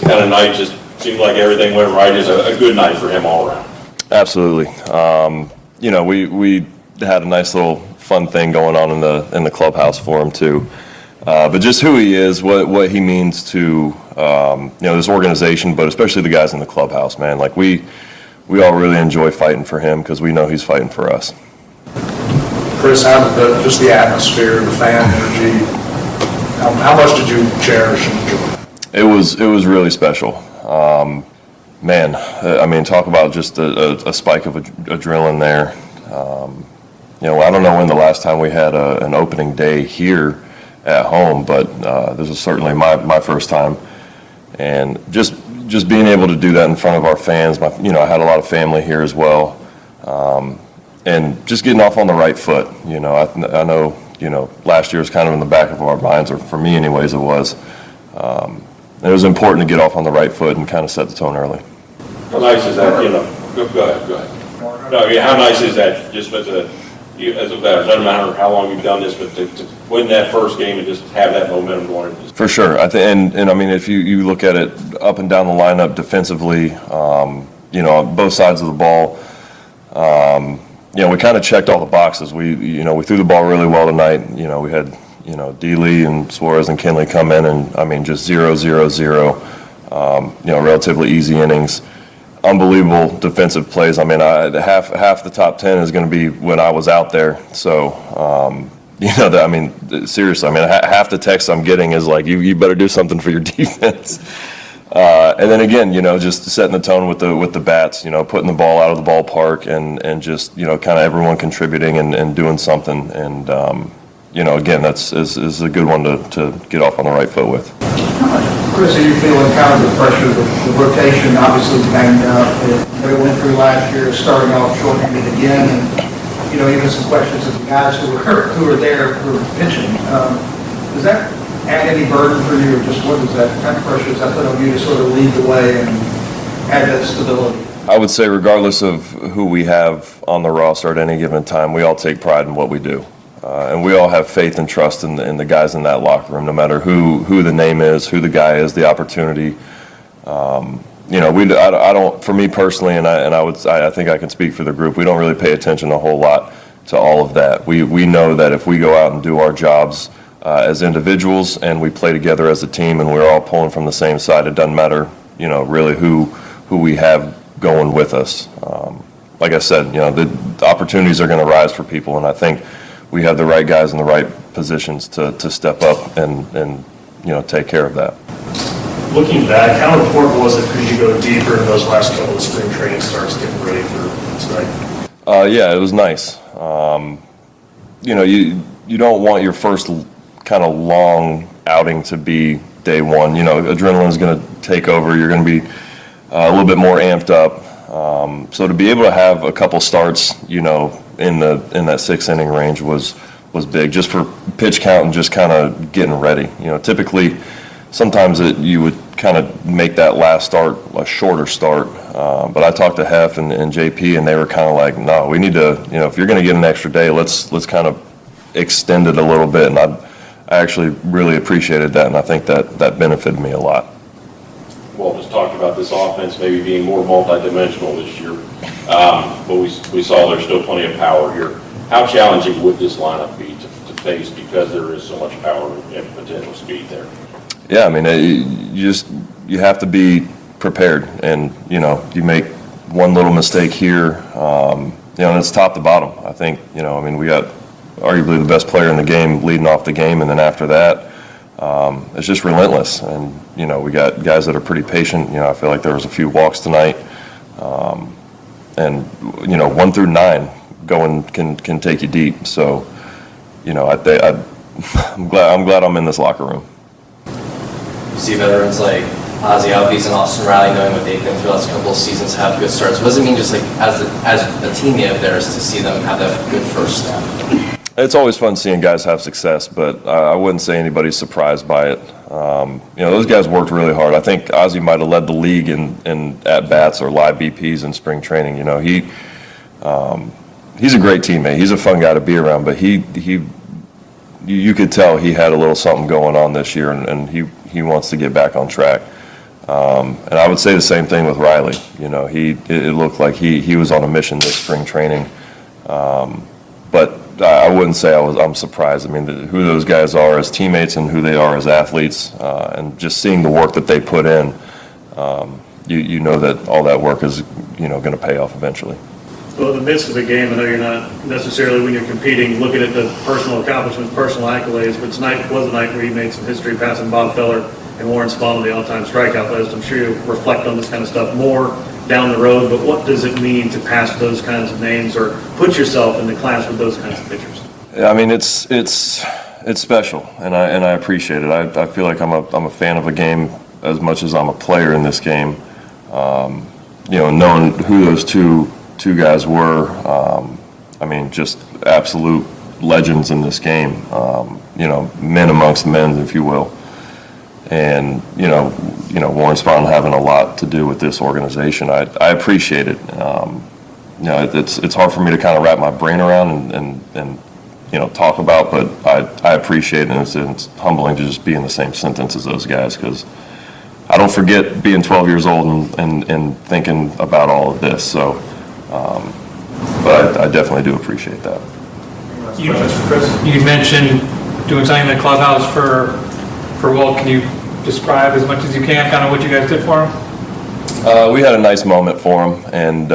kind of night just seemed like everything went right. It's a good night for him all around. Absolutely. You know, we had a nice little fun thing going on in the clubhouse for him too. But just who he is, what he means to you know, this organization, but especially the guys in the clubhouse, man. Like we all really enjoy fighting for him because we know he's fighting for us. Chris, how did just the atmosphere, the fan energy, how much did you cherish and enjoy? It was really special. Man, I mean, talk about just a spike of adrenaline there. You know, I don't know when the last time we had an opening day here at home, but this is certainly my first time. And just being able to do that in front of our fans, you know, I had a lot of family here as well. And just getting off on the right foot, you know, I know, you know, last year was kind of in the back of our minds, or for me anyways, it was. It was important to get off on the right foot and kind of set the tone early. How nice is that, you know, go ahead. No, yeah, how nice is that just as a veteran, doesn't matter how long you've done this, but to win that first game and just have that momentum going. For sure. And I mean, if you look at it up and down the lineup defensively, you know, on both sides of the ball, you know, we kind of checked all the boxes. We threw the ball really well tonight. You know, we had, you know, D. Lee and Suarez and Kinley come in and, I mean, just 0-0-0, you know, relatively easy innings. Unbelievable defensive plays. I mean, half the top 10 is going to be when I was out there. So, you know, I mean, seriously, I mean, half the text I'm getting is like, you better do something for your defense. And then again, you know, just setting the tone with the bats, you know, putting the ball out of the ballpark and just, you know, kind of everyone contributing and doing something. And, you know, again, that's is a good one to get off on the right foot with. Chris, are you feeling kind of the pressure, the rotation obviously banged up that it went through last year, starting off short-handed again, and, you know, even some questions of the guys who were there, who were pitching. Does that add any burden for you, or just what does that kind of pressure does that put on you to sort of lead the way and add that stability? I would say regardless of who we have on the roster at any given time, we all take pride in what we do. And we all have faith and trust in the guys in that locker room, no matter who the name is, who the guy is, the opportunity. You know, I don't, for me personally, and I think I can speak for the group, we don't really pay attention a whole lot to all of that. We know that if we go out and do our jobs as individuals and we play together as a team and we're all pulling from the same side, it doesn't matter, you know, really who we have going with us. Like I said, you know, the opportunities are going to rise for people, and I think we have the right guys in the right positions to step up and you know, take care of that. Looking back, how important was it for you to go deeper in those last couple of spring training starts getting ready for tonight? Yeah, it was nice. You know, you don't want your first kind of long outing to be day one. You know, adrenaline's going to take over. You're going to be a little bit more amped up. So to be able to have a couple starts, you know, in that sixth inning range was big, just for pitch count and just kind of getting ready. You know, typically, sometimes you would kind of make that last start a shorter start. But I talked to Hef and JP, and they were kind of like, no, we need to, you know, if you're going to get an extra day, let's kind of extend it a little bit. And I actually really appreciated that, and I think that benefited me a lot. Walt just talked about this offense maybe being more multidimensional this year, but we saw there's still plenty of power here. How challenging would this lineup be to face because there is so much power and potential speed there? Yeah, I mean, you have to be prepared, and you know, you make one little mistake here, you know, and it's top to bottom. I think, you know, I mean, we got arguably the best player in the game leading off the game, and then after that, it's just relentless. And you know, we got guys that are pretty patient. You know, I feel like there was a few walks tonight, and you know, 1 through 9 going can take you deep. So, you know, I'm glad I'm in this locker room. You see veterans like Ozzie Albies and Austin Riley, knowing what they've been through the last couple of seasons, have good starts. What does it mean, just like as a teammate of theirs, to see them have that good first step? It's always fun seeing guys have success, but I wouldn't say anybody's surprised by it. You know, those guys worked really hard. I think Ozzie might have led the league in at-bats or live BPs in spring training. You know, he's a great teammate. He's a fun guy to be around, but you could tell he had a little something going on this year, and he wants to get back on track. And I would say the same thing with Riley. You know, it looked like he was on a mission this spring training. But I wouldn't say I'm surprised. I mean, who those guys are as teammates and who they are as athletes, and just seeing the work that they put in, you know that all that work is, you know, going to pay off eventually. Well, in the midst of a game, I know you're not necessarily, when you're competing, looking at the personal accomplishments, personal accolades, but tonight was a night where you made some history passing Bob Feller and Warren Spahn on the all-time strikeout list. I'm sure you'll reflect on this kind of stuff more down the road, but what does it mean to pass those kinds of names or put yourself in the class with those kinds of pitchers? Yeah, I mean, it's special, and I appreciate it. I feel like I'm a fan of a game as much as I'm a player in this game. You know, knowing who those two guys were, I mean, just absolute legends in this game. You know, men amongst men, if you will. And you know, Warren Spahn having a lot to do with this organization. I appreciate it. You know, it's hard for me to kind of wrap my brain around and you know, talk about, but I appreciate it, and it's humbling to just be in the same sentence as those guys, because I don't forget being 12 years old and thinking about all of this. So, but I definitely do appreciate that. You mentioned doing something in the clubhouse for Walt. Can you describe as much as you can kind of what you guys did for him? We had a nice moment for him, and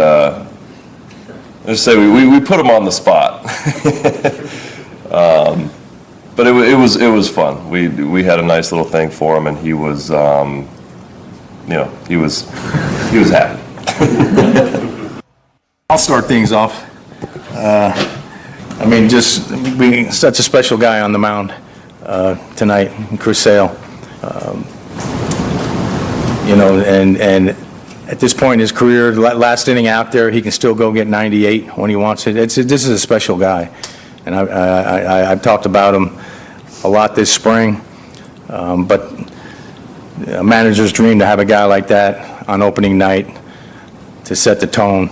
let's say we put him on the spot. But it was fun. We had a nice little thing for him, and he was you know, he was happy. I'll start things off. I mean, just being such a special guy on the mound tonight, Chris Sale. You know, and at this point in his career, last inning out there, he can still go get 98 when he wants it. This is a special guy, and I've talked about him a lot this spring. But a manager's dream to have a guy like that on opening night to set the tone.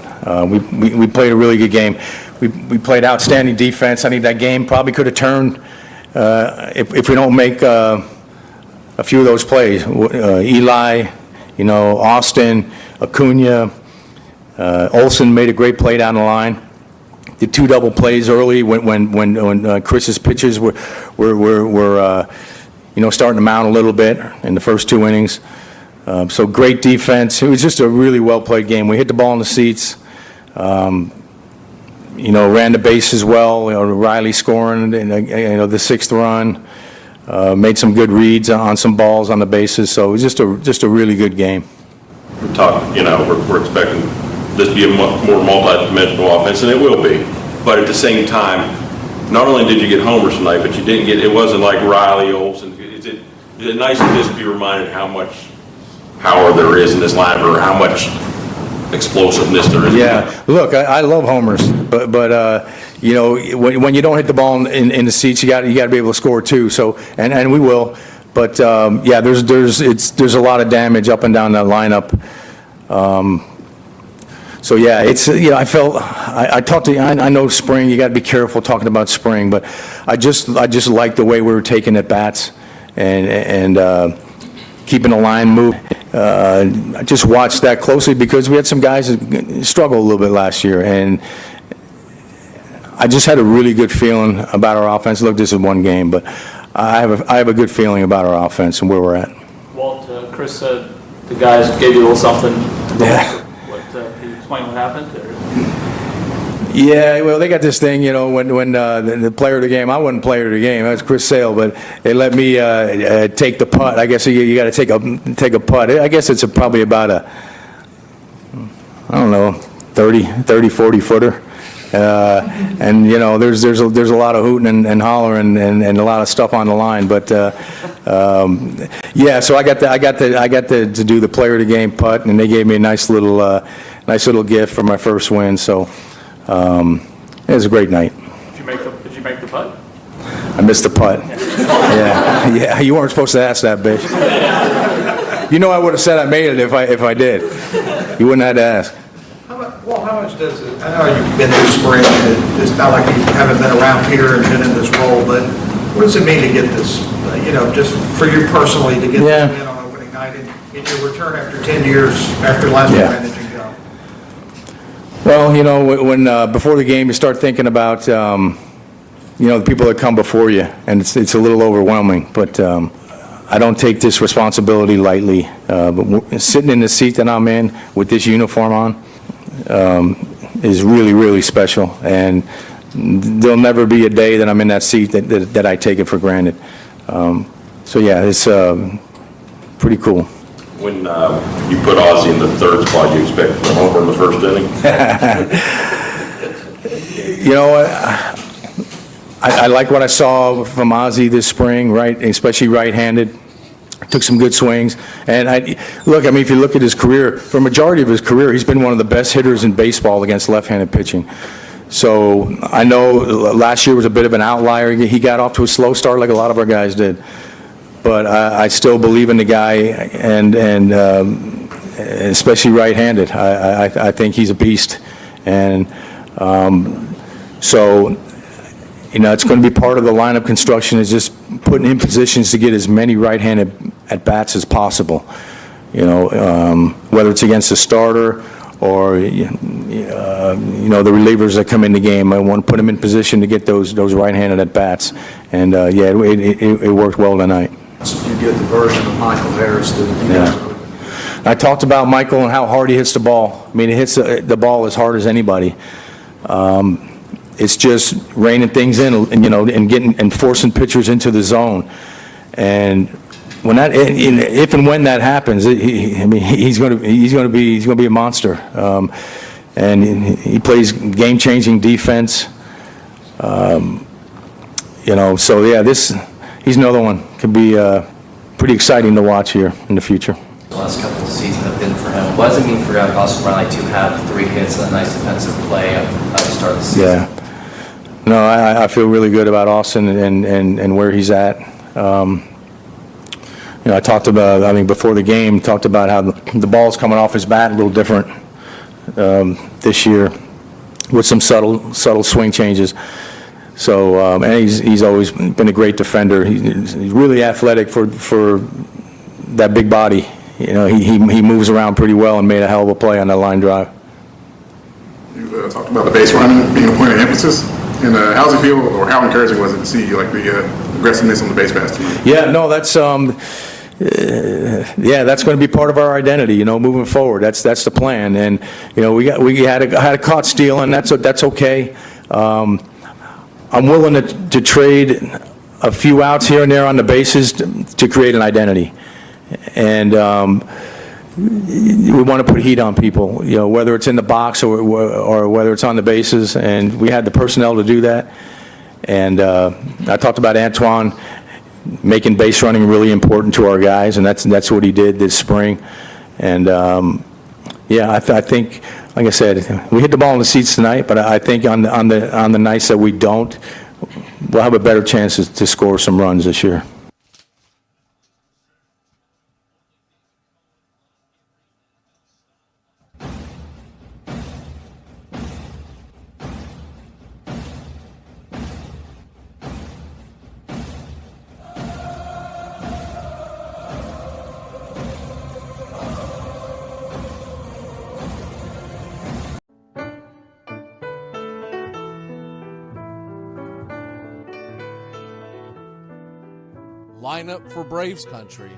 We played a really good game. We played outstanding defense. I think that game probably could have turned if we don't make a few of those plays. Eli, Austin, Acuna, Olsen made a great play down the line. Did 2 double plays early when Chris's pitches were starting to mount a little bit in the first 2 innings. So great defense. It was just a really well-played game. We hit the ball in the seats. Ran the bases well. Riley scoring, the 6th run. Made some good reads on some balls on the bases. So it was just a really good game. We're talking, we're expecting this to be a more multi-dimensional offense, and it will be. But at the same time, not only did you get homers tonight, but you didn't get. It wasn't like Riley, Olsen. Is it nice to just be reminded how much power there is in this lineup, or how much explosiveness there is? Yeah, look, I love homers, but when you don't hit the ball in the seats, you got to be able to score too. So and we will, but there's a lot of damage up and down that lineup. So yeah, it's I talked to you. I know spring. You got to be careful talking about spring, but I just like the way we were taking at bats and keeping the line moving. I just watched that closely because we had some guys that struggled a little bit last year, and I just had a really good feeling about our offense. Look, this is one game, but I have a good feeling about our offense and where we're at. Walt, Chris said the guys gave you a little something. Yeah. Can you explain what happened? Or? Yeah, well, they got this thing, when the player of the game, I wasn't player of the game, that was Chris Sale, but they let me take the putt. I guess you got to take a putt. I guess it's probably about I don't know, 30, 40 footer. And there's a lot of hooting and hollering and a lot of stuff on the line, but yeah. So I got to do the player of the game putt, and they gave me a nice little gift for my first win. So it was a great night. Did you make the putt? I missed the putt. Yeah. You weren't supposed to ask that, bitch. I would have said I made it if I did. You wouldn't have had to ask. How much does it, I know you've been through spring, and it's not like you haven't been around here and been in this role, but what does it mean to get this, just for you personally, to get this win on opening night and in your return after 10 years after last managing job? Well, when before the game you start thinking about, the people that come before you, and it's a little overwhelming, but I don't take this responsibility lightly. But sitting in the seat that I'm in with this uniform on, is really, really special, and there'll never be a day that I'm in that seat that I take it for granted. So yeah, it's pretty cool. When you put Ozzie in the 3rd spot, you expect a homer in the 1st inning? You know what? I like what I saw from Ozzie this spring, right? Especially right-handed. Took some good swings. And if you look at his career, for a majority of his career, he's been one of the best hitters in baseball against left-handed pitching. So I know last year was a bit of an outlier. He got off to a slow start like a lot of our guys did. But I still believe in the guy, and especially right-handed. I think he's a beast. And so it's going to be part of the lineup construction is just putting him in positions to get as many right-handed at-bats as possible. Whether it's against a starter or, the relievers that come in the game. I want to put him in position to get those right-handed at-bats. And, it worked well tonight. You get the version of Michael Harris that I talked about Michael and how hard he hits the ball. I mean, he hits the ball as hard as anybody. It's just reining things in, and getting and forcing pitchers into the zone. And if and when that happens, he's going to be a monster. And he plays game-changing defense. So yeah, he's another one. Could be pretty exciting to watch here in the future. The last couple of seasons have been for him. What does it mean for Austin Riley to have 3 hits and a nice defensive play at the start of the season? Yeah. No, I feel really good about Austin and where he's at. I talked about, before the game, talked about how the ball's coming off his bat a little different this year with some subtle swing changes. So, and he's always been a great defender. He's really athletic for that big body. He moves around pretty well and made a hell of a play on that line drive. You talked about the base running being a point of emphasis. And how's it feel, or how encouraging was it to see the aggressiveness on the base pass tonight? Yeah, no, that's that's going to be part of our identity, moving forward. That's the plan. And we had a caught steal, and that's okay. I'm willing to trade a few outs here and there on the bases to create an identity. And we want to put heat on people, whether it's in the box or whether it's on the bases, and we had the personnel to do that. And I talked about Antoine making base running really important to our guys, and that's what he did this spring. And I think, like I said, we hit the ball in the seats tonight, but I think on the nights that we don't, we'll have a better chance to score some runs this year. Lineup for Braves Country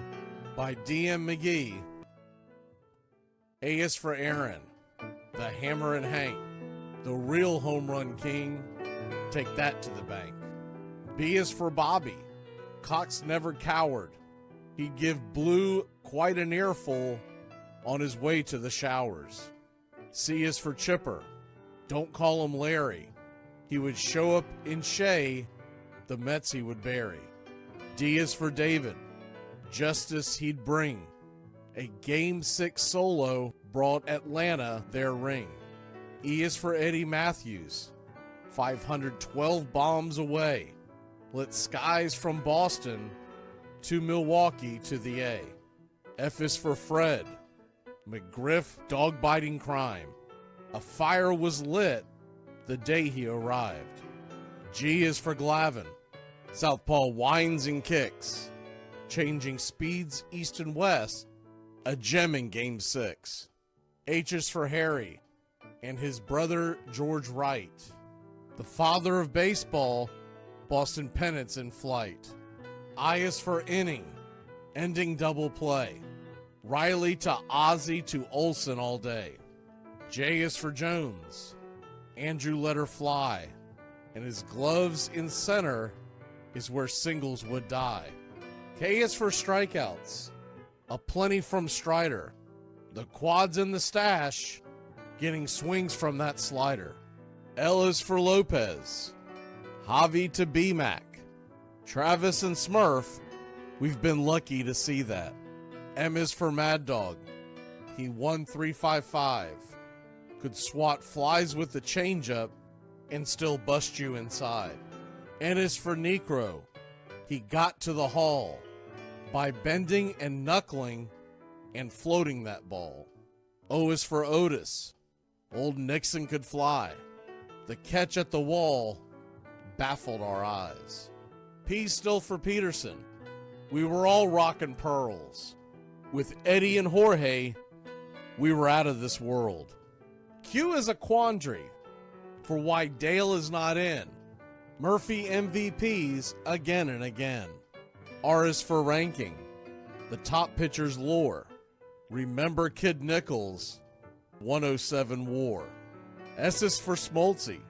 by DM McGee. A is for Aaron, the Hammer and Hank, the real home run king. Take that to the bank. B is for Bobby. Cox never cowered. He'd give Blue quite an earful on his way to the showers. C is for Chipper. Don't call him Larry. He would show up in Shea, the Mets he would bury. D is for David. Justice he'd bring. A Game 6 solo brought Atlanta their ring. E is for Eddie Matthews. 512 bombs away. Lit skies from Boston to Milwaukee to the A. F is for Fred. McGriff dog-biting crime. A fire was lit the day he arrived. G is for Glavin. Southpaw winds and kicks, changing speeds east and west, a gem in Game 6. H is for Harry and his brother George Wright, the father of baseball, Boston pennants in flight. I is for inning, ending double play, Riley to Ozzie to Olsen all day. J is for Jones, Andrew let her fly, and his gloves in center is where singles would die. K is for strikeouts, a plenty from Strider, the quads in the stash, getting swings from that slider. L is for Lopez, Javi to B-Mac, Travis and Smurf, we've been lucky to see that. M is for Mad Dog, he won 355, could swat flies with the changeup and still bust you inside. N is for Necro. He got to the hall by bending and knuckling and floating that ball. O is for Otis. Old Nixon could fly. The catch at the wall baffled our eyes. P still for Peterson. We were all rockin' pearls. With Eddie and Jorge, we were out of this world. Q is a quandary for why Dale is not in. Murphy MVPs again and again. R is for ranking, the top pitcher's lore. Remember Kid Nichols, 107 WAR. S is for Smoltzy,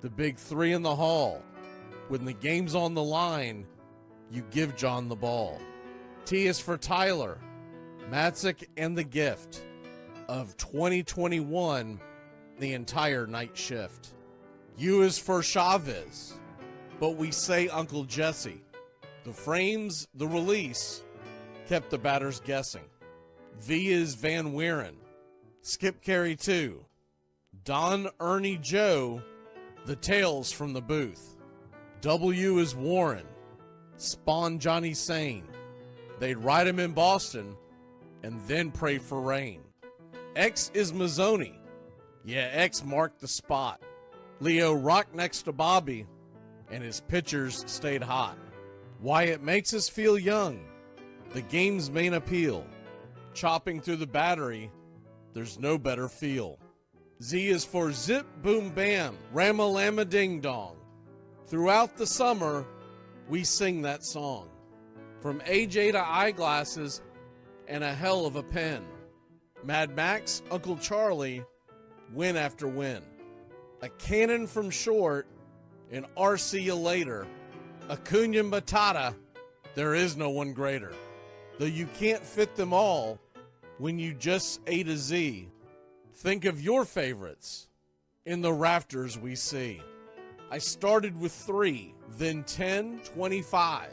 the big three in the hall. When the game's on the line, you give John the ball. T is for Tyler, Matzik and the gift of 2021, the entire night shift. U is for Chavez, but we say Uncle Jesse. The frames, the release, kept the batters guessing. V is Van Weeren, Skip Carey 2, Don Ernie Joe, the tales from the booth. W is Warren, Spawn Johnny Sane, They'd ride him in Boston and then pray for rain. X is Mazzoni. Yeah, X marked the spot. Leo rocked next to Bobby, and his pitchers stayed hot. Why it makes us feel young, the game's main appeal. Chopping through the battery, there's no better feel. Z is for zip, boom, bam, ram-a-lamma, ding-dong. Throughout the summer, we sing that song. From AJ to eyeglasses and a hell of a pen. Mad Max, Uncle Charlie, win after win. A cannon from short, and RC you later. Acuna Matata, there is no one greater. Though you can't fit them all when you just A to Z. Think of your favorites in the rafters we see. I started with 3, then 10, 25,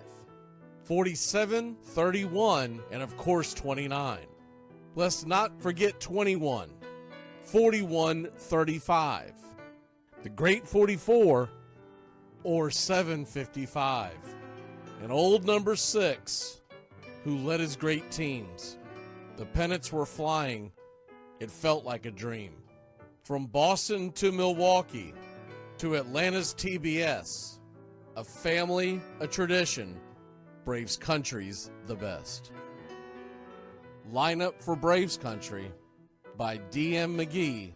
47, 31, and of course 29. Let's not forget 21, 41, 35, the Great 44, or 755, and old number 6, who led his great teams. The pennants were flying, it felt like a dream. From Boston to Milwaukee, to Atlanta's TBS, a family, a tradition, Braves country's the best. Lineup for Braves Country by DM McGee.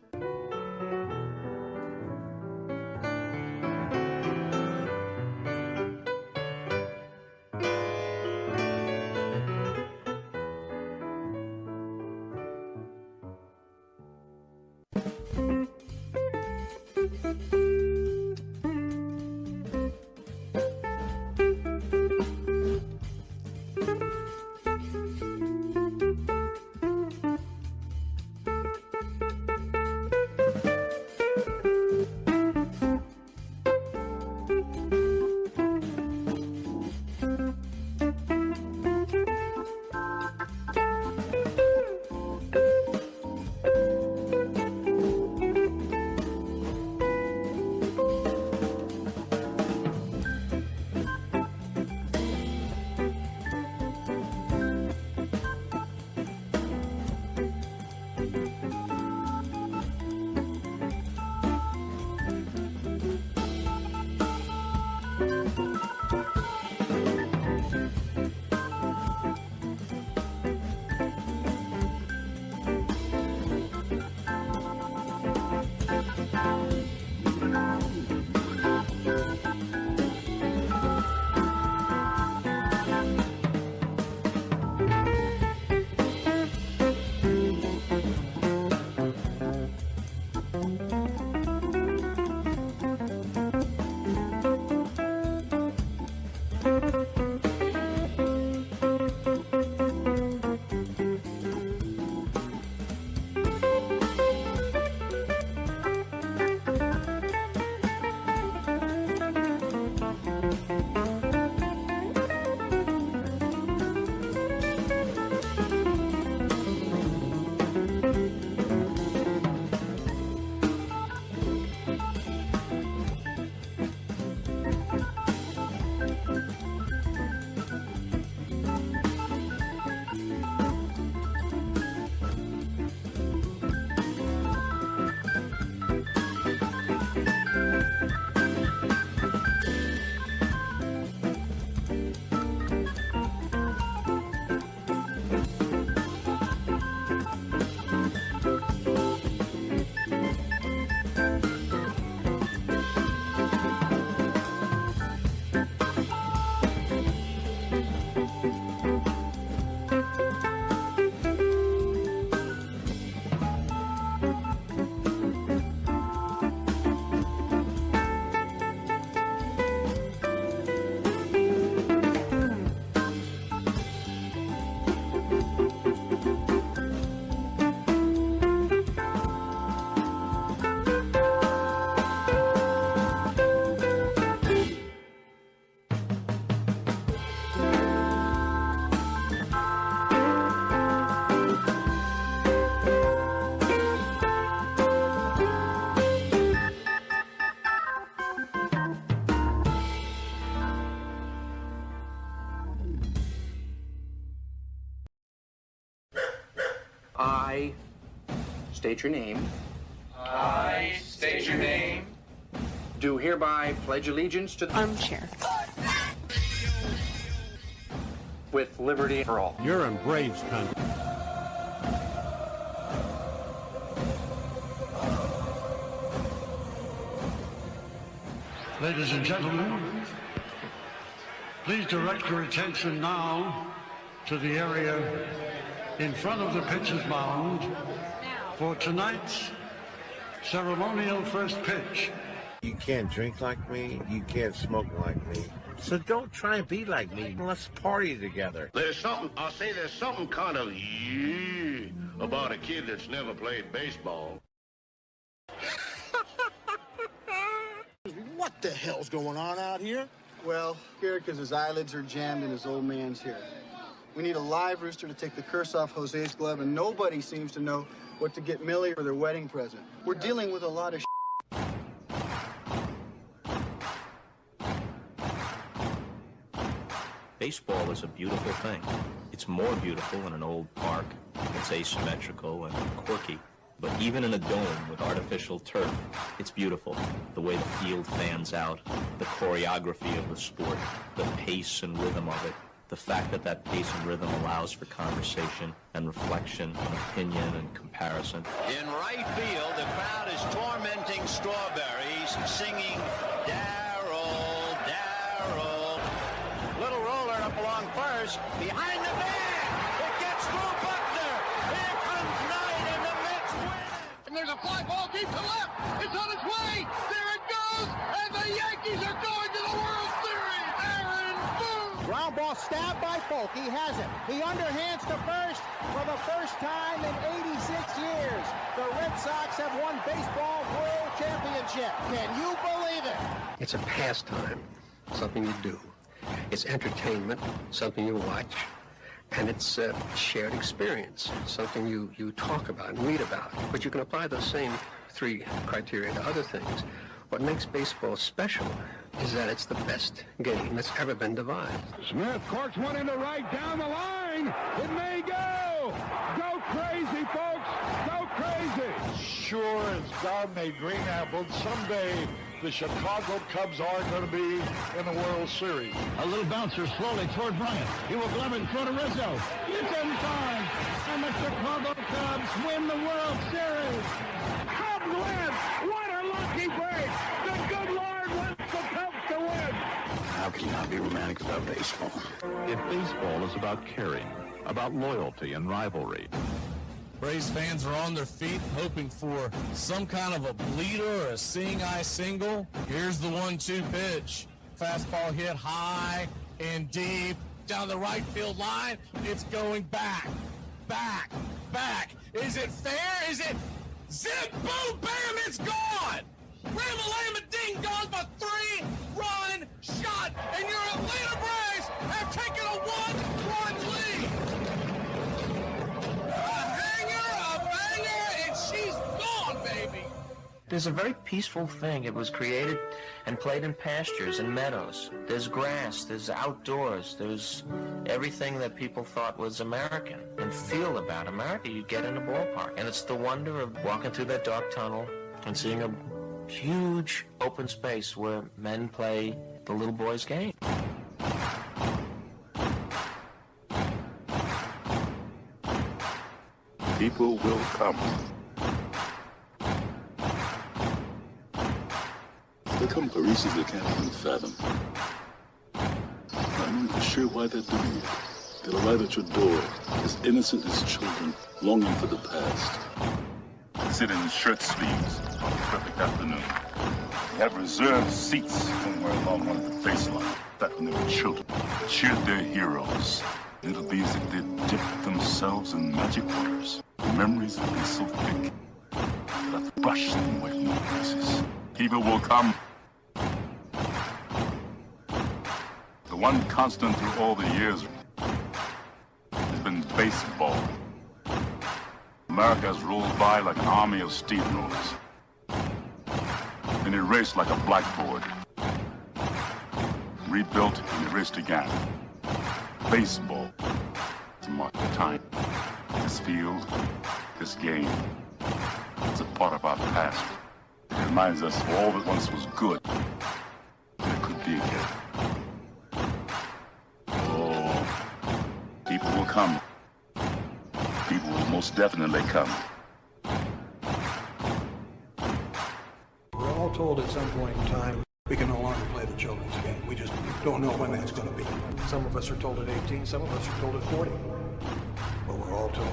I state your name. I state your name. Do hereby pledge allegiance to the armchair. With liberty for all. You're in Braves country. Ladies and gentlemen, please direct your attention now to the area in front of the pitcher's mound for tonight's ceremonial first pitch. You can't drink like me, you can't smoke like me, so don't try and be like me. Let's party together. There's something kind of about a kid that's never played baseball. What the hell's going on out here? Well, scared because his eyelids are jammed and his old man's here. We need a live rooster to take the curse off Jose's glove, and nobody seems to know what to get Millie for their wedding present. We're dealing with a lot of Baseball is a beautiful thing. It's more beautiful in an old park. It's asymmetrical and quirky. But even in a dome with artificial turf, it's beautiful. The way the field fans out, the choreography of the sport, the pace and rhythm of it, the fact that that pace and rhythm allows for conversation and reflection and opinion and comparison. In right field, the crowd is tormenting Strawberries, singing Darryl, Darryl. Little roller up along first, behind the man. It gets through Buckner. Here comes Knight, and the Mets win. And there's a fly ball deep to left. It's on its way. There it goes. And the Yankees are going to the World Series. Aaron Boone. Ground ball stabbed by Polk. He has it. He underhands to first for the first time in 86 years. The Red Sox have won baseball world championship. Can you believe it? It's a pastime, something you do. It's entertainment, something you watch. And it's a shared experience, something you talk about and read about. But you can apply those same three criteria to other things. What makes baseball special is that it's the best game that's ever been devised. Smith corks one into right down the line. It may go. Go crazy, folks. Go crazy. Sure as God made green apples, someday the Chicago Cubs are going to be in the World Series. A little bouncer slowly toward Bryant. He will glove it in front of Rizzo. It's inside. And the Chicago Cubs win the World Series. Cubs win. What a lucky break. The good Lord wants the Cubs to win. How can you not be romantic about baseball? If baseball is about caring, about loyalty and rivalry. Braves fans are on their feet hoping for some kind of a bleeder or a seeing-eye single. Here's the 1-2 pitch. Fastball hit high and deep down the right field line. It's going back, back, back. Is it fair? Is it zip, boom, bam, it's gone! Ram-a-lam-a ding dong, a 3-run shot, and your Atlanta Braves have taken a 1-run lead. She's gone, baby! There's a very peaceful thing. It was created and played in pastures and meadows. There's grass, there's outdoors, there's everything that people thought was American and feel about America you get in a ballpark. And it's the wonder of walking through that dark tunnel and seeing a huge open space where men play the little boy's game. People will come. There come Parisians they can't even fathom. I'm not even sure why they're doing it. They'll arrive at your door as innocent as children longing for the past. Sit in shirt sleeves on a perfect afternoon. They have reserved seats somewhere along one of the baselines. Back when they were children. Cheered their heroes. It'll be as if they'd dipped themselves in magic waters. The memories will be so thick that I've brushed them away from their faces. People will come. The one constant through all the years has been baseball. America has rolled by like an army of steamrollers. Been erased like a blackboard. Rebuilt and erased again. Baseball to mark the time. This field, this game, it's a part of our past. It reminds us of all that once was good, that it could be again. Oh, people will come. People will most definitely come. We're all told at some point in time we can no longer play the children's game. We just don't know when that's going to be. Some of us are told at 18, some of us are told at 40. But we're all told.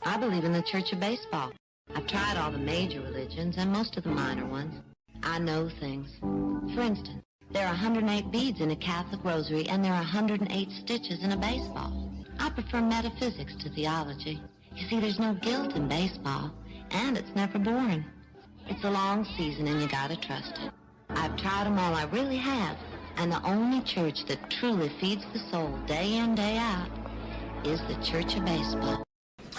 I believe in the Church of Baseball. I've tried all the major religions and most of the minor ones. I know things. For instance, there are 108 beads in a Catholic rosary and there are 108 stitches in a baseball. I prefer metaphysics to theology. You see, there's no guilt in baseball, and it's never boring. It's a long season and you gotta trust it. I've tried them all, I really have. And the only church that truly feeds the soul day in, day out is the Church of Baseball.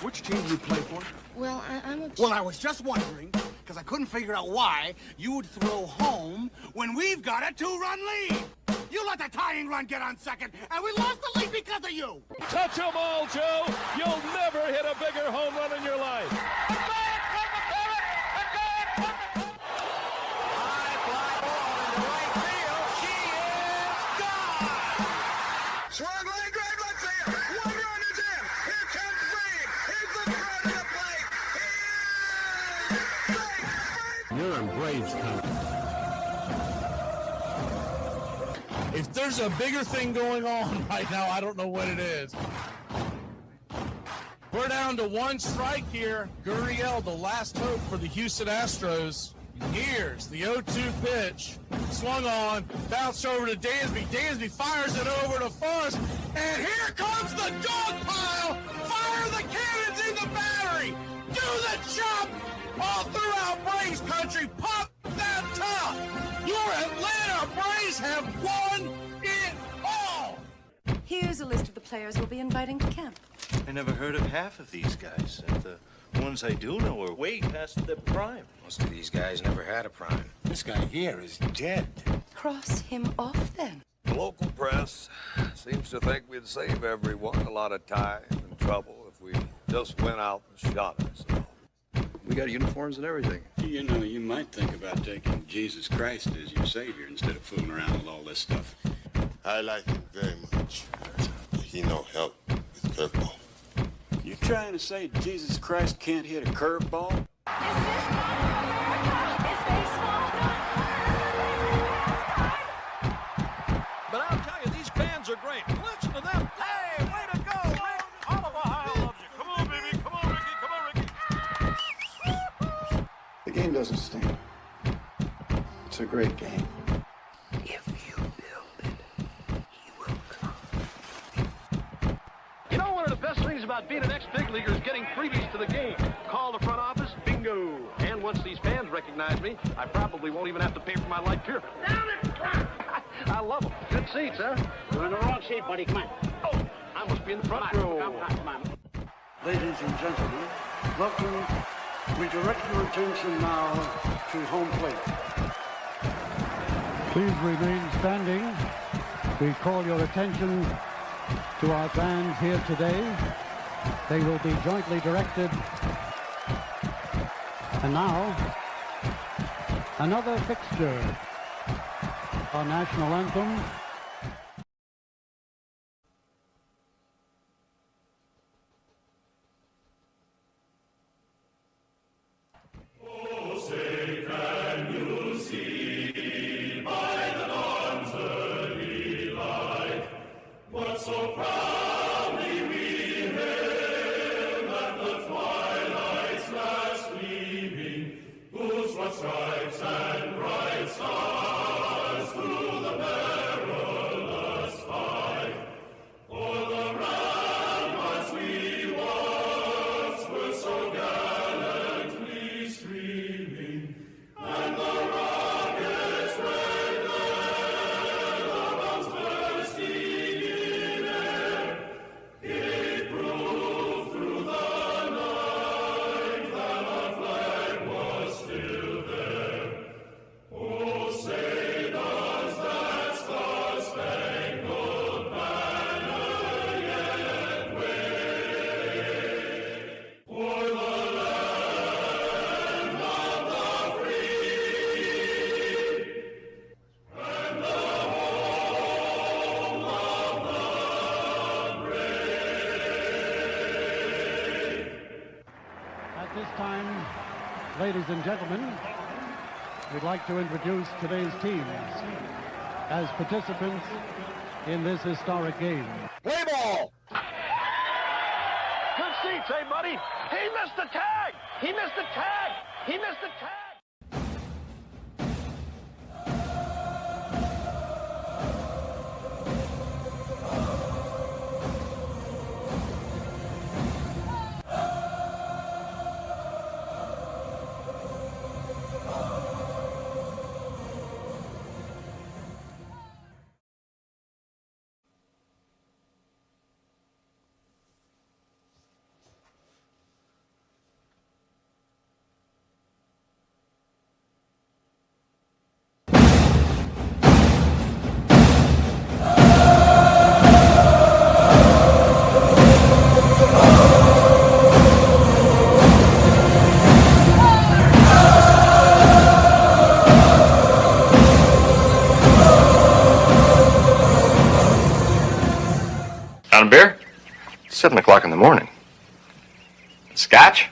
Which team do you play for? Well, I'm a... Well, I was just wondering, because I couldn't figure out why you would throw home when we've got a 2-run lead. You let the tying run get on second, and we lost the lead because of you. Touch 'em all, Joe. You'll never hit a bigger home run in your life. Swung line drive left field. One run is in. Here comes Reed. He's looking right at the plate. You're in Braves country. If there's a bigger thing going on right now, I don't know what it is. We're down to one strike here. Gurriel, the last hope for the Houston Astros. Here's the 0-2 pitch. Swung on, bounced over to Dansby. Dansby fires it over to Forrest. And here comes the dog pile. Fire the cannons in the battery. Do the chop all throughout Braves country. Pop that top. Your Atlanta Braves have won it all. Here's a list of the players we'll be inviting to camp. I never heard of half of these guys. And the ones I do know are way past their prime. Most of these guys never had a prime. This guy here is dead. Cross him off then. The local press seems to think we'd save everyone a lot of time and trouble if we just went out and shot ourselves. We got uniforms and everything. You know, you might think about taking Jesus Christ as your savior instead of fooling around with all this stuff. I like him very much. He no help with curveball. You trying to say Jesus Christ can't hit a curveball? But I'll tell you, these fans are great. Listen to them. Hey, way to go, Rick. All of Ohio loves you. Come on, baby. Come on, Ricky. Come on, Ricky. The game doesn't stink. It's a great game. You know, one of the best things about being an ex-big leaguer is getting freebies to the game. Call the front office, bingo. And once these fans recognize me, I probably won't even have to pay for my life here. I love them. Good seats, huh? You're in the wrong seat, buddy. Come on. Oh, I must be in the front row. Come on. Ladies and gentlemen, welcome. We direct your attention now to home plate. Please remain standing. We call your attention to our bands here today. They will be jointly directed. And now, another fixture. Our national anthem. So proudly we hail at the twilight's last gleaming, whose broad stripes and bright stars through the perilous fight. For the ramparts we once were so gallantly streaming, and the rockets red glare, the bombs bursting in air, gave proof through the night that At this time, ladies and gentlemen, we'd like to introduce today's teams as participants in this historic game. Play ball! Good seats, hey, buddy. He missed the tag. He missed the tag. He missed the tag. Down a beer? 7 o'clock in the morning. Scotch?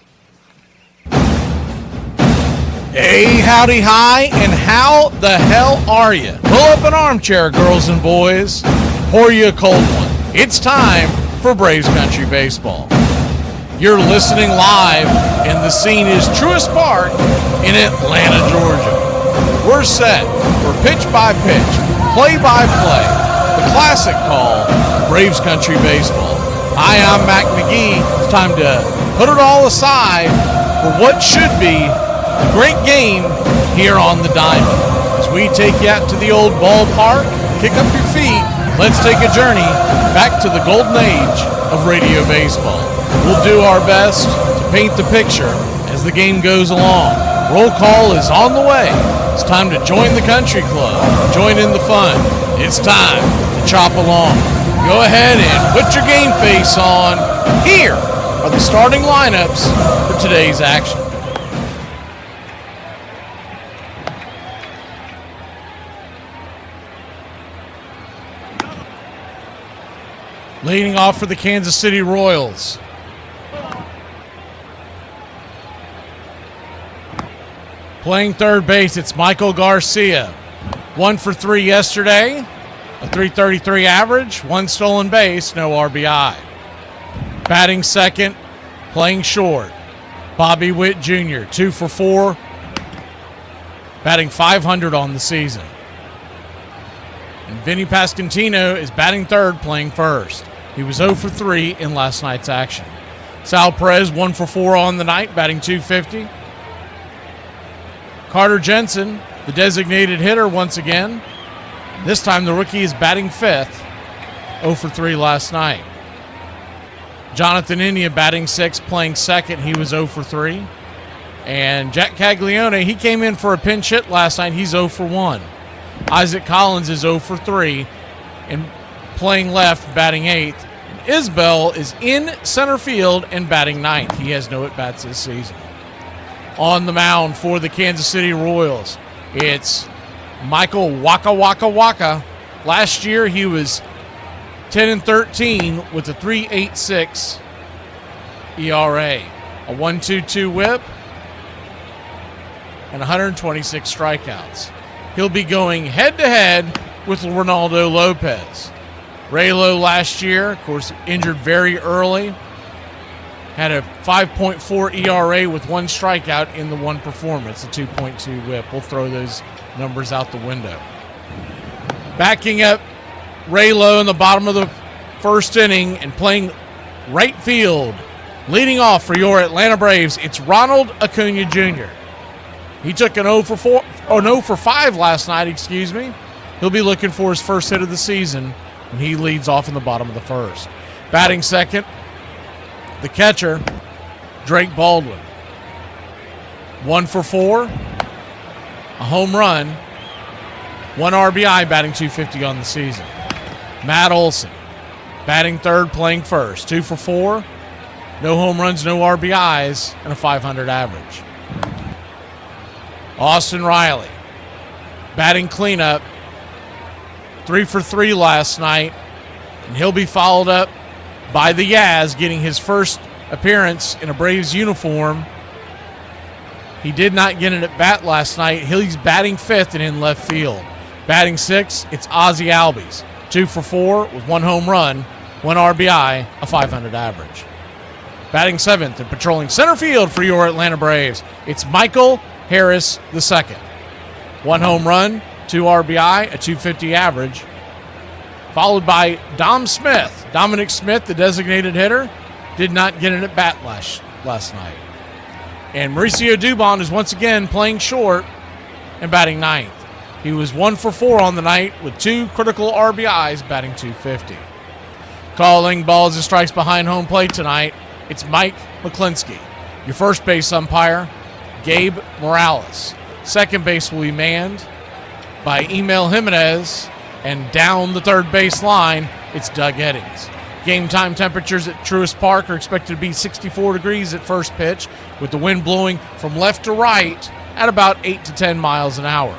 Hey, howdy, hi, and how the hell are you? Pull up an armchair, girls and boys. Pour you a cold one. It's time for Braves Country Baseball. You're listening live, and the scene is Truist Park in Atlanta, Georgia. We're set for pitch-by-pitch, play-by-play, the classic call, Braves Country Baseball. Hi, I'm Mac McGee. It's time to put it all aside for what should be a great game here on the diamond. As we take you out to the old ballpark, kick up your feet, let's take a journey back to the golden age of radio baseball. We'll do our best to paint the picture as the game goes along. Roll call is on the way. It's time to join the country club, join in the fun. It's time to chop along. Go ahead and put your game face on. Here are the starting lineups for today's action. Leading off for the Kansas City Royals. Playing third base, it's Michael Garcia. 1 for 3 yesterday. A .333 average, 1 stolen base, no RBI. Batting second, playing short, Bobby Witt Jr., 2 for 4, batting .500 on the season. And Vinny Pasquantino is batting third, playing first. He was 0 for 3 in last night's action. Sal Perez, 1 for 4 on the night, batting .250. Carter Jensen, the designated hitter once again. This time the rookie is batting fifth, 0 for 3 last night. Jonathan India batting sixth, playing second. He was 0 for 3. And Jack Caglione, he came in for a pinch hit last night. He's 0 for 1. Isaac Collins is 0 for 3 and playing left, batting eighth. And Isbell is in center field and batting ninth. He has no at-bats this season. On the mound for the Kansas City Royals, it's Michael Waka Waka Waka. Last year he was 10-13 with a .386 ERA, a 1.22 WHIP, and 126 strikeouts. He'll be going head-to-head with Ronaldo Lopez. Raylo last year, of course, injured very early, had a 5.4 ERA with 1 strikeout in the one performance, a 2.2 WHIP. We'll throw those numbers out the window. Backing up Raylo in the bottom of the first inning and playing right field, leading off for your Atlanta Braves, it's Ronald Acuna Jr. He took an 0 for 5 last night, He'll be looking for his first hit of the season when he leads off in the bottom of the first. Batting second, the catcher, Drake Baldwin. 1 for 4, a home run, 1 RBI, batting .250 on the season. Matt Olson, batting third, playing first. 2 for 4, no home runs, no RBIs, and a .500 average. Austin Riley, batting cleanup, 3 for 3 last night, and he'll be followed up by the Yaz, getting his first appearance in a Braves uniform He did not get an at-bat last night. He's batting 5th and in left field. Batting 6th, it's Ozzie Albies. 2 for 4 with 1 home run, 1 RBI, a .500 average. Batting 7th and patrolling center field for your Atlanta Braves, it's Michael Harris II. 1 home run, 2 RBI, a .250 average. Followed by Dominic Smith, the designated hitter, did not get an at-bat last night. And Mauricio Dubon is once again playing short and batting 9th. He was 1 for 4 on the night with 2 critical RBIs, batting .250. Calling balls and strikes behind home plate tonight, it's Mike McClinsky. Your first base umpire, Gabe Morales. Second base will be manned by Emil Jimenez, and down the third base line, it's Doug Eddings. Game time temperatures at Truist Park are expected to be 64 degrees at first pitch, with the wind blowing from left to right at about 8 to 10 miles an hour.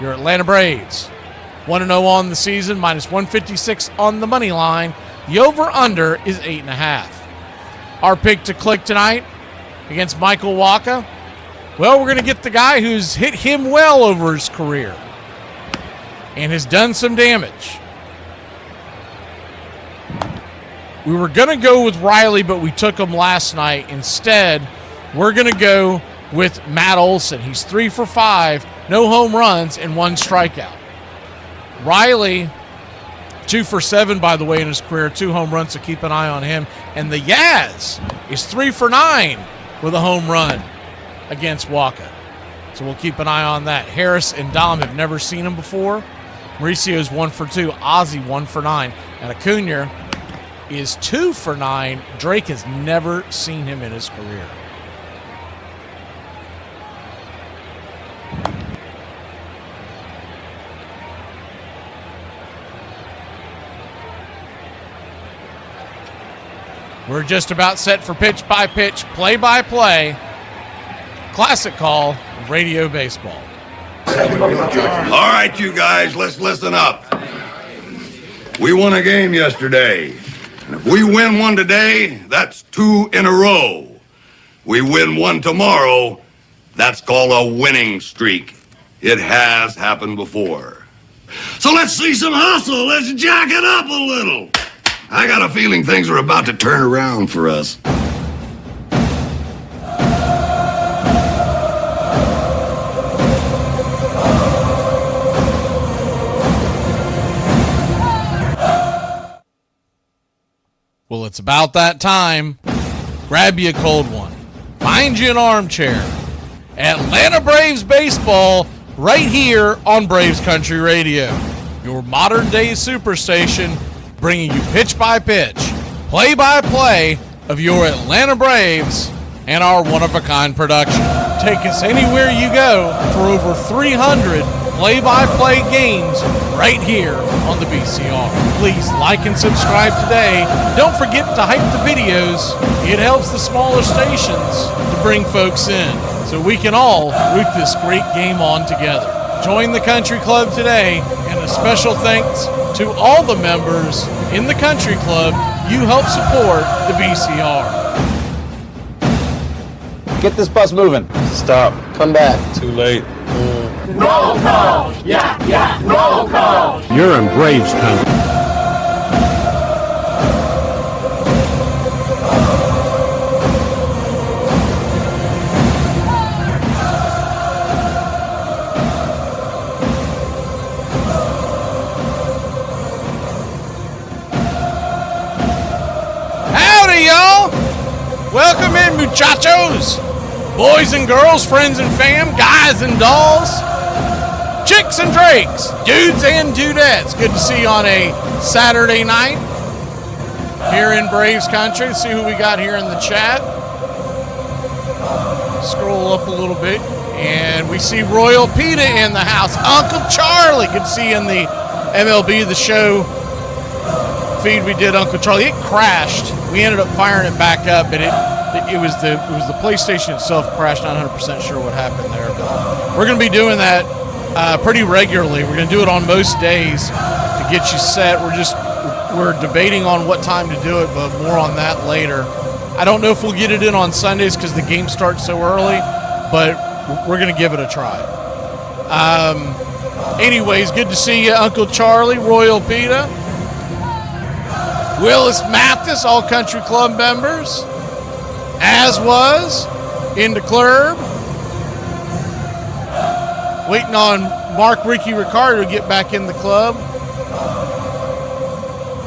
Your Atlanta Braves, 1-0 on the season, minus 156 on the money line. The over-under is 8.5. Our pick to click tonight against Michael Wacha. Well, we're going to get the guy who's hit him well over his career and has done some damage. We were going to go with Riley, but we took him last night. Instead, we're going to go with Matt Olson. He's 3 for 5, no home runs, and 1 strikeout. Riley, 2 for 7, by the way, in his career, 2 home runs, so keep an eye on him. And the Yaz is 3 for 9 with a home run against Wacha. So we'll keep an eye on that. Harris and Dom have never seen him before. Mauricio's 1 for 2. Ozzie 1 for 9. And Acuna is 2 for 9. Drake has never seen him in his career. We're just about set for pitch-by-pitch, play-by-play, classic call of radio baseball. All right, you guys, let's listen up. We won a game yesterday. And if we win one today, that's 2 in a row. We win one tomorrow, that's called a winning streak. It has happened before. So let's see some hustle. Let's jack it up a little. I got a feeling things are about to turn around for us. Well, it's about that time. Grab you a cold one. Find you an armchair. Atlanta Braves baseball right here on Braves Country Radio. Your modern-day superstation, bringing you pitch-by-pitch, play-by-play of your Atlanta Braves and our one-of-a-kind production. Take us anywhere you go for over 300 play-by-play games right here on the BCR. Please like and subscribe today. Don't forget to hype the videos. It helps the smaller stations to bring folks in so we can all root this great game on together. Join the country club today, and a special thanks to all the members in the country club. You help support the BCR. Get this bus moving. Stop. Come back. Too late. Roll call! Yeah, roll call! You're in Braves country. Howdy, y'all! Welcome in, muchachos! Boys and girls, friends and fam, guys and dolls, chicks and drakes, dudes and dudettes. Good to see you on a Saturday night here in Braves Country. Let's see who we got here in the chat. Scroll up a little bit, and we see Royal Pita in the house. Uncle Charlie, good to see you in the MLB The Show feed we did, Uncle Charlie. It crashed. We ended up firing it back up, but it was the PlayStation itself crashed. Not 100% sure what happened there, but we're going to be doing that pretty regularly. We're going to do it on most days to get you set. We're debating on what time to do it, but more on that later. I don't know if we'll get it in on Sundays because the game starts so early, but we're going to give it a try. Anyways, good to see you, Uncle Charlie, Royal Pita, Willis Mathis, all country club members, as was in the club. Waiting on Mark Ricky Ricardo to get back in the club.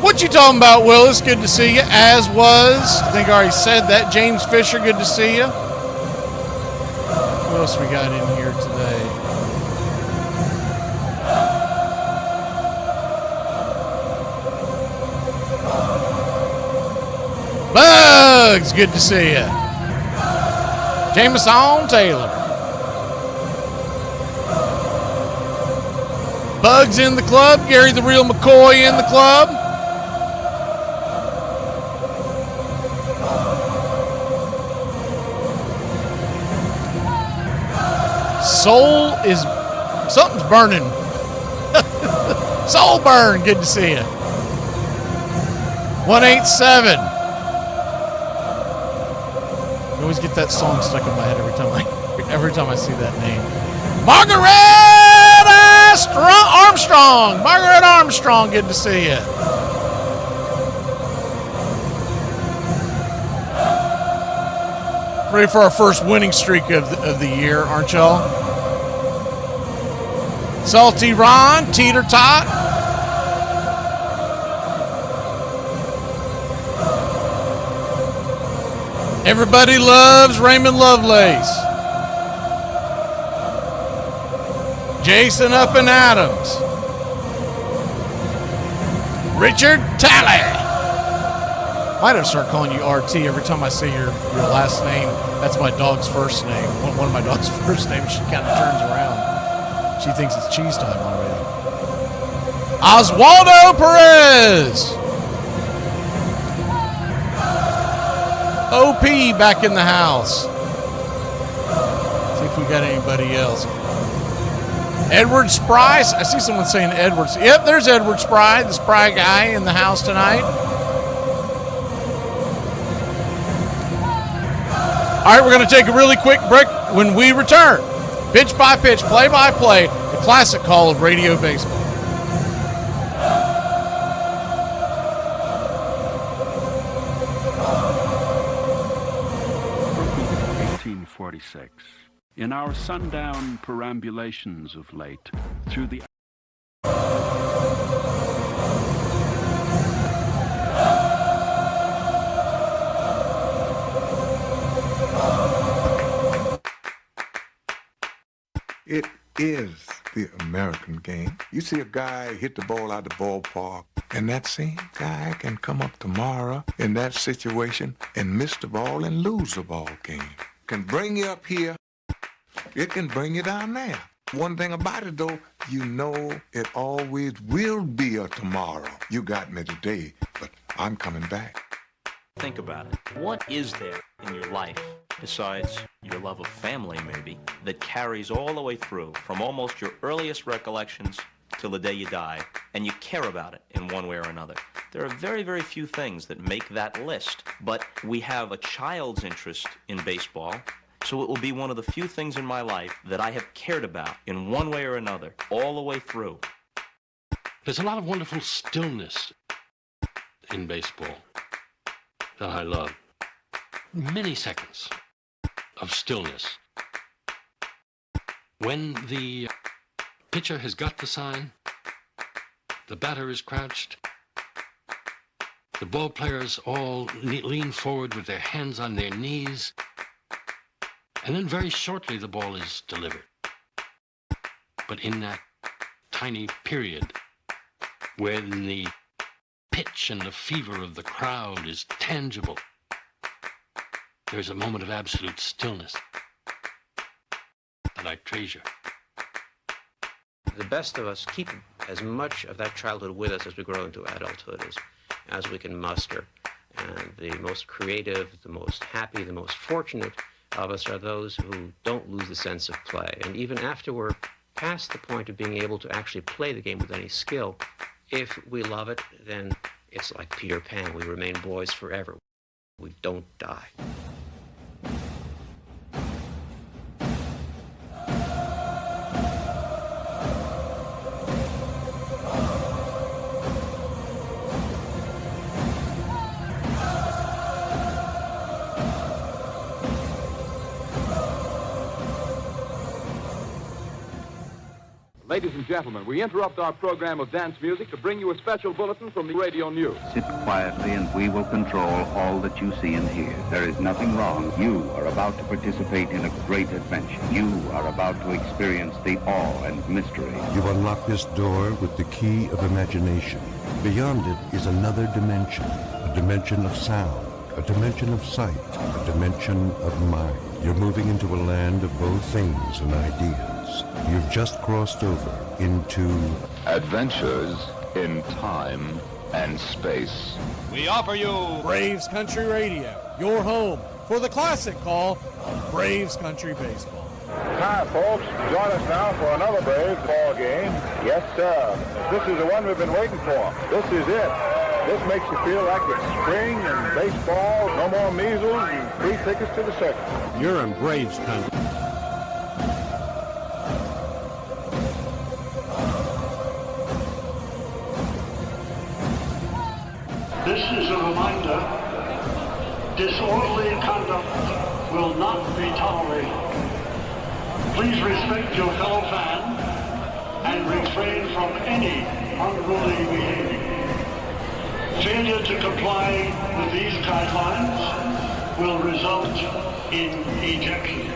What you talking about, Willis? Good to see you. As was, I think I already said that. James Fisher, good to see you. What else we got in here today? Bugs, good to see you. Jameson Taylor. Bugs in the club. Gary the Real McCoy in the club. Soul is... something's burning. Soul burn. Good to see you. 187. I always get that song stuck in my head every time I see that name. Margaret Armstrong. Margaret Armstrong, good to see you. Ready for our first winning streak of the year, aren't y'all? Salty Ron, Teeter Tot. Everybody loves Raymond Lovelace. Jason Up and Adams. Richard Talley. Might have to start calling you RT every time I say your last name. That's my dog's first name. One of my dog's first names. She kind of turns around. She thinks it's cheese time already. Oswaldo Perez. OP back in the house. See if we got anybody else. Edward Spry. I see someone saying Edwards. Yep, there's Edward Spry, the Spry guy in the house tonight. All right, we're going to take a really quick break. When we return, pitch by pitch, play by play, the classic call of radio baseball. 1846. In our sundown perambulations of late, through the It is the American game. You see a guy hit the ball out the ballpark, and that same guy can come up tomorrow in that situation and miss the ball and lose the ball game. Can bring you up here, it can bring you down there. One thing about it, though, you know it always will be a tomorrow. You got me today, but I'm coming back. Think about it. What is there in your life, besides your love of family maybe, that carries all the way through from almost your earliest recollections till the day you die, and you care about it in one way or another? There are very, very few things that make that list, but we have a child's interest in baseball, so it will be one of the few things in my life that I have cared about in one way or another all the way through. There's a lot of wonderful stillness in baseball that I love. Many seconds of stillness. When the pitcher has got the sign, the batter is crouched, the ball players all lean forward with their hands on their knees, and then very shortly the ball is delivered. But in that tiny period when the pitch and the fever of the crowd is tangible, there's a moment of absolute stillness that I treasure. The best of us keep as much of that childhood with us as we grow into adulthood as we can muster. And the most creative, the most happy, the most fortunate of us are those who don't lose the sense of play. And even after we're past the point of being able to actually play the game with any skill, if we love it, then it's like Peter Pan. We remain boys forever. We don't die. Ladies and gentlemen, we interrupt our program of dance music to bring you a special bulletin from the radio news. Sit quietly and we will control all that you see and hear. There is nothing wrong. You are about to participate in a great adventure. You are about to experience the awe and mystery. You unlock this door with the key of imagination. Beyond it is another dimension, a dimension of sound, a dimension of sight, a dimension of mind. You're moving into a land of both things and ideas. You've just crossed over into Adventures in Time and Space. We offer you Braves Country Radio, your home for the classic call of Braves Country Baseball. Hi, folks. Join us now for another Braves ball game. Yes, sir. This is the one we've been waiting for. This is it. This makes you feel like it's spring and baseball, no more measles, and free tickets to the circus. You're in Braves Country. This is a reminder. Disorderly conduct will not be tolerated. Please respect your fellow fan and refrain from any unruly behavior. Failure to comply with these guidelines will result in ejection.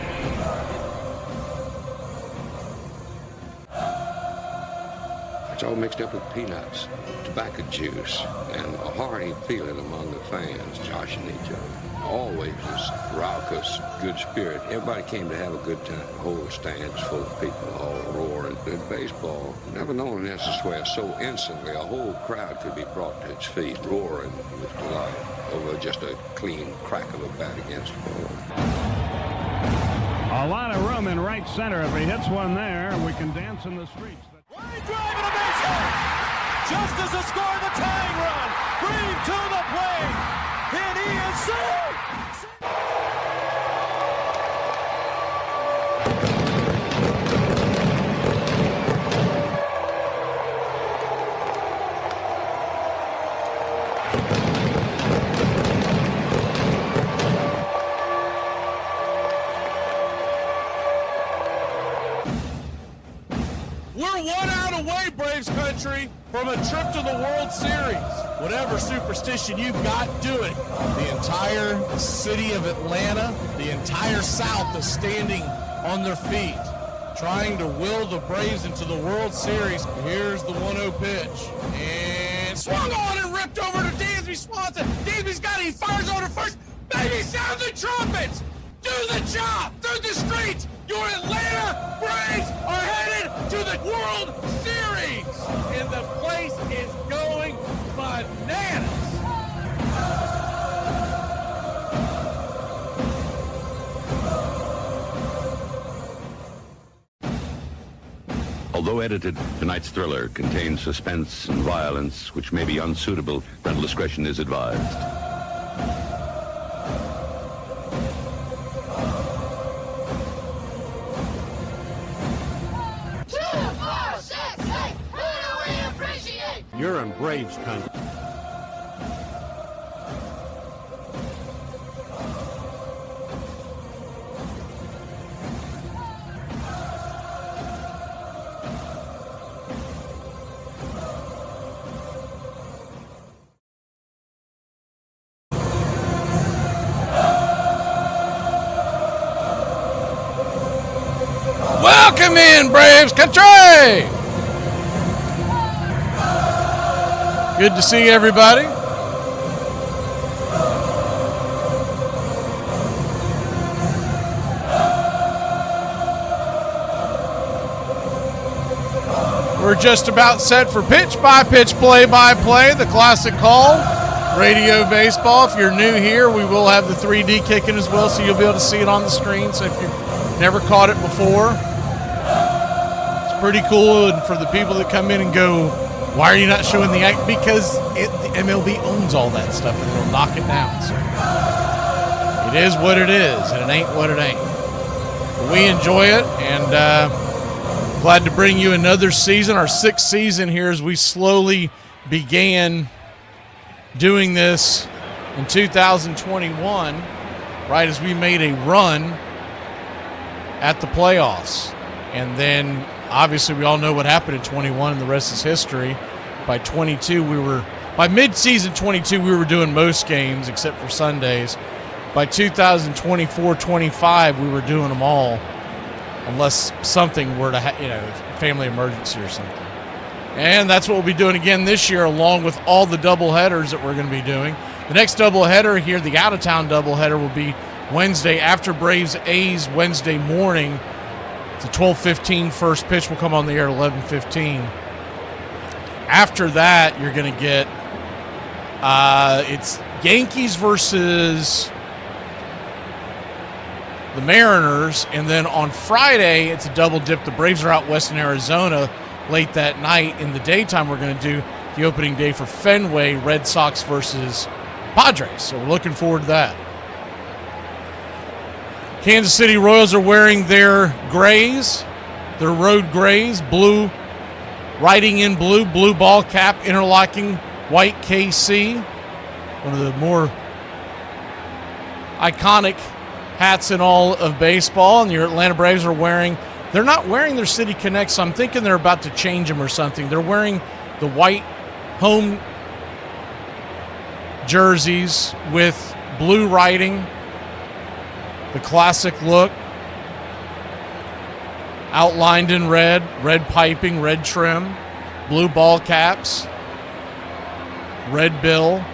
It's all mixed up with peanuts, tobacco juice, and a hearty feeling among the fans joshing each other. Always this raucous, good spirit. Everybody came to have a good time. The whole stands full of people all roaring. In baseball, never known an instance where so instantly a whole crowd could be brought to its feet, roaring with delight over just a clean crack of a bat against the ball. A lot of room in right center. If he hits one there, we can dance in the streets. Line drive and a base hit. Just as the score of the tying run. Breathe to the plate. And he is saved. We're 1 out away, Braves Country, from a trip to the World Series. Whatever superstition you've got, do it. The entire city of Atlanta, the entire South is standing on their feet, trying to will the Braves into the World Series. Here's the 1-0 pitch. And swung on and ripped over to Dansby Swanson. Dansby's got it. He fires on to first. Baby, sound the trumpets. Do the job through the streets. Your Atlanta Braves are headed to the World Series. And the place is going bananas. Although edited, tonight's thriller contains suspense and violence which may be unsuitable. Parental discretion is advised. You're in Braves Country. Welcome in, Braves Country! Good to see everybody. We're just about set for pitch-by-pitch, play-by-play, the classic call, radio baseball. If you're new here, we will have the 3D kicking as well, so you'll be able to see it on the screen. So if you've never caught it before, it's pretty cool. And for the people that come in and go, why are you not showing the act? Because the MLB owns all that stuff and they'll knock it down. So it is what it is, and it ain't what it ain't. But we enjoy it, and glad to bring you another season, our 6th season here, as we slowly began doing this in 2021, right as we made a run at the playoffs. And then obviously we all know what happened in 21 and the rest is history. By 22, by mid-season 22, we were doing most games except for Sundays. By 2024-25, we were doing them all, unless something were to, family emergency or something. And that's what we'll be doing again this year, along with all the doubleheaders that we're going to be doing. The next doubleheader here, the out-of-town doubleheader, will be Wednesday after Braves A's Wednesday morning. It's a 12:15 first pitch. Will come on the air at 11:15. After that, you're going to get it's Yankees versus the Mariners, and then on Friday it's a double dip. The Braves are out west in Arizona late that night. In the daytime, we're going to do the opening day for Fenway, Red Sox versus Padres. So we're looking forward to that. Kansas City Royals are wearing their grays, their road grays, blue, writing in blue ball cap, interlocking white KC. One of the more iconic hats in all of baseball. And your Atlanta Braves are they're not wearing their City Connects, so I'm thinking they're about to change them or something. They're wearing the white home jerseys with blue writing, the classic look, outlined in red piping, red trim, blue ball caps, red bill.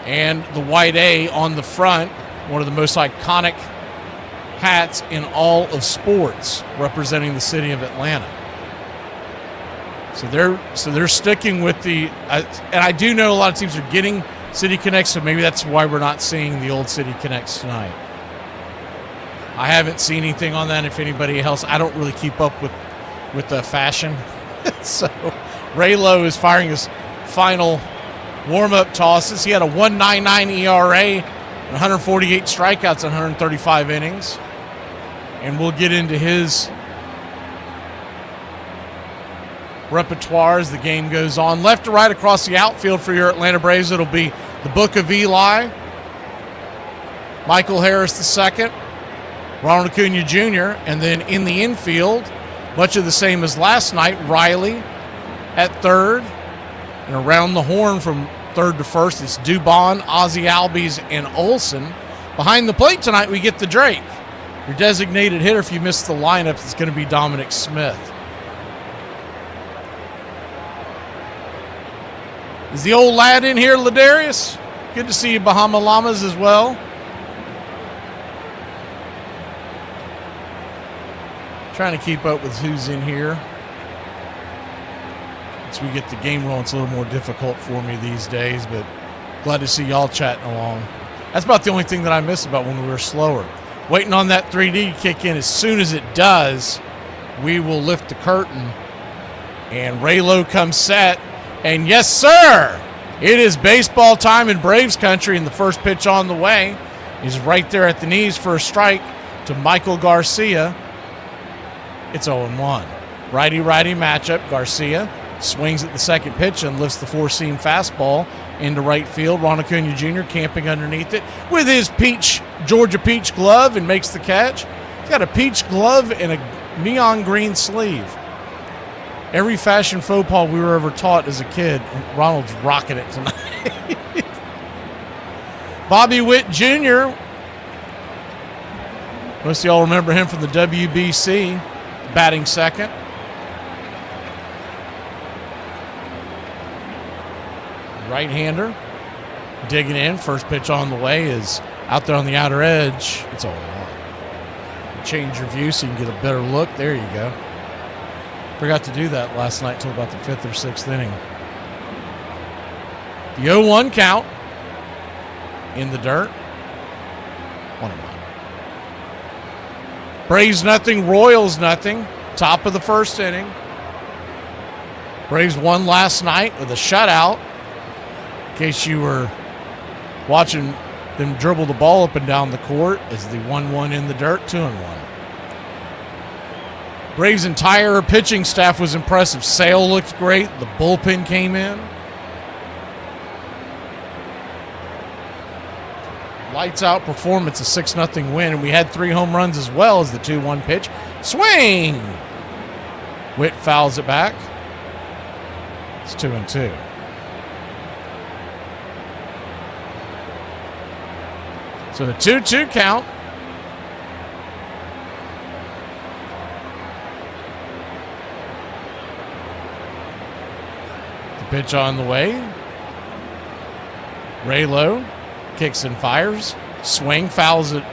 And the white A on the front, one of the most iconic hats in all of sports, representing the city of Atlanta. So they're sticking with the, and I do know a lot of teams are getting City Connects, so maybe that's why we're not seeing the old City Connects tonight. I haven't seen anything on that. If anybody else, I don't really keep up with the fashion. So Ray Lowe is firing his final warm-up tosses. He had a 1.99 ERA and 148 strikeouts in 135 innings. And we'll get into his repertoire as the game goes on. Left to right across the outfield for your Atlanta Braves, it'll be the Book of Eli, Michael Harris II, Ronald Acuna Jr., and then in the infield, much of the same as last night, Riley at third, and around the horn from third to first, it's Dubon, Ozzie Albies, and Olsen. Behind the plate tonight, we get the Drake. Your designated hitter, if you missed the lineup, it's going to be Dominic Smith. Is the old lad in here, Ladarius? Good to see you, Bahama Llamas, as well. Trying to keep up with who's in here. Once we get the game rolling, it's a little more difficult for me these days, but glad to see y'all chatting along. That's about the only thing that I miss about when we were slower. Waiting on that 3D to kick in. As soon as it does, we will lift the curtain. And Ray Lowe comes set. And yes, sir, it is baseball time in Braves country, and the first pitch on the way is right there at the knees for a strike to Michael Garcia. It's 0-1. Righty-righty matchup. Garcia swings at the second pitch and lifts the four-seam fastball into right field. Ron Acuna Jr. camping underneath it with his Georgia peach glove and makes the catch. He's got a peach glove and a neon green sleeve. Every fashion faux pas we were ever taught as a kid, Ronald's rocking it tonight. Bobby Witt Jr. Most of y'all remember him from the WBC, batting second. Right-hander, digging in. First pitch on the way is out there on the outer edge. It's 0-1. Change your view so you can get a better look. There you go. Forgot to do that last night until about the 5th or 6th inning. The 0-1 count in the dirt. 1-1. Braves nothing, Royals nothing. Top of the first inning. Braves won last night with a shutout. In case you were watching them dribble the ball up and down the court, as the 1-1 in the dirt, 2-1. Braves' entire pitching staff was impressive. Sale looked great. The bullpen came in. lights out performance, a 6-0 win, and we had 3 home runs as well as the 2-1 pitch. Swing! Witt fouls it back. It's 2-2. So the 2-2 count. The pitch on the way. Raylo kicks and fires. Swing, fouls it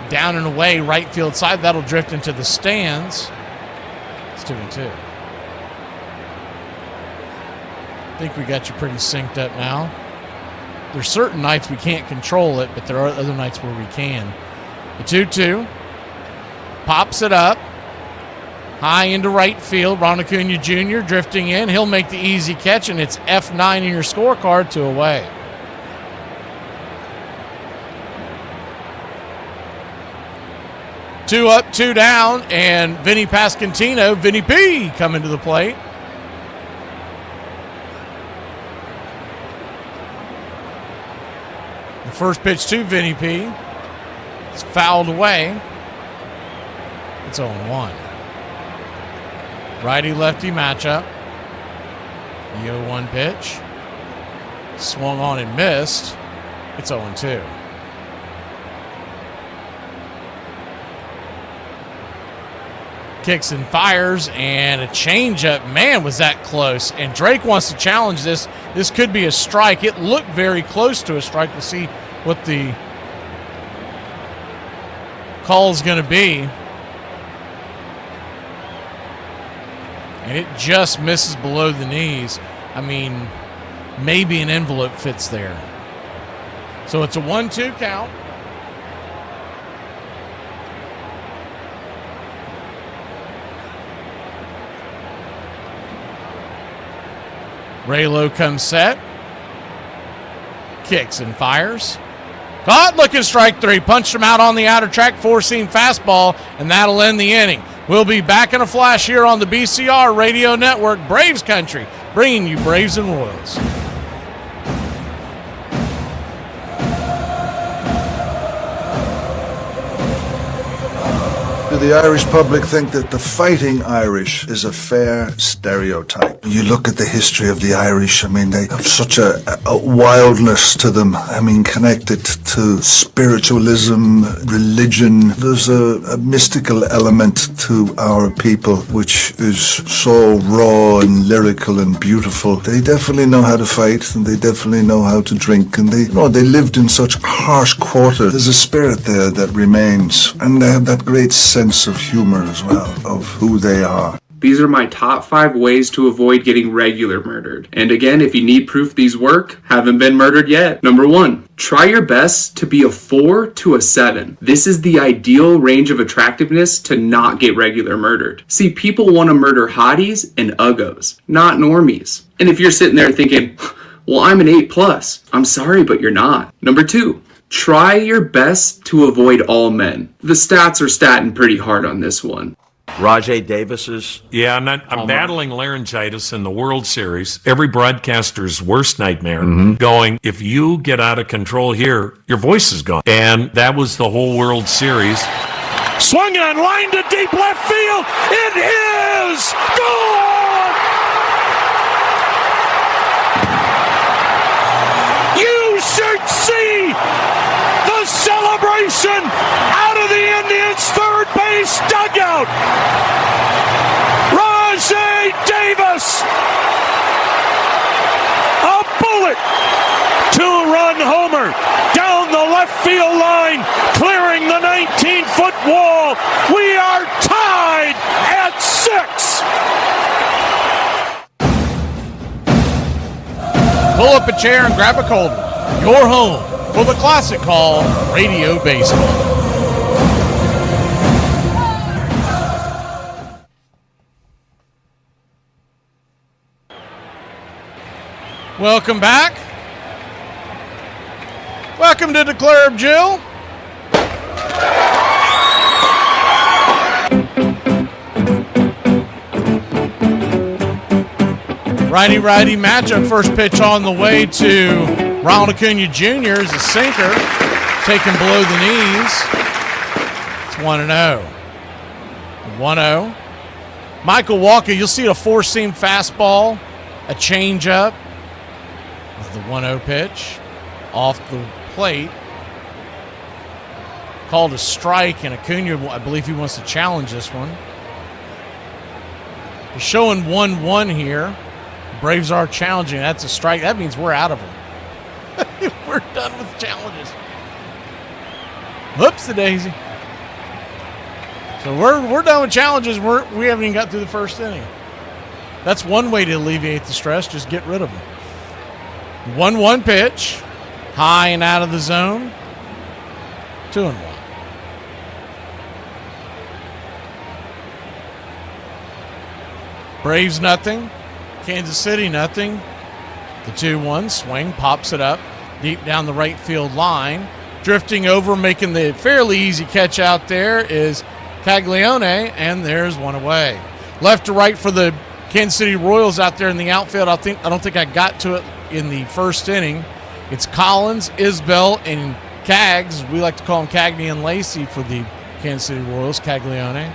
down and away, right field side. That'll drift into the stands. It's 2-2. I think we got you pretty synced up now. There's certain nights we can't control it, but there are other nights where we can. The 2-2. Pops it up. High into right field. Ron Acuna Jr. drifting in. He'll make the easy catch, and it's F9 in your scorecard, 2 away. Two up, 2 down, and Vinny Pascantino, Vinny P, coming to the plate. The first pitch to Vinny P. It's fouled away. It's 0-1. Righty-lefty matchup. The 0-1 pitch. Swung on and missed. It's 0-2. Kicks and fires, and a changeup. Man, was that close. And Drake wants to challenge this. This could be a strike. It looked very close to a strike. We'll see what the call is going to be. And it just misses below the knees. I mean, maybe an envelope fits there. So it's a 1-2 count. Raylo comes set. Kicks and fires. Caught, looking strike 3. Punched him out on the outer track, 4-seam fastball, and that'll end the inning. We'll be back in a flash here on the BCR Radio Network, Braves Country, bringing you Braves and Royals. Do the Irish public think that the fighting Irish is a fair stereotype? You look at the history of the Irish, I mean, they have such a wildness to them. I mean, connected to spiritualism, religion. There's a mystical element to our people, which is so raw and lyrical and beautiful. They definitely know how to fight, and they definitely know how to drink, and they lived in such harsh quarters. There's a spirit there that remains, and they have that great sense of humor as well, of who they are. These are my top 5 ways to avoid getting regular murdered. And again, if you need proof these work, haven't been murdered yet. Number 1, try your best to be a 4 to a 7. This is the ideal range of attractiveness to not get regular murdered. See, people want to murder hotties and uggos, not normies. And if you're sitting there thinking, well, I'm an 8+, I'm sorry, but you're not. Number 2, try your best to avoid all men. The stats are statting pretty hard on this one. Rajay Davis's. Yeah, I'm battling laryngitis in the World Series. Every broadcaster's worst nightmare. Going, if you get out of control here, your voice is gone. And that was the whole World Series. Swung on, line to deep left field. It is gone! You should see the celebration out of the Indians' third base dugout. Rajay Davis, a bullet, 2-run homer down the left field line, clearing the 19-foot wall. We are tied at 6. Pull up a chair and grab a cold one. Your home for the classic call, Radio Baseball. Welcome back. Welcome to Declare of Jill. Righty-righty matchup. First pitch on the way to Ronald Acuna Jr. is a sinker. taken below the knees. It's 1-0. 1-0. Michael Walker, you'll see a four-seam fastball, a changeup. This is the 1-0 pitch. Off the plate. Called a strike, and Acuna, I believe he wants to challenge this one. We're showing 1-1 here. Braves are challenging. That's a strike. That means we're out of them. We're done with challenges. Whoops-a-daisy. So we're done with challenges. We haven't even got through the first inning. That's one way to alleviate the stress. Just get rid of them. 1-1 pitch. High and out of the zone. 2-1. Braves nothing. Kansas City nothing. The 2-1 swing pops it up deep down the right field line. Drifting over, making the fairly easy catch out there is Caglione, and there's one away. Left to right for the Kansas City Royals out there in the outfield. I don't think I got to it in the first inning. It's Collins, Isbell, and Cags. We like to call them Cagney and Lacey for the Kansas City Royals, Caglione.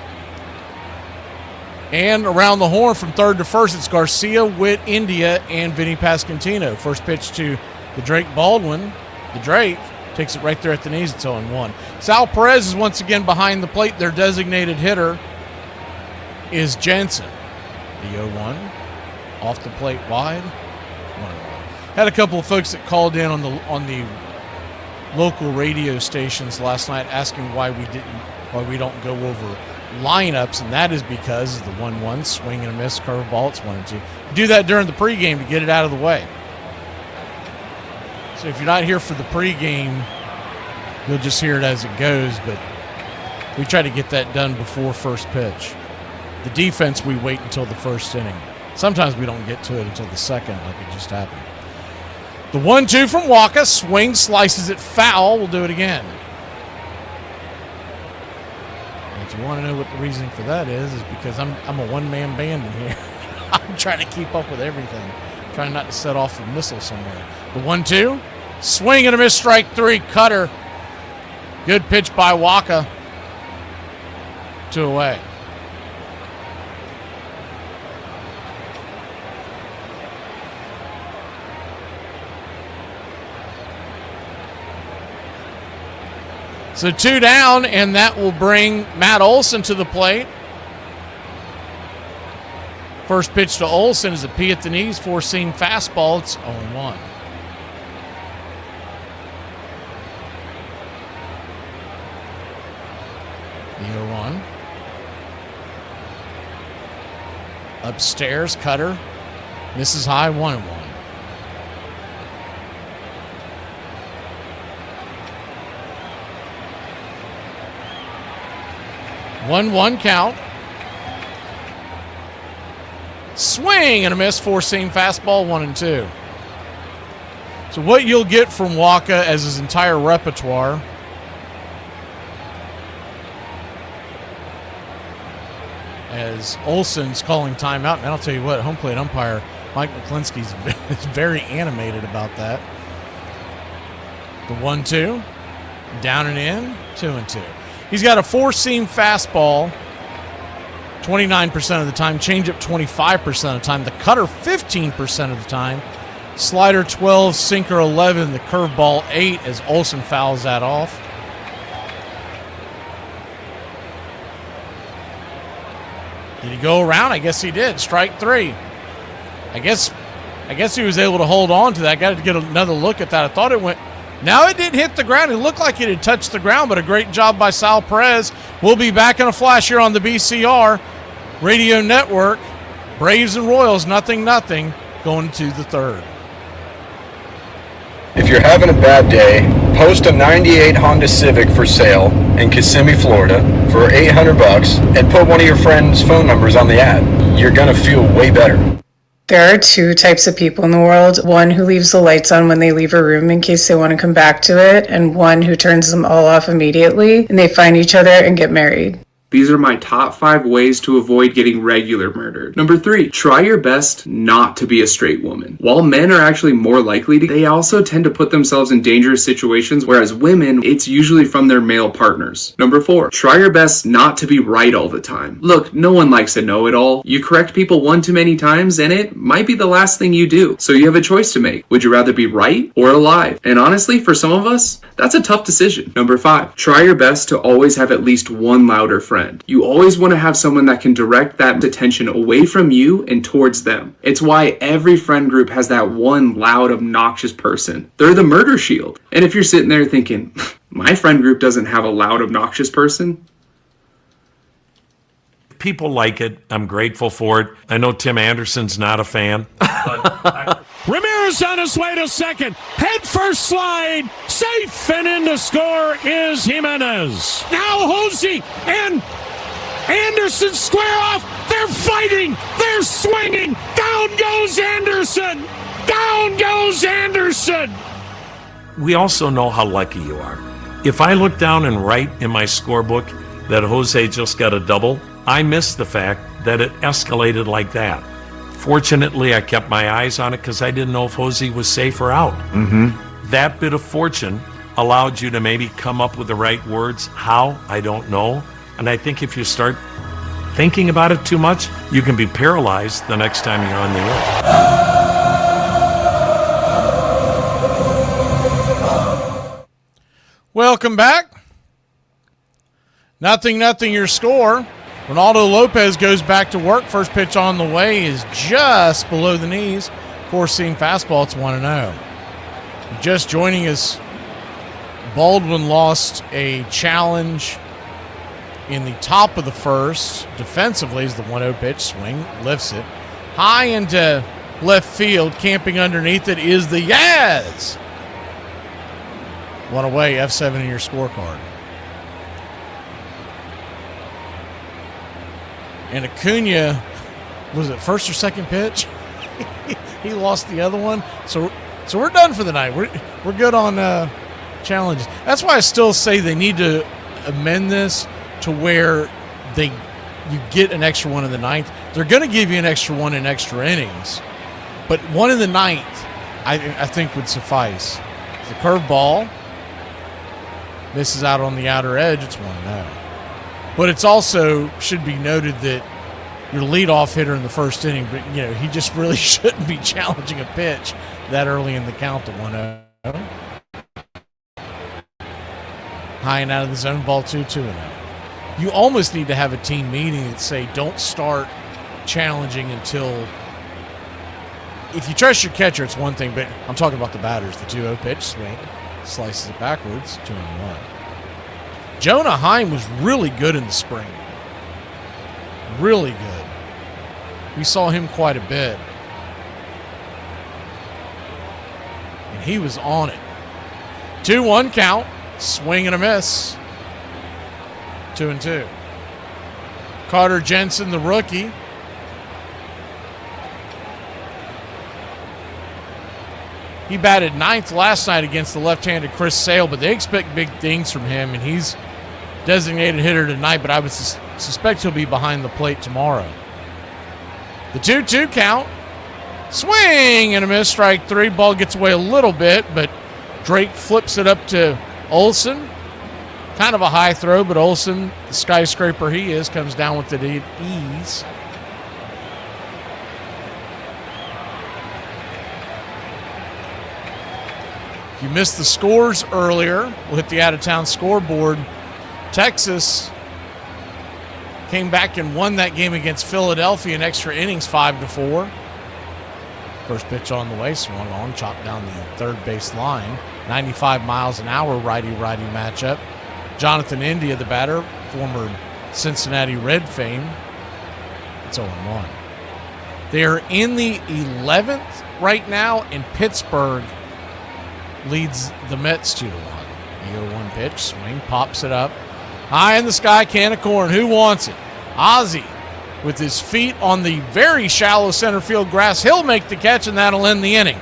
And around the horn from third to first, it's Garcia, Witt, India, and Vinny Pasquantino. First pitch to the Drake Baldwin. The Drake takes it right there at the knees. It's 0-1. Sal Perez is once again behind the plate. Their designated hitter is Jensen. The 0-1. Off the plate wide. 1-1. Had a couple of folks that called in on the local radio stations last night asking why we don't go over lineups, and that is because the 1-1 swing and a miss curveball. It's 1-2. Do that during the pregame to get it out of the way. So if you're not here for the pregame, you'll just hear it as it goes, but we try to get that done before first pitch. The defense, we wait until the first inning. Sometimes we don't get to it until the second, like it just happened. The 1-2 from Waka, swing, slices it foul. We'll do it again. And if you want to know what the reason for that is because I'm a one-man band in here. I'm trying to keep up with everything. Trying not to set off a missile somewhere. The 1-2, swing and a miss, strike three, cutter. Good pitch by Waka. 2 away. So 2 down, and that will bring Matt Olson to the plate. First pitch to Olson is a P at the knees, four-seam fastball. It's 0-1. The 0-1. Upstairs, cutter. Misses high, 1-1. 1-1 count. Swing and a miss, four-seam fastball, 1-2. So what you'll get from Waka as his entire repertoire as Olson's calling timeout, and I'll tell you what, home plate umpire Mike McClinsky is very animated about that. The 1-2, down and in, 2-2. He's got a four-seam fastball 29% of the time, changeup 25% of the time, the cutter 15% of the time, slider 12, sinker 11, the curveball 8 as Olson fouls that off. Did he go around? I guess he did. Strike 3. I guess he was able to hold on to that. Got to get another look at that. I thought it went. Now it didn't hit the ground. It looked like it had touched the ground, but a great job by Sal Perez. We'll be back in a flash here on the BCR Radio Network. Braves and Royals, 0-0, going to the third. If you're having a bad day, post a 98 Honda Civic for sale in Kissimmee, Florida for $800 and put one of your friends' phone numbers on the ad. You're going to feel way better. There are two types of people in the world. One who leaves the lights on when they leave a room in case they want to come back to it, and one who turns them all off immediately and they find each other and get married. These are my top 5 ways to avoid getting regular murdered. Number 3, try your best not to be a straight woman. While men are actually more likely to, they also tend to put themselves in dangerous situations, whereas women, it's usually from their male partners. Number 4, try your best not to be right all the time. Look, no one likes a know-it-all. You correct people one too many times, and it might be the last thing you do. So you have a choice to make. Would you rather be right or alive? And honestly, for some of us, that's a tough decision. Number 5, try your best to always have at least one louder friend. You always want to have someone that can direct that attention away from you and towards them. It's why every friend group has that one loud, obnoxious person. They're the murder shield. And if you're sitting there thinking, my friend group doesn't have a loud, obnoxious person, people like it. I'm grateful for it. I know Tim Anderson's not a fan. But Ramirez on his way to second. Head first slide. Safe and in to score is Jimenez. Now Hosey and Anderson square off. They're fighting. They're swinging. Down goes Anderson. Down goes Anderson. we also know how lucky you are. If I look down and write in my scorebook that Jose just got a double, I miss the fact that it escalated like that. Fortunately, I kept my eyes on it because I didn't know if Jose was safe or out. That bit of fortune allowed you to maybe come up with the right words. How? I don't know. And I think if you start thinking about it too much, you can be paralyzed the next time you're on the air. Welcome back. 0-0 your score. Ronaldo Lopez goes back to work. First pitch on the way is just below the knees. Four-seam fastball. It's 1-0. Just joining us, Baldwin lost a challenge in the top of the first. Defensively is the 1-0 pitch. Swing, lifts it. High into left field. Camping underneath it is the Yaz. One away, F7 in your scorecard. And Acuna, was it first or second pitch? He lost the other one. So we're done for the night. We're good on challenges. That's why I still say they need to amend this to where you get an extra one in the ninth. They're going to give you an extra one in extra innings, but one in the ninth, I think would suffice. The curveball misses out on the outer edge. It's 1-0. But it's also should be noted that your leadoff hitter in the first inning, but he just really shouldn't be challenging a pitch that early in the count to 1-0. High and out of the zone, ball 2-0. You almost need to have a team meeting that say don't start challenging until. If you trust your catcher, it's one thing, but I'm talking about the batters. The 2-0 pitch, swing, slices it backwards, 2-1. Jonah Heim was really good in the spring. Really good. We saw him quite a bit. And he was on it. 2-1 count. Swing and a miss. 2-2. Carter Jensen, the rookie. He batted ninth last night against the left-handed Chris Sale, but they expect big things from him, and he's designated hitter tonight, but I would suspect he'll be behind the plate tomorrow. The 2-2 count. Swing and a miss, strike three. Ball gets away a little bit, but Drake flips it up to Olsen. Kind of a high throw, but Olsen, the skyscraper he is, comes down with it at ease. If you missed the scores earlier, we'll hit the out-of-town scoreboard. Texas came back and won that game against Philadelphia in extra innings, 5-4. First pitch on the way, swung on, chopped down the third base line. 95 miles an hour, righty-righty matchup. Jonathan India, the batter, former Cincinnati Red fame. It's 0-1. They're in the 11th right now, and Pittsburgh leads the Mets 2-1. The 0-1 pitch, swing, pops it up. High in the sky, can of corn. Who wants it? Ozzie with his feet on the very shallow center field grass. He'll make the catch, and that'll end the inning.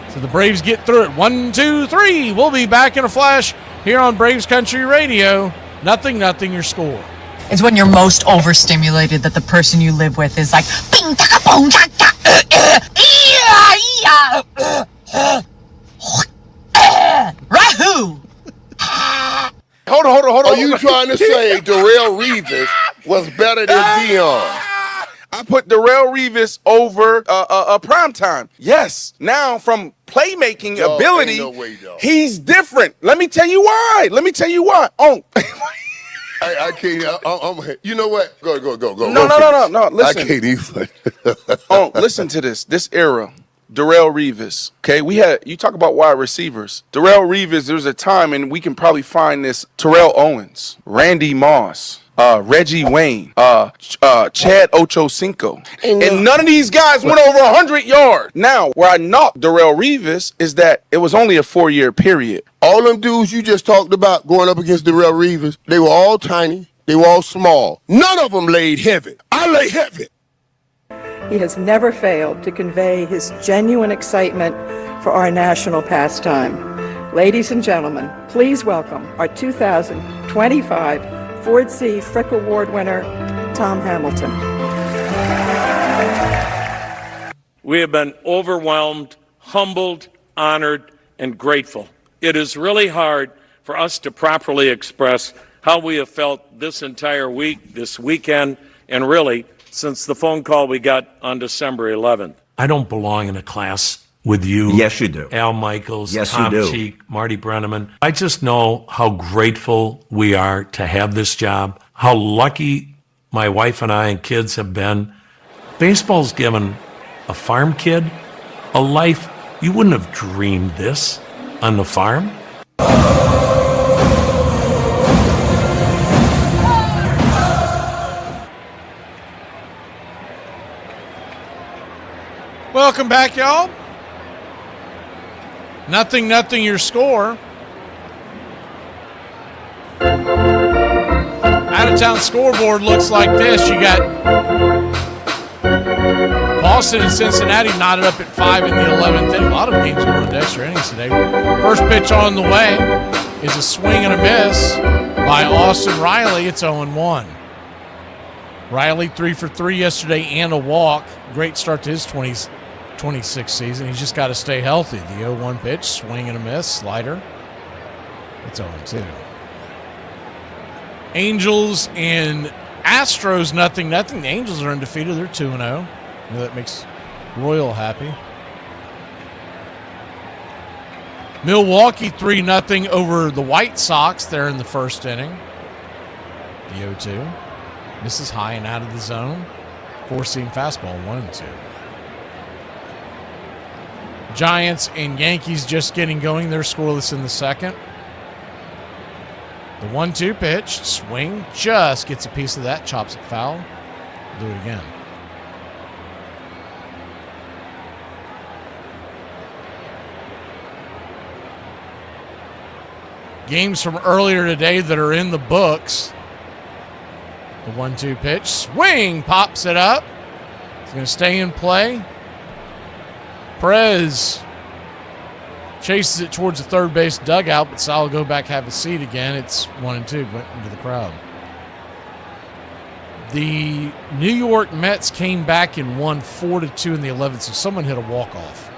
So the Braves get through it. 1-2-3. We'll be back in a flash here on Braves Country Radio. 0-0 your score. is when you're most overstimulated, that the person you live with is like, bing, taka, boom, taka, Rahoo! Hold on. Are you trying to say Darrelle Revis was better than Dion? I put Darrelle Revis over Primetime. Yes. Now, from playmaking ability, ain't no way, dog. he's different. Let me tell you why. Oh. I can't. You know what? Go. No. Listen. I can't even. Oh, listen to this. This era. Darrelle Revis. Okay, you talk about wide receivers. Darrelle Revis, there's a time, and we can probably find this, Terrell Owens, Randy Moss, Reggie Wayne, Chad Ochocinco. And none of these guys went over 100 yards. Now, where I knocked Darrelle Revis is that it was only a 4-year period. All them dudes you just talked about going up against Darrelle Revis, they were all tiny. They were all small. None of them laid heavy. I lay heavy. He has never failed to convey his genuine excitement for our national pastime. Ladies and gentlemen, please welcome our 2025 Ford C. Frick Award winner, Tom Hamilton. We have been overwhelmed, humbled, honored, and grateful. It is really hard for us to properly express how we have felt this entire week, this weekend, and really since the phone call we got on December 11th. I don't belong in a class with you. Yes, you do. Al Michaels, Yes, Tom you do. Cheek, Marty Brenneman. I just know how grateful we are to have this job, how lucky my wife and I and kids have been. Baseball's given a farm kid a life you wouldn't have dreamed this on the farm. Welcome back, y'all. 0-0 your score. Out-of-town scoreboard looks like this. You got Boston and Cincinnati knotted up at 5 in the 11th inning. A lot of games going to extra innings today. First pitch on the way is a swing and a miss by Austin Riley. It's 0-1. Riley 3 for 3 yesterday and a walk. Great start to his 26th season. He's just got to stay healthy. The 0-1 pitch, swing and a miss, slider. It's 0-2. Angels and Astros 0-0. The Angels are undefeated. They're 2-0. That makes Royal happy. Milwaukee 3-0 over the White Sox there in the first inning. The 0-2. Misses high and out of the zone. Four-seam fastball, 1-2. Giants and Yankees just getting going. They're scoreless in the second. The 1-2 pitch, swing, just gets a piece of that, chops it foul. Do it again. Games from earlier today that are in the books. The 1-2 pitch, swing, pops it up. It's going to stay in play. Perez chases it towards the third base dugout, but Sal will go back, have a seat again. It's 1-2, went into the crowd. The New York Mets came back and won 4-2 in the 11th, so someone hit a walk-off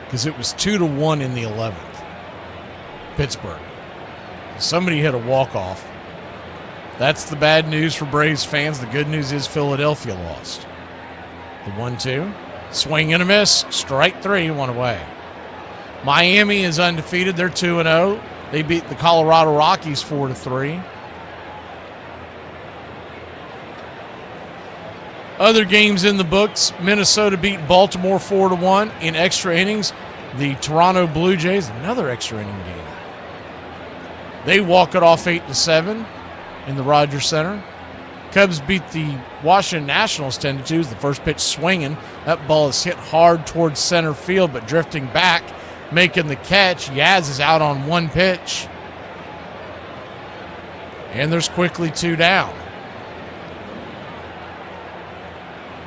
because it was 2-1 in the 11th. Pittsburgh. Somebody hit a walk-off. That's the bad news for Braves fans. The good news is Philadelphia lost. The 1-2. Swing and a miss. Strike 3, one away. Miami is undefeated. They're 2-0. They beat the Colorado Rockies 4-3. Other games in the books. Minnesota beat Baltimore 4-1 in extra innings. The Toronto Blue Jays, another extra inning game. They walk it off 8-7 in the Rogers Center. Cubs beat the Washington Nationals 10-2. The first pitch swinging. That ball is hit hard towards center field, but drifting back, making the catch. Yaz is out on one pitch. And there's quickly 2 down.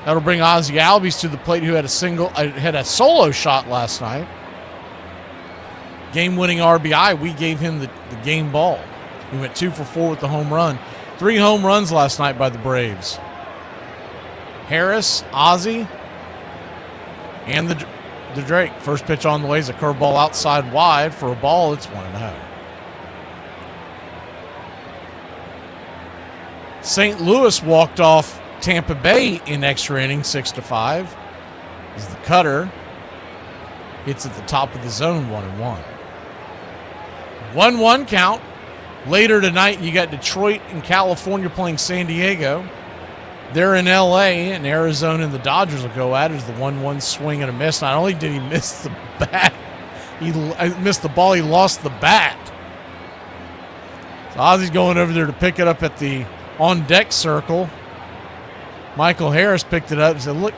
That'll bring Ozzie Albies to the plate, who had a solo shot last night. Game-winning RBI. We gave him the game ball. He went 2 for 4 with the home run. 3 home runs last night by the Braves. Harris, Ozzie, and the Drake. First pitch on the way is a curveball outside wide. For a ball, it's 1-0. St. Louis walked off Tampa Bay in extra innings, 6-5. As the cutter hits at the top of the zone, 1-1. 1-1 count. Later tonight, you got Detroit and California playing San Diego. They're in L.A., and Arizona and the Dodgers will go at it as the 1-1 swing and a miss. Not only did he miss the bat, he missed the ball, he lost the bat. So Ozzie's going over there to pick it up at the on-deck circle. Michael Harris picked it up and said, look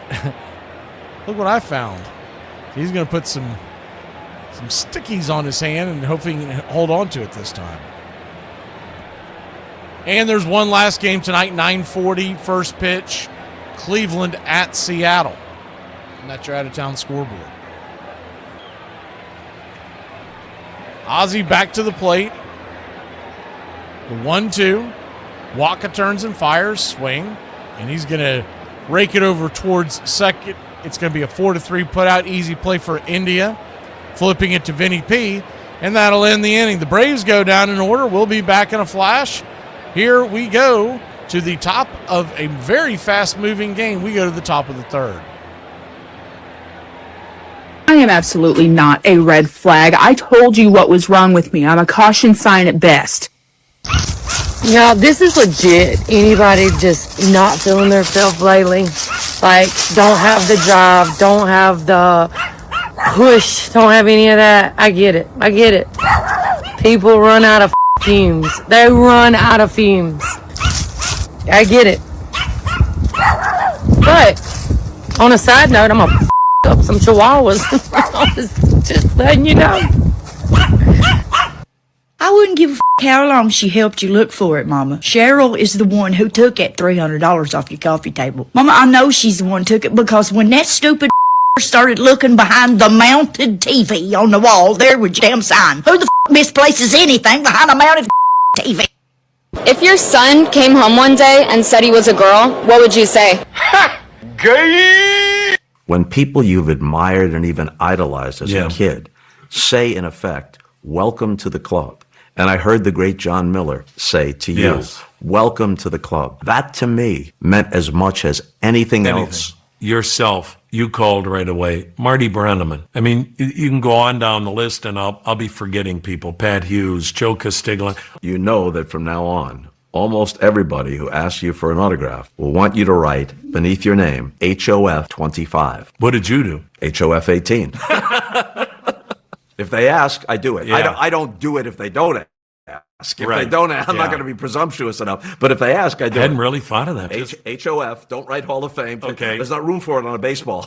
what I found. He's going to put some stickies on his hand and hopefully he can hold on to it this time. And there's one last game tonight, 9:40, first pitch, Cleveland at Seattle. And that's your out-of-town scoreboard. Ozzie back to the plate. The 1-2. Waka turns and fires, swing. And he's going to rake it over towards second. It's going to be a 4-3 put-out, easy play for India. Flipping it to Vinny P. And that'll end the inning. The Braves go down in order. We'll be back in a flash. Here we go to the top of a very fast-moving game. We go to the top of the third. I am absolutely not a red flag. I told you what was wrong with me. I'm a caution sign at best. Yeah, this is legit. Anybody just not feeling themselves lately? Like, don't have the drive, don't have the push, don't have any of that. I get it. People run out of fumes. They run out of fumes. I get it. But, on a side note, I'm gonna up some chihuahuas. I was just letting you know. I wouldn't give a how long she helped you look for it, Mama. Cheryl is the one who took that $300 off your coffee table. Mama, I know she's the one who took it because when that stupid started looking behind the mounted TV on the wall, there was your damn sign. Who the misplaces anything behind a mounted TV? If your son came home one day and said he was a girl, what would you say? Gay! When people you've admired and even idolized as a kid say, in effect, welcome to the club. And I heard the great John Miller say to you, welcome to the club. That to me meant as much as anything else. Yourself, you called right away. Marty Brenneman. I mean, you can go on down the list and I'll be forgetting people. Pat Hughes, Joe Castiglia. You know that from now on, almost everybody who asks you for an autograph will want you to write beneath your name, HOF 25. What did you do? HOF 18. If they ask, I do it. Yeah. I don't do it if they don't ask. If they don't ask, I'm not going to be presumptuous enough. But if they ask, I do it. I hadn't really thought of that. HOF, don't write Hall of Fame. Okay. There's not room for it on a baseball.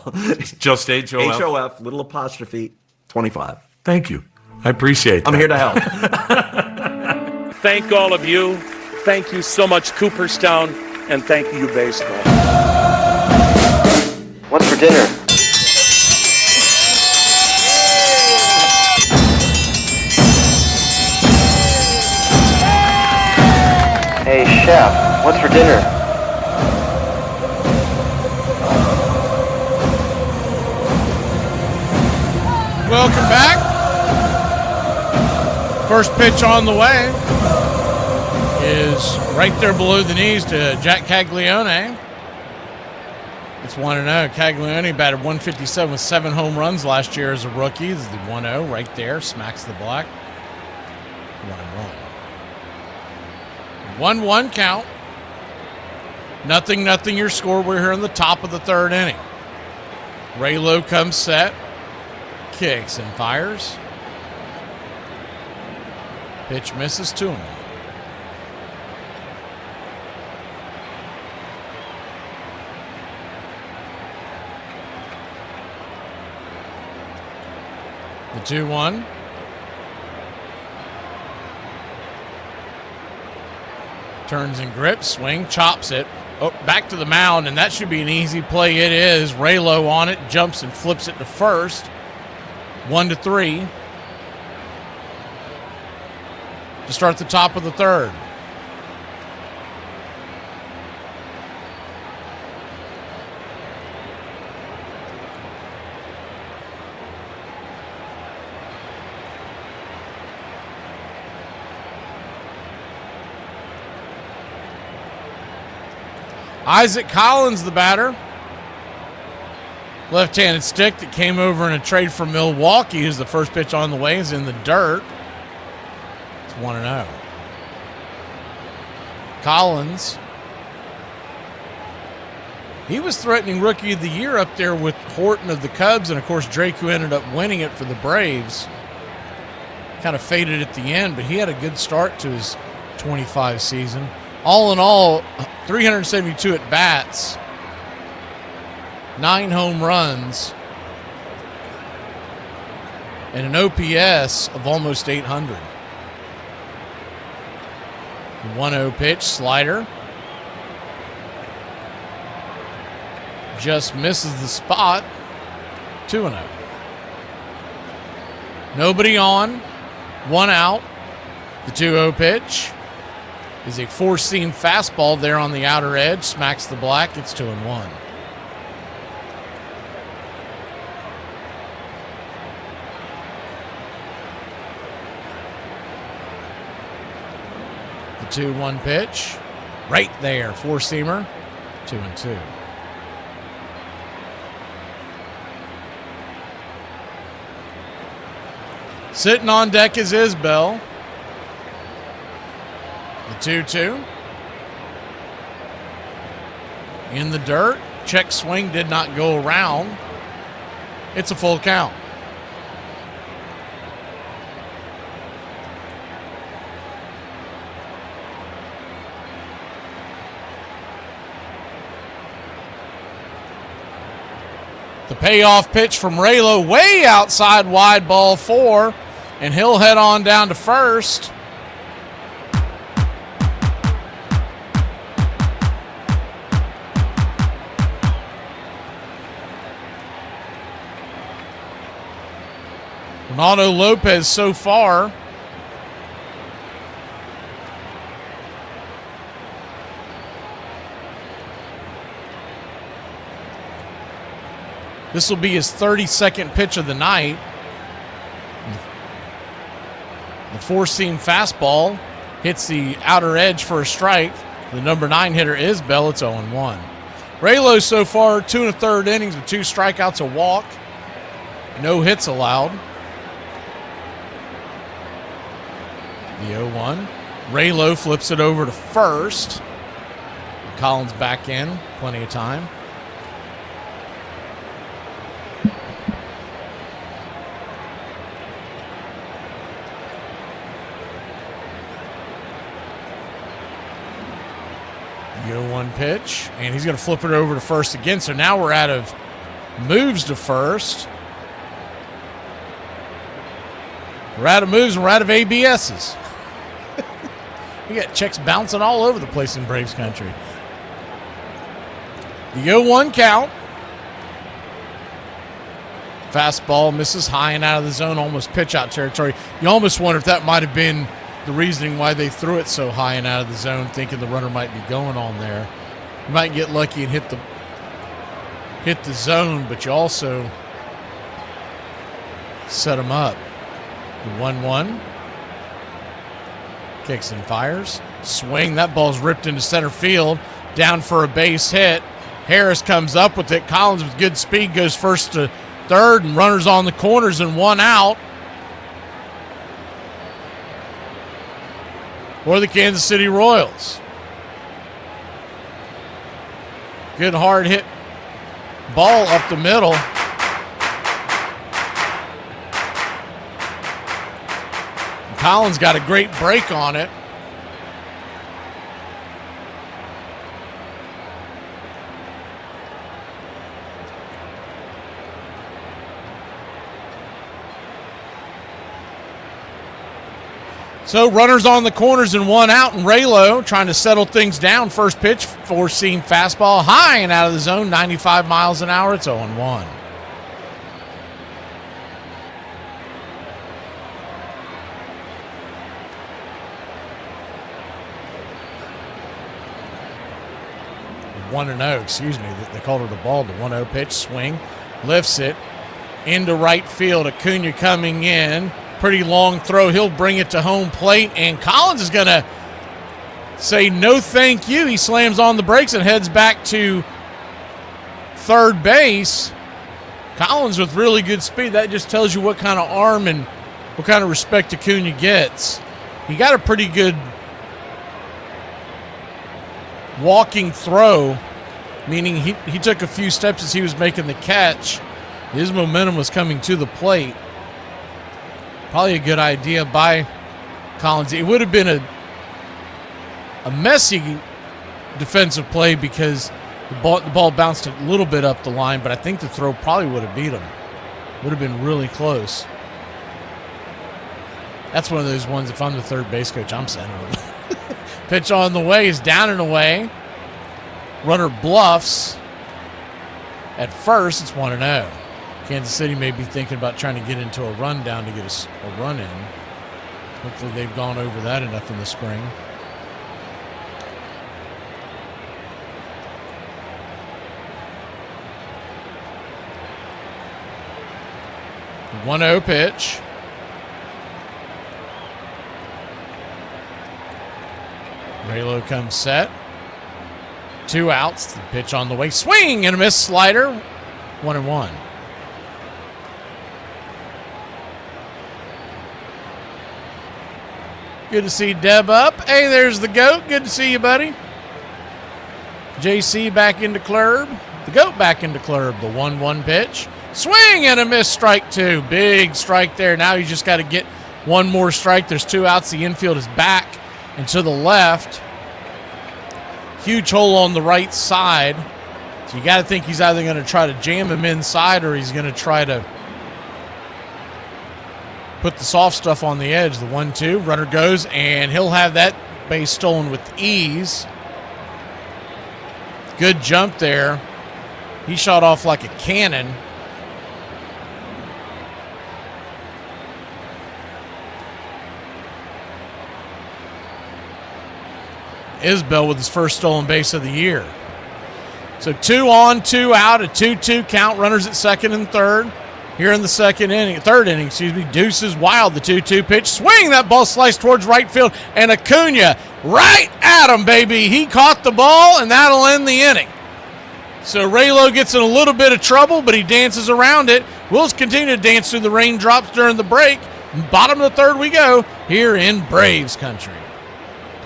Just HOF? HOF, little apostrophe, 25. Thank you. I appreciate that. I'm here to help. Thank all of you. Thank you so much, Cooperstown, and thank you, baseball. What's for dinner? Hey, chef, what's for dinner? Welcome back. First pitch on the way is right there below the knees to Jack Caglione. It's 1-0. Caglione batted .157 with 7 home runs last year as a rookie. This is the 1-0 right there. Smacks the block. 1-1. 1-1 count. 0-0 your score. We're here in the top of the third inning. Raylo comes set. Kicks and fires. Pitch misses to him. The 2-1. Turns and grips, swing, chops it. Oh, back to the mound, and that should be an easy play. It is. Raylo on it, jumps and flips it to first. 1-3. To start the top of the third. Isaac Collins, the batter. Left-handed stick that came over in a trade from Milwaukee, who's the first pitch on the way, is in the dirt. It's 1-0. Collins. He was threatening Rookie of the Year up there with Horton of the Cubs, and, of course, Drake, who ended up winning it for the Braves. Kind of faded at the end, but he had a good start to his 25 season. All in all, 372 at-bats, 9 home runs, and an OPS of almost 800. 1-0 pitch, slider. Just misses the spot. 2-0. Nobody on. 1 out. The 2-0 pitch is a four-seam fastball there on the outer edge. Smacks the black. It's 2-1. The 2-1 pitch. Right there. Four-seamer. 2-2. Sitting on deck is Isbell. The 2-2. In the dirt. Check swing did not go around. It's a full count. The payoff pitch from Raylo way outside, wide, ball 4, and he'll head on down to first. Ronaldo Lopez so far this will be his 32nd pitch of the night. The four-seam fastball hits the outer edge for a strike. The number 9 hitter is Bell. It's 0-1. Raylo so far 2 1/3 innings with 2 strikeouts, a walk, no hits allowed. The 0-1. Raylo flips it over to first. Collins back in, plenty of time. The 0-1 pitch, and he's going to flip it over to first again. So now we're out of moves to first. We're out of moves and we're out of ABSs. We got checks bouncing all over the place in Braves country. The 0-1 count. Fastball misses high and out of the zone, almost pitch out territory. You almost wonder if that might have been the reasoning why they threw it so high and out of the zone, thinking the runner might be going on there. You might get lucky and hit the zone, but you also set them up. The 1-1. Kicks and fires. Swing. That ball's ripped into center field. Down for a base hit. Harris comes up with it. Collins with good speed goes first to third, and runners on the corners and 1 out. For the Kansas City Royals. Good hard hit ball up the middle. Collins got a great break on it. So runners on the corners and 1 out, and Raylo trying to settle things down. First pitch, four-seam fastball, high and out of the zone, 95 miles an hour. It's 0-1. One and 0, excuse me. They called it a ball. The 1-0 pitch, swing, lifts it into right field. Acuna coming in. Pretty long throw. He'll bring it to home plate, and Collins is going to say no thank you. He slams on the brakes and heads back to third base. Collins with really good speed. That just tells you what kind of arm and what kind of respect Acuna gets. He got a pretty good walking throw, meaning he took a few steps as he was making the catch. His momentum was coming to the plate. Probably a good idea by Collins. It would have been a messy defensive play because the ball bounced a little bit up the line, but I think the throw probably would have beat him. Would have been really close. That's one of those ones, if I'm the third base coach, I'm sending him. Pitch on the way is down and away. Runner bluffs. At first, it's 1-0. Kansas City may be thinking about trying to get into a rundown to get a run in. Hopefully they've gone over that enough in the spring. The 1-0 pitch. Raylo comes set. 2 outs. The pitch on the way. Swing and a miss slider. 1-1. Good to see Deb up. Hey, there's the GOAT. Good to see you, buddy. JC back into Club. The GOAT back into Club. The 1-1 pitch. Swing and a miss, strike 2. Big strike there. Now you just got to get one more strike. There's 2 outs. The infield is back and to the left. Huge hole on the right side. So you got to think he's either going to try to jam him inside or he's going to try to put the soft stuff on the edge. The 1-2. Runner goes, and he'll have that base stolen with ease. Good jump there. He shot off like a cannon. Isbell with his first stolen base of the year. So 2 on, 2 out, a 2-2 count. Runners at second and third. Here in the third inning, Deuce is wild. The 2-2 pitch. Swing. That ball sliced towards right field. And Acuna right at him, baby. He caught the ball, and that'll end the inning. So Raylo gets in a little bit of trouble, but he dances around it. We'll continue to dance through the raindrops during the break. Bottom of the third we go here in Braves country.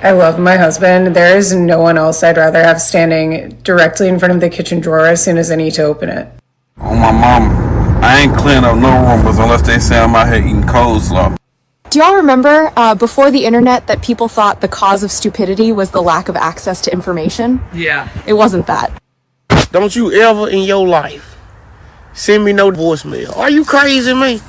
I love my husband. There is no one else I'd rather have standing directly in front of the kitchen drawer as soon as I need to open it. Oh, my mama, I ain't cleaning up no rooms unless they say I'm out here eating coleslaw. Do y'all remember before the internet that people thought the cause of stupidity was the lack of access to information? Yeah. It wasn't that. Don't you ever in your life send me no voicemail. Are you crazy, man?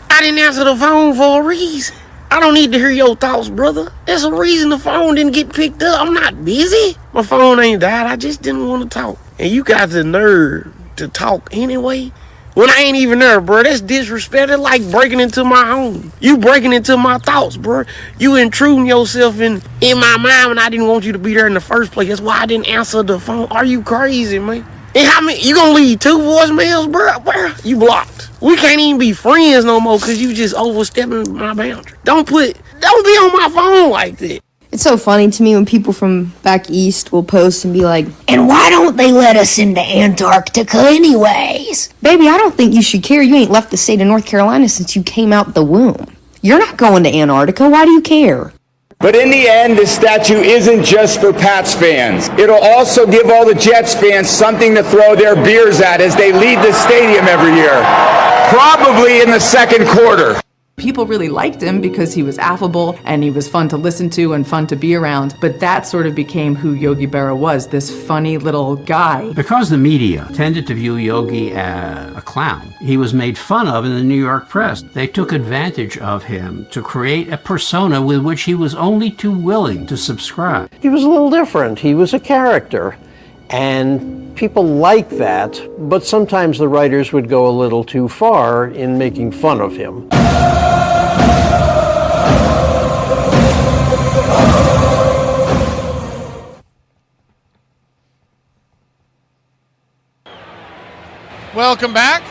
I didn't answer the phone for a reason. I don't need to hear your thoughts, brother. There's a reason the phone didn't get picked up. I'm not busy. My phone ain't died. I just didn't want to talk. And you got the nerve to talk anyway? When I ain't even there, bro. That's disrespected, like breaking into my home. You breaking into my thoughts, bro. You intruding yourself in my mind when I didn't want you to be there in the first place. That's why I didn't answer the phone. Are you crazy, man? And how many, you gonna leave 2 voicemails, bro? Where? You blocked. We can't even be friends no more because you just overstepping my boundary. Don't be on my phone like that. It's so funny to me when people from back east will post and be like, and why don't they let us into Antarctica anyways? Baby, I don't think you should care. You ain't left the state of North Carolina since you came out the womb. You're not going to Antarctica. Why do you care? But in the end, this statue isn't just for Pats fans. It'll also give all the Jets fans something to throw their beers at as they leave the stadium every year. Probably in the second quarter. People really liked him because he was affable and he was fun to listen to and fun to be around. But that sort of became who Yogi Berra was, this funny little guy. Because the media tended to view Yogi as a clown, he was made fun of in the New York press. They took advantage of him to create a persona with which he was only too willing to subscribe. He was a little different. He was a character. And people liked that, but sometimes the writers would go a little too far in making fun of him. Welcome back.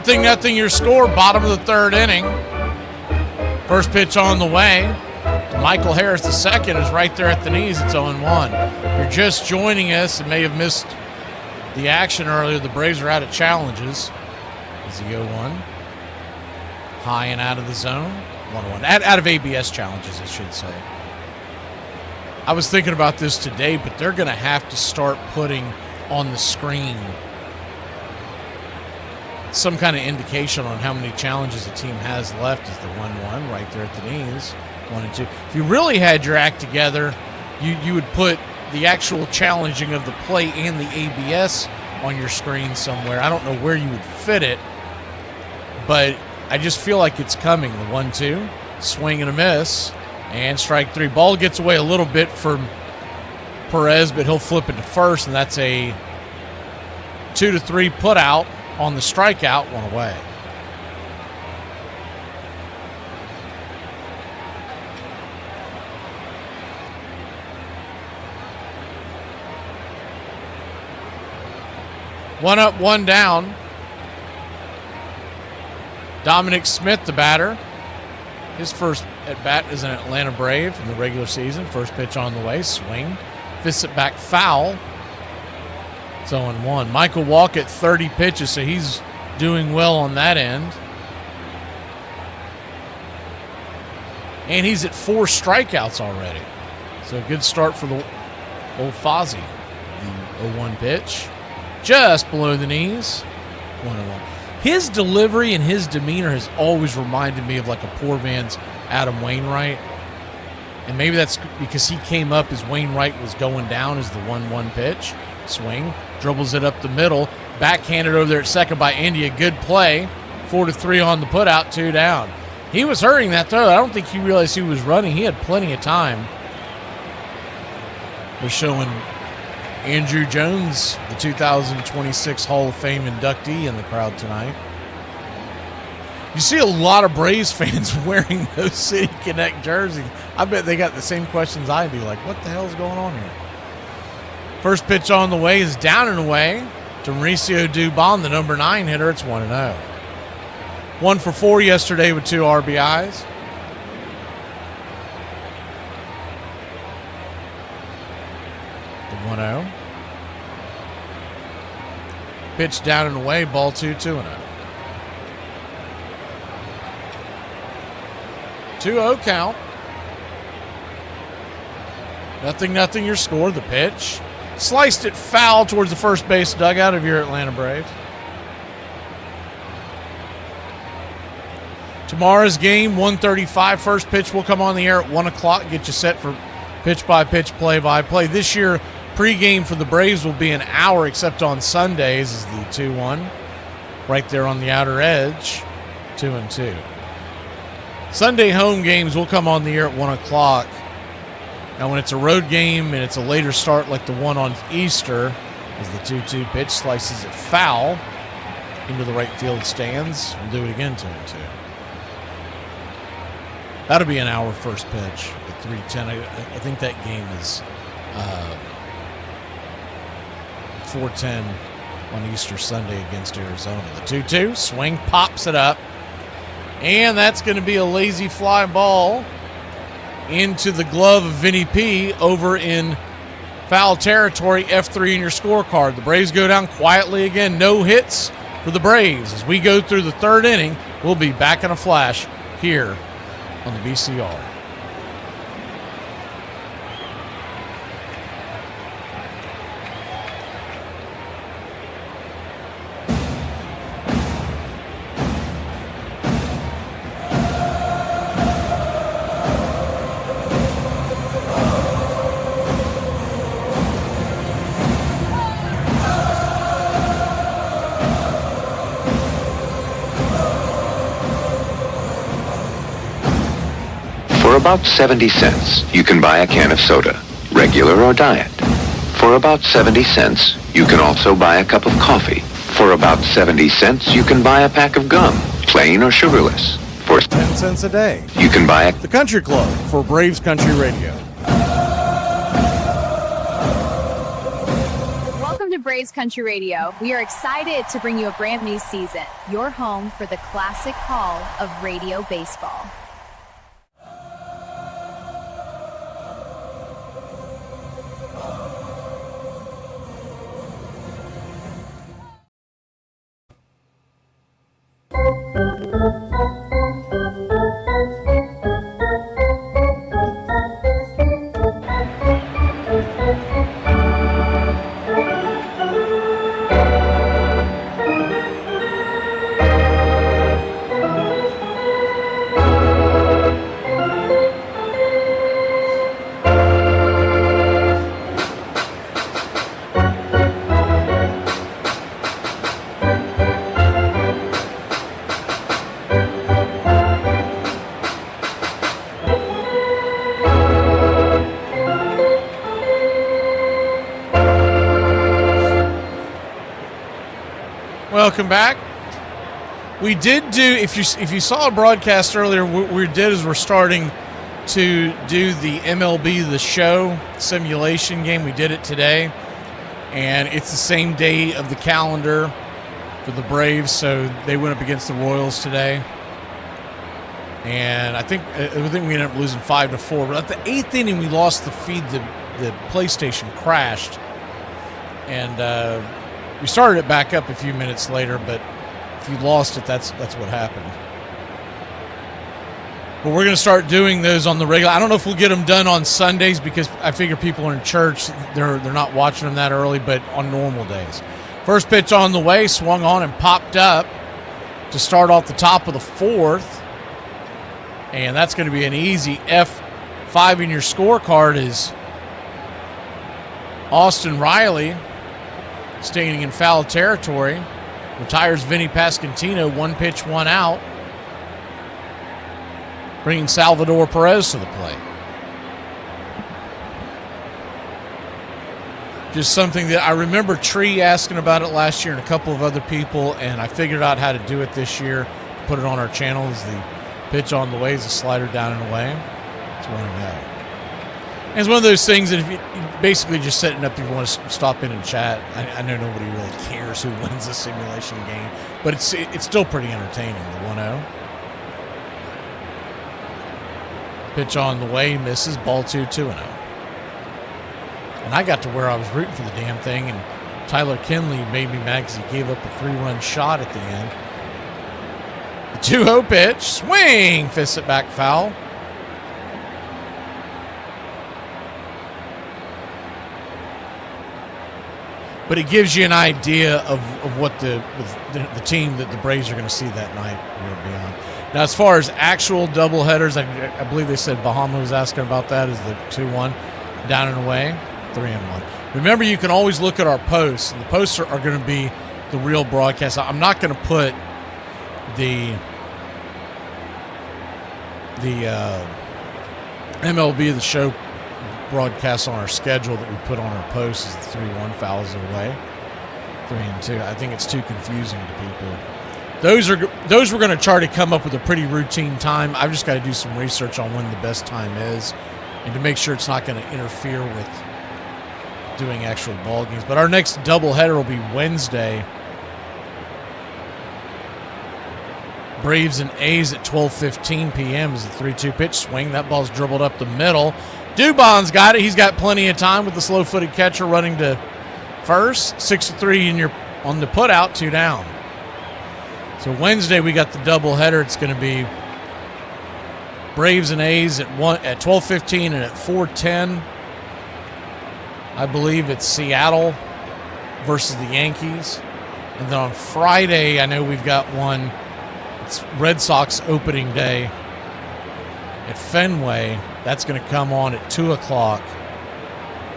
0-0 your score, bottom of the third inning. First pitch on the way. Michael Harris, the second, is right there at the knees. It's 0-1. You're just joining us and may have missed the action earlier. The Braves are out of challenges. Is the 0-1. High and out of the zone. 1-1. Out of ABS challenges, I should say. I was thinking about this today, but they're going to have to start putting on the screen some kind of indication on how many challenges a team has left. Is the 1-1 right there at the knees. 1 and 2. If you really had your act together, you would put the actual challenging of the plate and the ABS on your screen somewhere. I don't know where you would fit it, but I just feel like it's coming. The 1-2, swing and a miss, and strike three. Ball gets away a little bit from Perez, but he'll flip it to first, and that's a 2-3 put out on the strikeout, 1 away. One up, one down. Dominic Smith, the batter. His first at bat is an Atlanta Brave in the regular season. First pitch on the way, swing. Fists it back foul. It's 0-1. Michael Walk at 30 pitches, so he's doing well on that end. And he's at 4 strikeouts already. So a good start for the old Fozzie. The 0-1 pitch. Just below the knees. 1-1. His delivery and his demeanor has always reminded me of like a poor man's Adam Wainwright. And maybe that's because he came up as Wainwright was going down as the 1-1 pitch. Swing. Dribbles it up the middle. Backhanded over there at second by India. Good play. 4-3 on the putout. 2 down. He was hurting that throw. I don't think he realized he was running. He had plenty of time. We're showing Andrew Jones, the 2026 Hall of Fame inductee, in the crowd tonight. You see a lot of Braves fans wearing those City Connect jerseys. I bet they got the same questions I do, like, what the hell is going on here? First pitch on the way is down and away to Mauricio Dubon, the number 9 hitter. It's 1-0. 1 for 4 yesterday with 2 RBIs. The 1-0. Pitch down and away, ball 2, 2-0. 2-0 count. 0-0 your score. The pitch. Sliced it foul towards the first base dugout of your Atlanta Braves. Tomorrow's game, 1:35. First pitch will come on the air at 1 o'clock. Get you set for pitch-by-pitch, play-by-play. This year, pregame for the Braves will be an hour, except on Sundays is the 2-1. Right there on the outer edge, 2-2. Sunday home games will come on the air at 1 o'clock. Now, when it's a road game and it's a later start like the one on Easter, as the 2-2 pitch slices it foul into the right field stands. We'll do it again, 2-2. That'll be an hour first pitch at 3:10. I think that game is 4:10 on Easter Sunday against Arizona. The 2-2, swing, pops it up. And that's going to be a lazy fly ball into the glove of Vinny P over in foul territory, F3 in your scorecard. The Braves go down quietly again. No hits for the Braves. As we go through the third inning, we'll be back in a flash here on the BCR. For about 70 cents, you can buy a can of soda, regular or diet. For about 70 cents, you can also buy a cup of coffee. For about 70 cents, you can buy a pack of gum, plain or sugarless. For 10 cents a day, you can buy the Country Club for Braves Country Radio. Welcome to Braves Country Radio. We are excited to bring you a brand new season, your home for the classic call of radio baseball. Welcome back. We did do, if you saw a broadcast earlier, what we did is we're starting to do the MLB The Show simulation game. We did it today, and it's the same day of the calendar for the Braves, so they went up against the Royals today. And I think we ended up losing 5-4. But at the 8th inning, we lost the feed. The PlayStation crashed, and we started it back up a few minutes later, but if you lost it, that's what happened. But we're going to start doing those on the regular. I don't know if we'll get them done on Sundays because I figure people in church, they're not watching them that early, but on normal days. First pitch on the way, swung on and popped up to start off the top of the 4th. And that's going to be an easy F5 in your scorecard is Austin Riley, staying in foul territory, retires Vinny Pascantino, 1 pitch, 1 out, bringing Salvador Perez to the plate. Just something that I remember Tree asking about it last year and a couple of other people, and I figured out how to do it this year, put it on our channel. Is the pitch on the way, is a slider down and away. It's 1-0. And it's one of those things that if you basically just setting up, if you want to stop in and chat. I know nobody really cares who wins the simulation game, but it's still pretty entertaining, the 1-0. Pitch on the way, misses, ball 2-0. And I got to where I was rooting for the damn thing, and Tyler Kinley made me mad because he gave up a 3-run shot at the end. The 2-0 pitch, swing, fists it back foul. But it gives you an idea of what the team that the Braves are going to see that night are going to be on. Now, as far as actual doubleheaders, I believe they said Bahama was asking about that, is the 2-1 down and away, 3-1. Remember, you can always look at our posts. The posts are going to be the real broadcast. I'm not going to put the MLB The Show broadcast on our schedule that we put on our posts. Is the 3-1 fouls away, 3-2. I think it's too confusing to people. Those we're going to try to come up with a pretty routine time. I've just got to do some research on when the best time is, and to make sure it's not going to interfere with doing actual ball games. But our next doubleheader will be Wednesday. Braves and A's at 12:15 p.m. is a 3-2 pitch swing. That ball's dribbled up the middle. Dubon's got it. He's got plenty of time with the slow-footed catcher running to first. 6-3 on the put-out, 2 down. So Wednesday we got the doubleheader. It's going to be Braves and A's at 12:15 and at 4:10. I believe it's Seattle versus the Yankees. And then on Friday, I know we've got one. It's Red Sox opening day at Fenway. That's going to come on at 2 o'clock.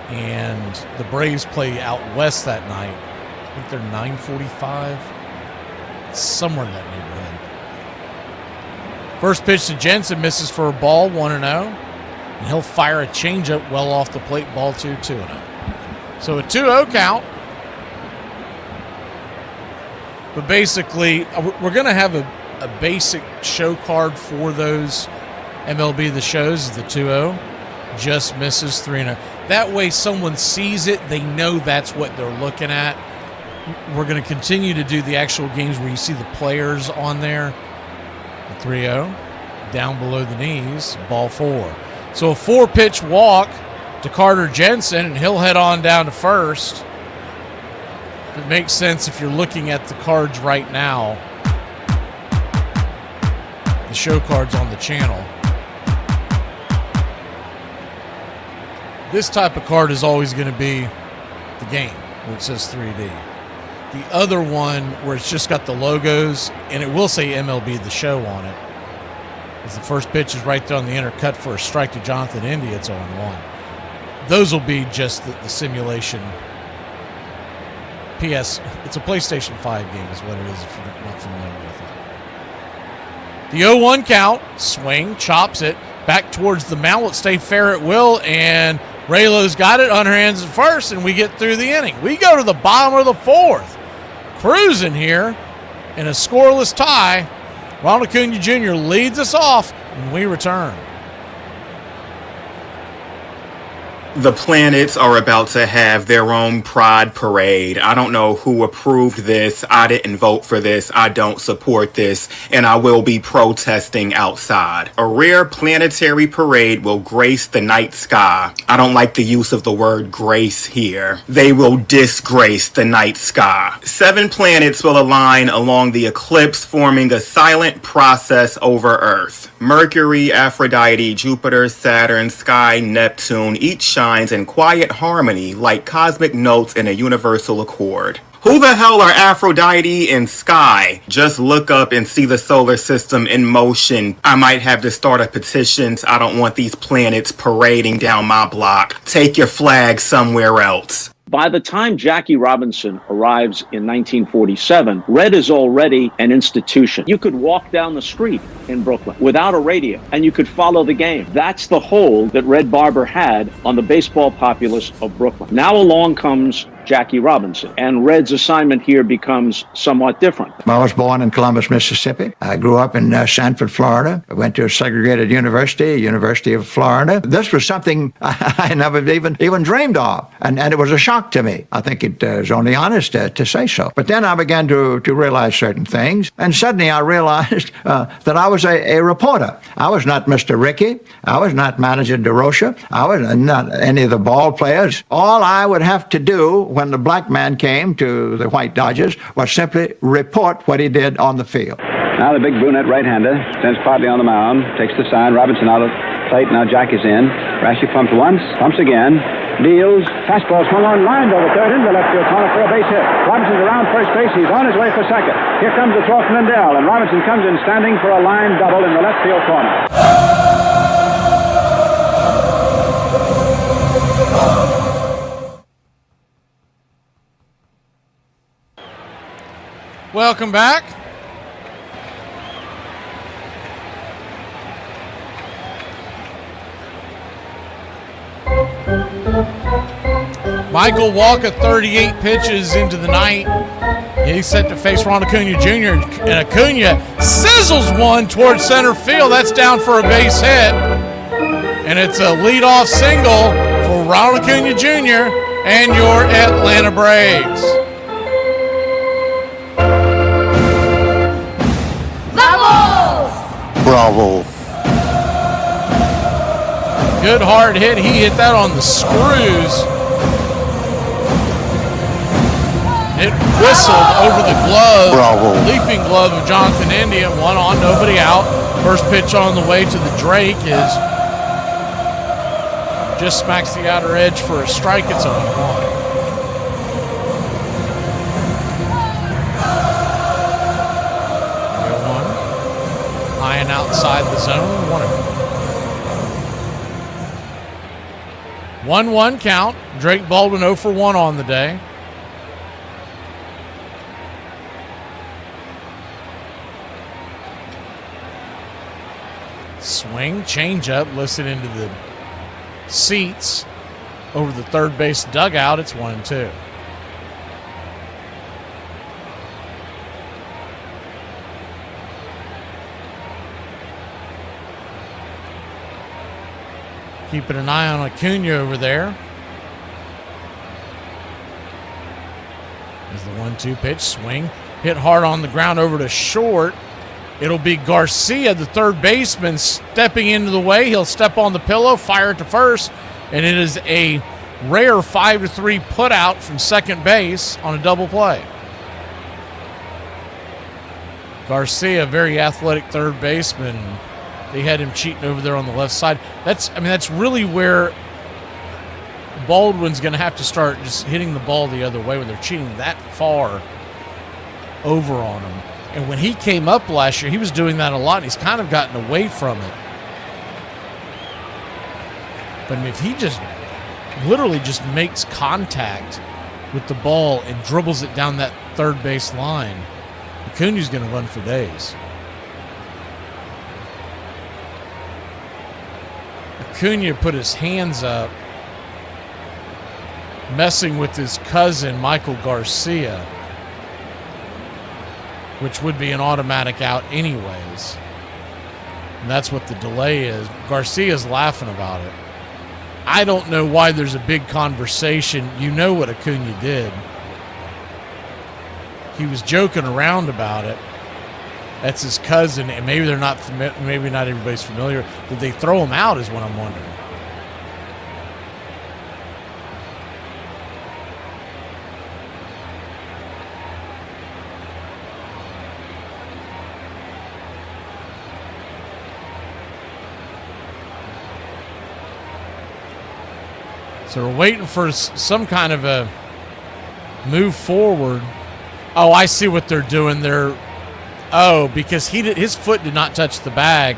And the Braves play out west that night. I think they're 9:45. Somewhere in that neighborhood. First pitch to Jensen, misses for a ball, 1-0. And he'll fire a changeup well off the plate, ball 2-0. So a 2-0 count. But basically, we're going to have a basic show card for those MLB The Shows. The 2-0 just misses, 3-0. That way someone sees it, they know that's what they're looking at. We're going to continue to do the actual games where you see the players on there. The 3-0, down below the knees, ball 4. So a 4-pitch walk to Carter Jensen, and he'll head on down to first. It makes sense if you're looking at the cards right now, the show cards on the channel. This type of card is always going to be the game, where it says 3D. The other one, where it's just got the logos, and it will say MLB The Show on it, is the first pitch is right there on the inner cut for a strike to Jonathan Indy. It's 0-1. Those will be just the simulation. PS, it's a PlayStation 5 game is what it is if you're not familiar with it. The 0-1 count, swing, chops it, back towards the mound. Let's stay fair at will, and Raylo's got it, underhands at first, and we get through the inning. We go to the bottom of the 4th. Cruising here in a scoreless tie. Ronald Acuna Jr. leads us off when we return. The planets are about to have their own pride parade. I don't know who approved this. I didn't vote for this. I don't support this. And I will be protesting outside. A rare planetary parade will grace the night sky. I don't like the use of the word grace here. They will disgrace the night sky. 7 planets will align along the eclipse, forming a silent process over Earth. Mercury, Aphrodite, Jupiter, Saturn, Sky, Neptune, each shines in quiet harmony like cosmic notes in a universal accord. Who the hell are Aphrodite and Sky? Just look up and see the solar system in motion. I might have to start a petition. I don't want these planets parading down my block. Take your flag somewhere else. By the time Jackie Robinson arrives in 1947, Red is already an institution. You could walk down the street in Brooklyn without a radio, and you could follow the game. That's the hold that Red Barber had on the baseball populace of Brooklyn. Now along comes Jackie Robinson, and Red's assignment here becomes somewhat different. I was born in Columbus, Mississippi. I grew up in Sanford, Florida. I went to a segregated university, University of Florida. This was something I never even dreamed of, and it was a shock to me. I think it is only honest to say so. But then I began to realize certain things, and suddenly I realized that I was a reporter. I was not Mr. Rickey. I was not Manager DeRocha. I was not any of the ball players. All I would have to do when the black man came to the White Dodgers was simply report what he did on the field. Now the big brunette right-hander sends Partley on the mound, takes the sign, Robinson out of plate, now Jack is in. Rashi pumps once, pumps again, deals, fastball swung on, lined over third in the left field corner for a base hit. Robinson's around first base, he's on his way for second. Here comes the throw from Lindell, and Robinson comes in standing for a line double in the left field corner. Welcome back. Michael Walker, 38 pitches into the night. He's set to face Ron Acuna Jr. And Acuna sizzles one towards center field. That's down for a base hit. And it's a leadoff single for Ron Acuna Jr. and your Atlanta Braves. Bravo. Good hard hit. He hit that on the screws. It whistled over the glove. Bravo. Leaping glove of Jonathan Indy. One on, nobody out. First pitch on the way to the Drake is just smacks the outer edge for a strike. It's 0-1. And outside the zone, 1-1 count. Drake Baldwin 0 for 1 on the day. Swing, changeup, listed into the seats over the third base dugout. It's 1-2. Keeping an eye on Acuna over there. As the 1-2 pitch, swing, hit hard on the ground over to short. It'll be Garcia, the third baseman, stepping into the way. He'll step on the pillow, fire it to first, and it is a rare 5-3 put out from second base on a double play. Garcia, very athletic third baseman. They had him cheating over there on the left side. That's really where Baldwin's going to have to start just hitting the ball the other way when they're cheating that far over on him. And when he came up last year, he was doing that a lot, and he's kind of gotten away from it. But I mean, if he just literally just makes contact with the ball and dribbles it down that third base line, Acuña's going to run for days. Acuña put his hands up, messing with his cousin, Michael Garcia, which would be an automatic out anyways. And that's what the delay is. Garcia's laughing about it. I don't know why there's a big conversation. You know what Acuña did. He was joking around about it. That's his cousin, and maybe maybe not everybody's familiar. Did they throw him out is what I'm wondering. So we're waiting for some kind of a move forward. Oh, I see what they're doing. Because his foot did not touch the bag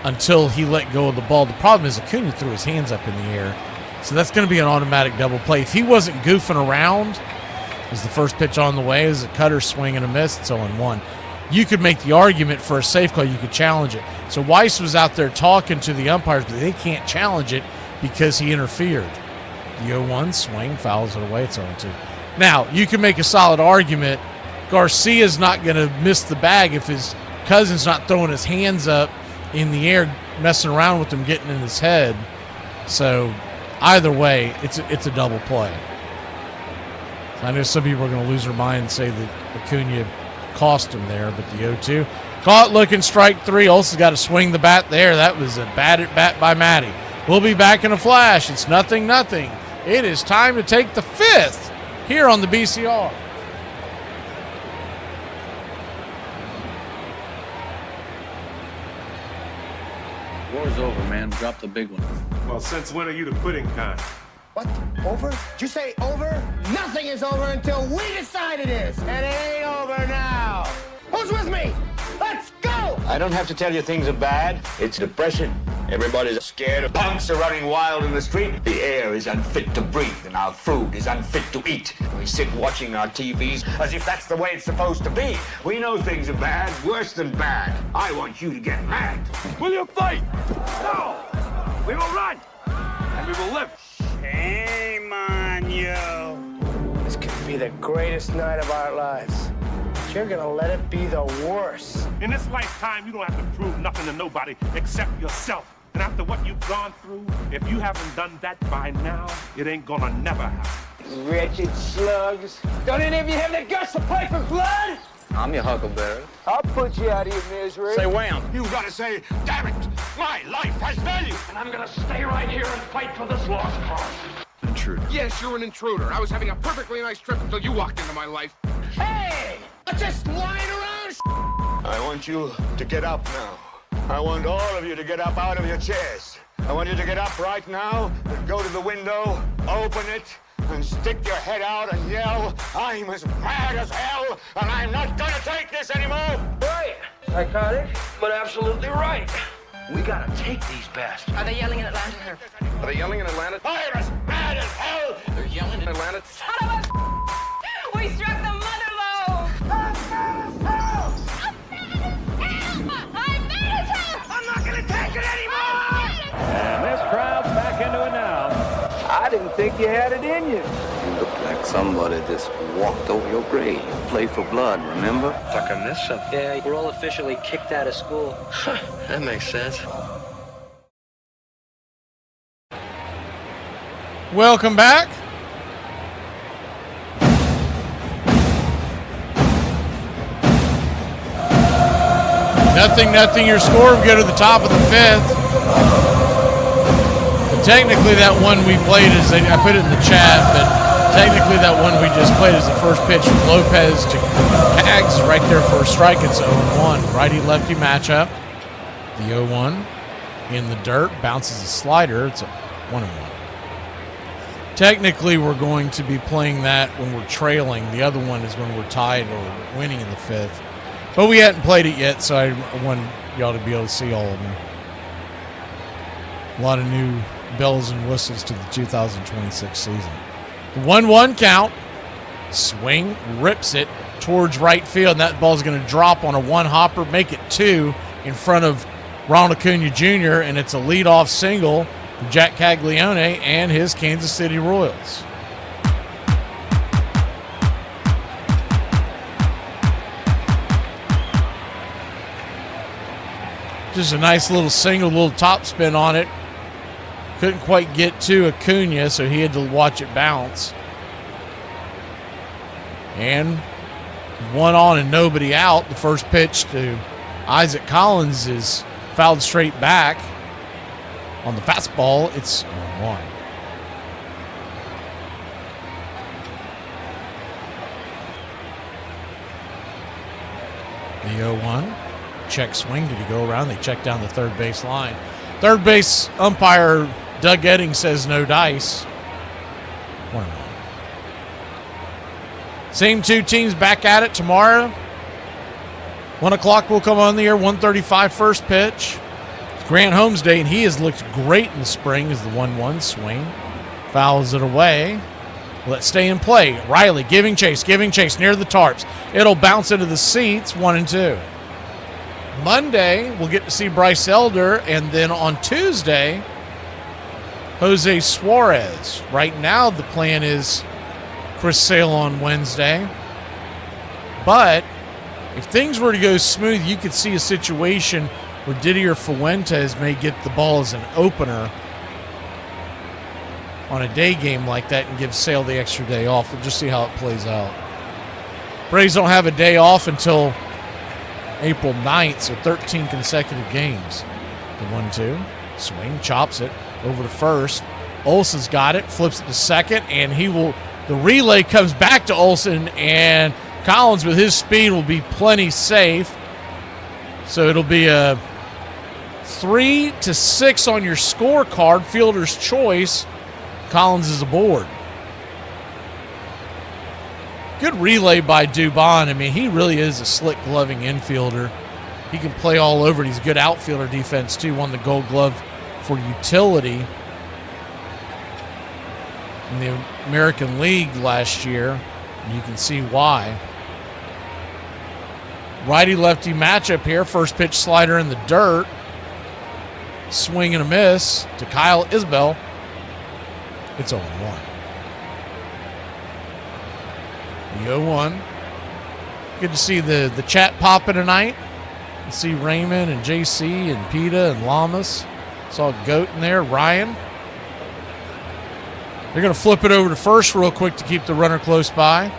until he let go of the ball. The problem is Acuña threw his hands up in the air. So that's going to be an automatic double play. If he wasn't goofing around, as the first pitch on the way is a cutter swing and a miss, it's 0-1. You could make the argument for a safe call. You could challenge it. So Weiss was out there talking to the umpires, but they can't challenge it because he interfered. The 0-1 swing, fouls it away, it's 0-2. Now, you can make a solid argument. Garcia's not going to miss the bag if his cousin's not throwing his hands up in the air, messing around with him, getting in his head. So, either way, it's a double play. I know some people are going to lose their mind and say that Acuña cost him there, but the 0-2. Caught looking, strike three. Olson's got to swing the bat there. That was a bad at bat by Matty. We'll be back in a flash. It's 0-0. It is time to take the fifth here on the BCR. War's over, man. Drop the big one. Well, since when are you the quitting kind? What? Over? Did you say over? Nothing is over until we decide it is. And it ain't over now. Who's with me? Let's go! I don't have to tell you things are bad. It's depression. Everybody's scared. Punks are running wild in the street. The air is unfit to breathe, and our food is unfit to eat. We sit watching our TVs as if that's the way it's supposed to be. We know things are bad, worse than bad. I want you to get mad. Will you fight? No! We will run! And we will live! Shame on you. This could be the greatest night of our lives. But you're gonna let it be the worst. In this lifetime, you don't have to prove nothing to nobody except yourself. And after what you've gone through, if you haven't done that by now, it ain't gonna never happen. Wretched slugs. Don't any of you have the guts to play for blood? I'm your huckleberry. I'll put you out of your misery. Say wham. You've got to say, damn it, my life has value. And I'm gonna stay right here and fight for this lost cause. Intruder. Yes, you're an intruder. I was having a perfectly nice trip until you walked into my life. Hey! I'm just lying around. I want you to get up now. I want all of you to get up out of your chairs. I want you to get up right now and go to the window, open it, and stick your head out and yell, I'm as mad as hell, and I'm not gonna take this anymore! Right. Psychotic, but absolutely right. We gotta take these bastards. Are they yelling in Atlanta? Are they yelling in Atlanta? I'm as mad as hell! They're yelling in Atlanta? Son of a... We struck the mother load! I'm mad as hell! I'm mad as hell! I'm not gonna take it anymore! And this crowd's back into it now. I didn't think you had it in you. You look like somebody just walked over your grave. Play for blood, remember? Like I missed something. Yeah, we're all officially kicked out of school. That makes sense. Welcome back. 0-0 your score. We go to the top of the 5th. But technically that one we played is, I put it in the chat, but technically that one we just played is the first pitch from Lopez to Cags right there for a strike. It's 0-1. Righty-lefty matchup. The 0-1 in the dirt. Bounces a slider. It's a 1-1. Technically, we're going to be playing that when we're trailing. The other one is when we're tied or winning in the 5th. But we hadn't played it yet, so I want y'all to be able to see all of them. A lot of new bells and whistles to the 2026 season. The 1-1 count. Swing, rips it towards right field, and that ball's going to drop on a one-hopper, make it 2 in front of Ronald Acuna Jr., and it's a leadoff single for Jack Caglione and his Kansas City Royals. Just a nice little single, little top spin on it. Couldn't quite get to Acuna, so he had to watch it bounce. And 1 on and nobody out. The first pitch to Isaac Collins is fouled straight back. On the fastball, it's 0-1. The 0-1. Check swing. Did he go around? They check down the third base line. Third base umpire Doug Edding says no dice. 1-1. Same two teams back at it tomorrow. 1 o'clock will come on the air. 1:35 first pitch. It's Grant Holmes Day, and he has looked great in the spring as the 1-1 swing. Fouls it away. Let's stay in play. Riley giving chase near the tarps. It'll bounce into the seats. 1-2. Monday, we'll get to see Bryce Elder, and then on Tuesday, Jose Suarez. Right now, the plan is Chris Sale on Wednesday. But if things were to go smooth, you could see a situation where Didier Fuentes may get the ball as an opener on a day game like that and give Sale the extra day off. We'll just see how it plays out. Braves don't have a day off until April 9th, so 13 consecutive games. The 1-2. Swing, chops it over to first. Olson's got it, flips it to second, and the relay comes back to Olson, and Collins with his speed will be plenty safe. So it'll be a 3-6 on your scorecard, fielder's choice. Collins is aboard. Good relay by Dubon. I mean, he really is a slick gloving infielder. He can play all over it. He's a good outfielder defense, too. Won the Gold Glove for utility in the American League last year. And you can see why. Righty-lefty matchup here. First pitch slider in the dirt. Swing and a miss to Kyle Isbell. It's 0-1. The 0-1. Good to see the chat popping tonight. You see Raymond and JC and PETA and Lamas. Saw Goat in there, Ryan. They're going to flip it over to first real quick to keep the runner close by.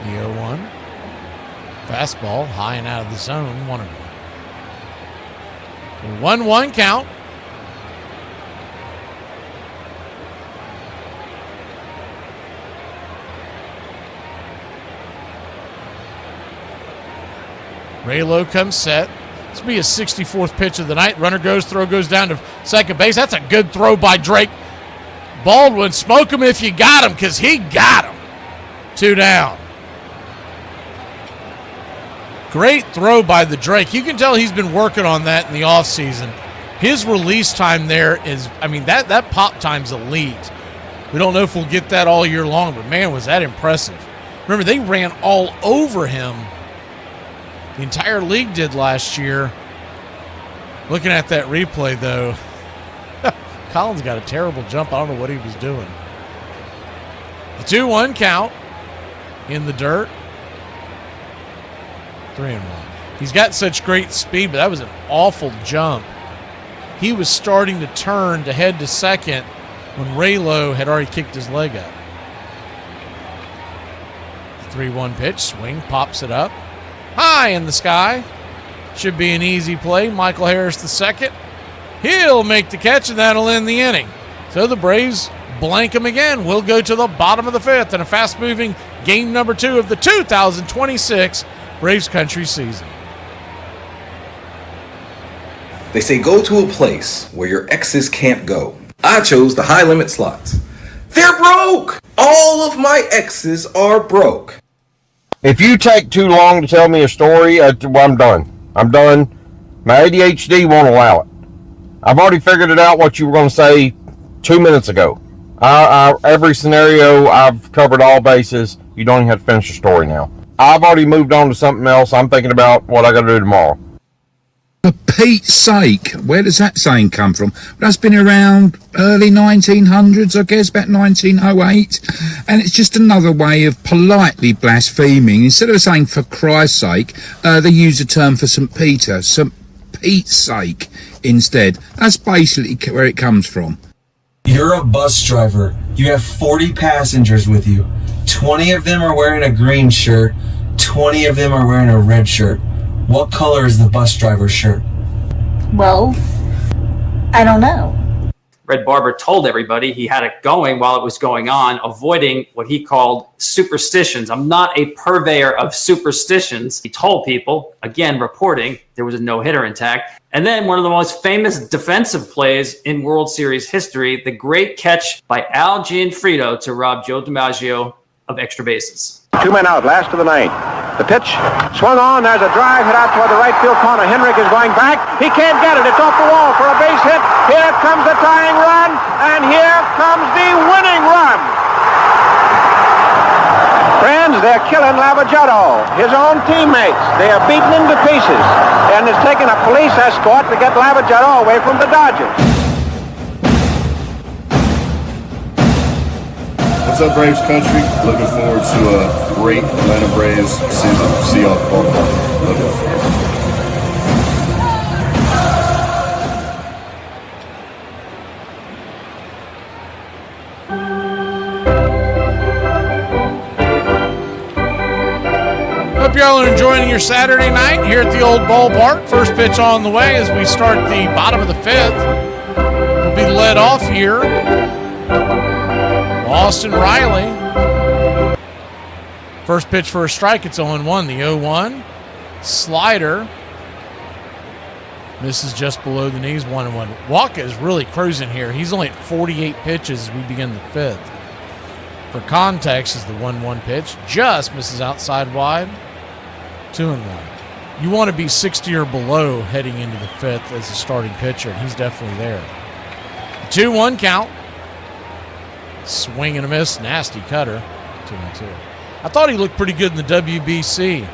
The 0-1. Fastball, high and out of the zone, 1-1. 1-1 count. Raylo comes set. This will be his 64th pitch of the night. Runner goes, throw goes down to second base. That's a good throw by Drake Baldwin. Smoke him if you got him, because he got him. 2 down. Great throw by the Drake. You can tell he's been working on that in the offseason. His release time there is, I mean, that pop time's elite. We don't know if we'll get that all year long, but man, was that impressive. Remember, they ran all over him. The entire league did last year. Looking at that replay, though, Collins got a terrible jump. I don't know what he was doing. The 2-1 count in the dirt. 3-1. He's got such great speed, but that was an awful jump. he was starting to turn to head to second when Raylo had already kicked his leg up. 3-1 pitch, swing, pops it up. High in the sky. Should be an easy play. Michael Harris the second. He'll make the catch, and that'll end the inning. So the Braves blank him again. We'll go to the bottom of the fifth in a fast-moving game number 2 of the 2026 Braves Country season. They say go to a place where your exes can't go. I chose the high-limit slots. They're broke! All of my exes are broke. If you take too long to tell me a story, I'm done. I'm done. My ADHD won't allow it. I've already figured it out what you were going to say 2 minutes ago. Every scenario, I've covered all bases. You don't even have to finish the story now. I've already moved on to something else. I'm thinking about what I got to do tomorrow. For Pete's sake, where does that saying come from? That's been around early 1900s, I guess, about 1908. And it's just another way of politely blaspheming. Instead of saying for Christ's sake, they use the term for St. Peter, St. Pete's sake instead. That's basically where it comes from. You're a bus driver. You have 40 passengers with you. 20 of them are wearing a green shirt. 20 of them are wearing a red shirt. What color is the bus driver's shirt? Well, I don't know. Red Barber told everybody he had it going while it was going on, avoiding what he called superstitions. I'm not a purveyor of superstitions. He told people, again, reporting there was a no-hitter intact. And then one of the most famous defensive plays in World Series history, the great catch by Al Gianfrido to rob Joe DiMaggio of extra bases. 2 men out, last of the ninth. The pitch swung on. There's a drive hit out toward the right field corner. Hendrick is going back. He can't get it. It's off the wall for a base hit. Here comes the tying run, and here comes the winning run. Friends, they're killing Lavaggetto, his own teammates. They are beaten him to pieces, and it's taken a police escort to get Lavaggetto away from the Dodgers. What's up, Braves country? Looking forward to a great Atlanta Braves season. See y'all at the ballpark. Love y'all. Hope y'all are enjoying your Saturday night here at the old ballpark. First pitch on the way as we start the bottom of the fifth. We'll be led off here. Austin Riley. First pitch for a strike. It's 0-1. The 0-1. Slider. Misses just below the knees. 1-1. Walker is really cruising here. He's only at 48 pitches as we begin the fifth. For context, is the 1-1 pitch. Just misses outside wide. 2-1. You want to be 60 or below heading into the fifth as a starting pitcher, and he's definitely there. 2-1 count. Swing and a miss. Nasty cutter. 2-2. I thought he looked pretty good in the WBC.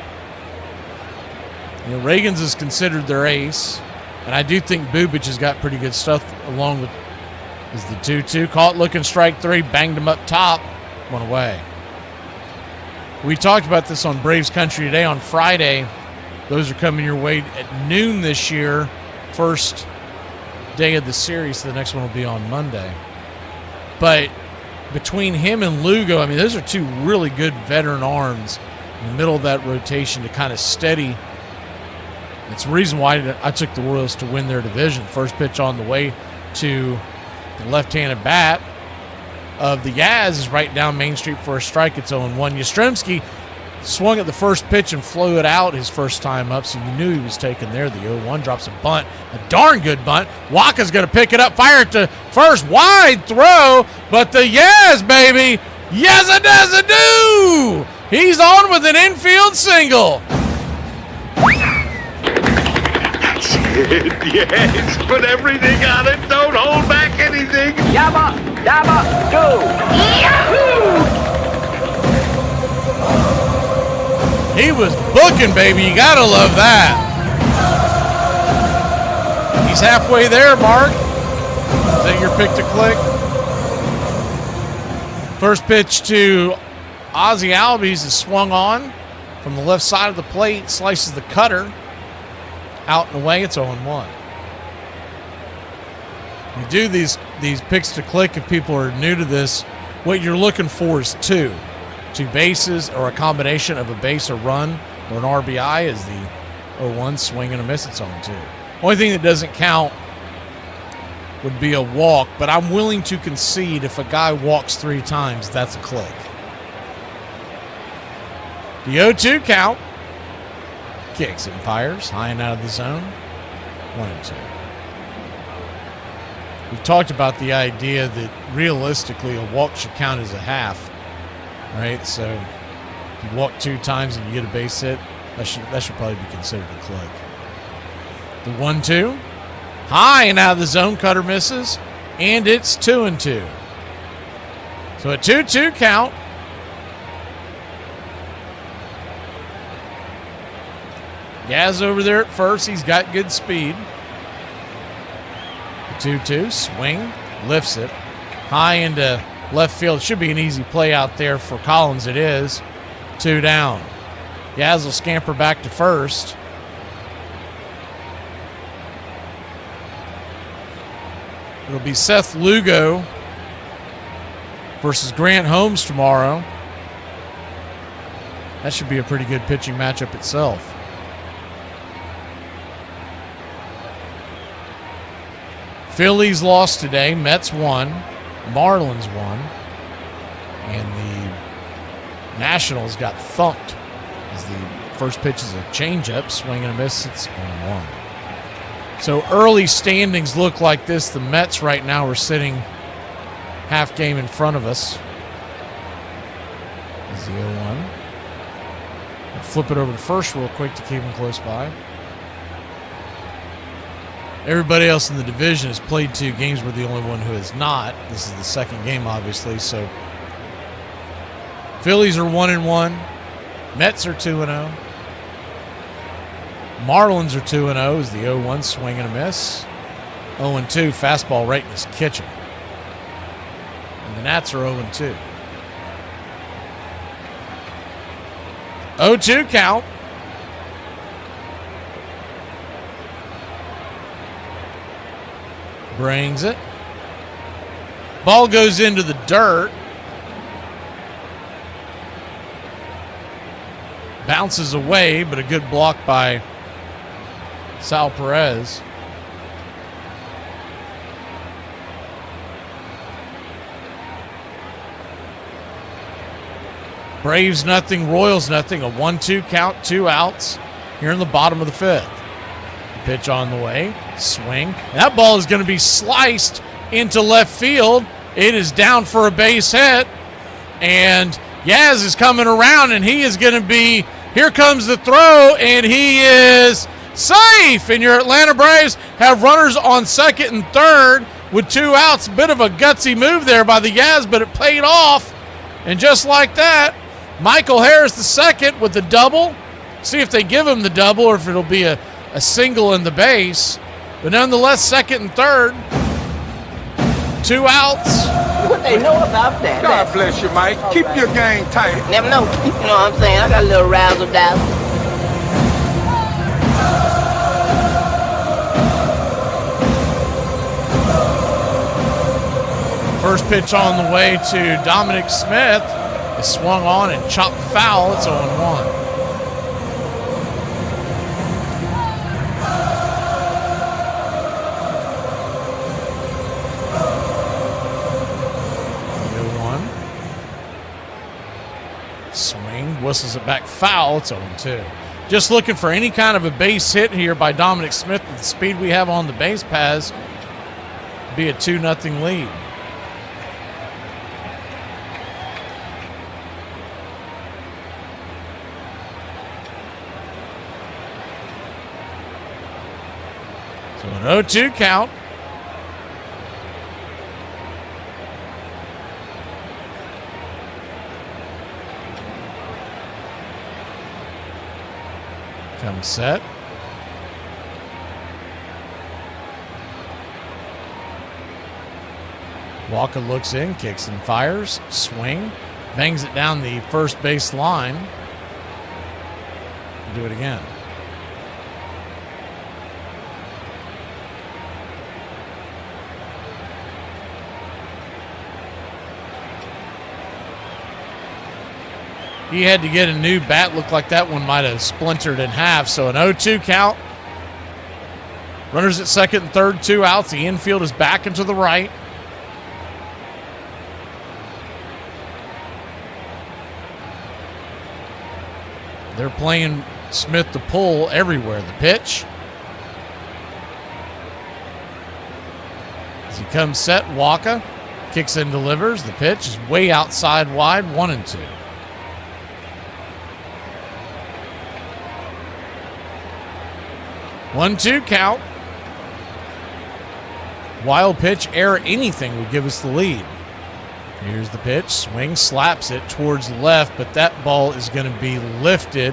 You know, Reagan's is considered their ace, and I do think Bubic has got pretty good stuff along with is the 2-2. Caught looking strike three. Banged him up top. One away. We talked about this on Braves Country today on Friday. Those are coming your way at noon this year. First day of the series. So the next one will be on Monday. But between him and Lugo, I mean, those are two really good veteran arms in the middle of that rotation to kind of steady. It's the reason why I took the Royals to win their division. First pitch on the way to the left-handed bat of the Yaz is right down Main Street for a strike. It's 0-1. Yastrzemski swung at the first pitch and flew it out his first time up, so you knew he was taken there. The 0-1 drops a bunt, a darn good bunt. Waka's going to pick it up, fire it to first, wide throw, but the Yaz, baby, yes-a-does-a-do! He's on with an infield single. Yes, put everything on it. Don't hold back anything. Yabba, dabba, do. Yahoo! He was booking, baby. You got to love that. He's halfway there, Mark. Is that your pick to click? First pitch to Ozzie Albies is swung on from the left side of the plate. Slices the cutter. Out and away, it's 0-1. You do these picks to click. If people are new to this, what you're looking for is two bases or a combination of a base, a run, or an RBI is the 0-1 swing and a miss. It's 0-2. Only thing that doesn't count would be a walk, but I'm willing to concede if a guy walks 3 times, that's a click. The 0-2 count. Kicks and fires, high and out of the zone. 1-2. We've talked about the idea that realistically a walk should count as a half, right? So if you walk 2 times and you get a base hit, that should probably be considered a click. The 1-2, high and out of the zone, cutter misses, and it's 2-2. So a 2-2 count. Yaz over there at first. He's got good speed. The 2-2, swing, lifts it. High into left field. Should be an easy play out there for Collins. It is. 2 down. Yaz will scamper back to first. It'll be Seth Lugo versus Grant Holmes tomorrow. That should be a pretty good pitching matchup itself. Phillies lost today. Mets won. Marlins won. And the Nationals got thumped as the first pitch is a changeup, swing and a miss. It's 1-1. So early standings look like this. The Mets right now are sitting half game in front of us. Is the 0-1. I'll flip it over to first real quick to keep them close by. Everybody else in the division has played 2 games. We're the only one who has not. This is the second game, obviously. So Phillies are 1-1. Mets are 2-0. Marlins are 2-0 is the 0-1 swing and a miss. 0-2 fastball right in his kitchen. And the Nats are 0-2. 0-2 count. Brings it. Ball goes into the dirt. Bounces away, but a good block by Sal Perez. Braves nothing, Royals nothing. A 1-2 count, 2 outs here in the bottom of the 5th. Pitch on the way, swing. That ball is going to be sliced into left field. It is down for a base hit, and Yaz is coming around, and he is going to be, here comes the throw, and he is safe. And your Atlanta Braves have runners on second and third with 2 outs. Bit of a gutsy move there by the Yaz, but it paid off. And just like that, Michael Harris the second with the double. See if they give him the double or if it'll be a single in the base. But nonetheless, second and third. 2 outs. What they know about that? God bless you, Mike. Keep your game tight. Never know. You know what I'm saying? I got a little razzle dazzle. First pitch on the way to Dominic Smith is swung on and chopped foul. It's 0-1. Swing, whistles it back foul. It's 0-2. Just looking for any kind of a base hit here by Dominic Smith with the speed we have on the base paths. Be a 2-0 lead. So an 0-2 count. Comes set. Walker looks in, kicks and fires. Swing. Bangs it down the first base line. Do it again. He had to get a new bat. Looked like that one might have splintered in half. So an 0-2 count. Runners at second and third, 2 outs. The infield is back and to the right. They're playing Smith to pull everywhere. The pitch. As he comes set, Waka kicks and delivers. The pitch is way outside wide, 1-2. One-two count. Wild pitch, error, anything would give us the lead. Here's the pitch, swing, slaps it towards left, but that ball is going to be lifted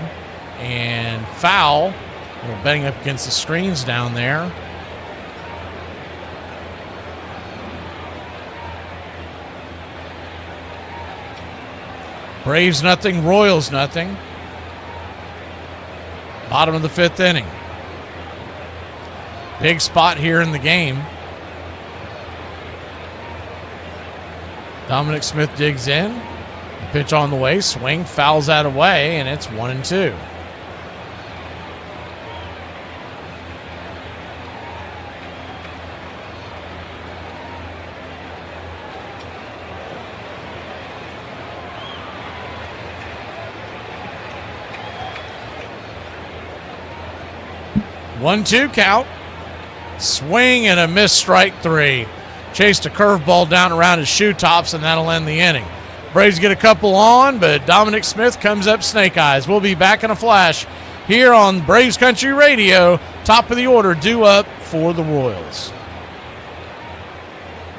and foul. A little bang up against the screens down there. Braves nothing, Royals nothing. Bottom of the 5th inning. Big spot here in the game. Dominic Smith digs in. The pitch on the way, swing, fouls that away, and it's 1-2. One-two count. Swing and a missed strike 3. Chased a curveball down around his shoe tops, and that'll end the inning. Braves get a couple on, but Dominic Smith comes up snake eyes. We'll be back in a flash here on Braves Country Radio. Top of the order, due up for the Royals.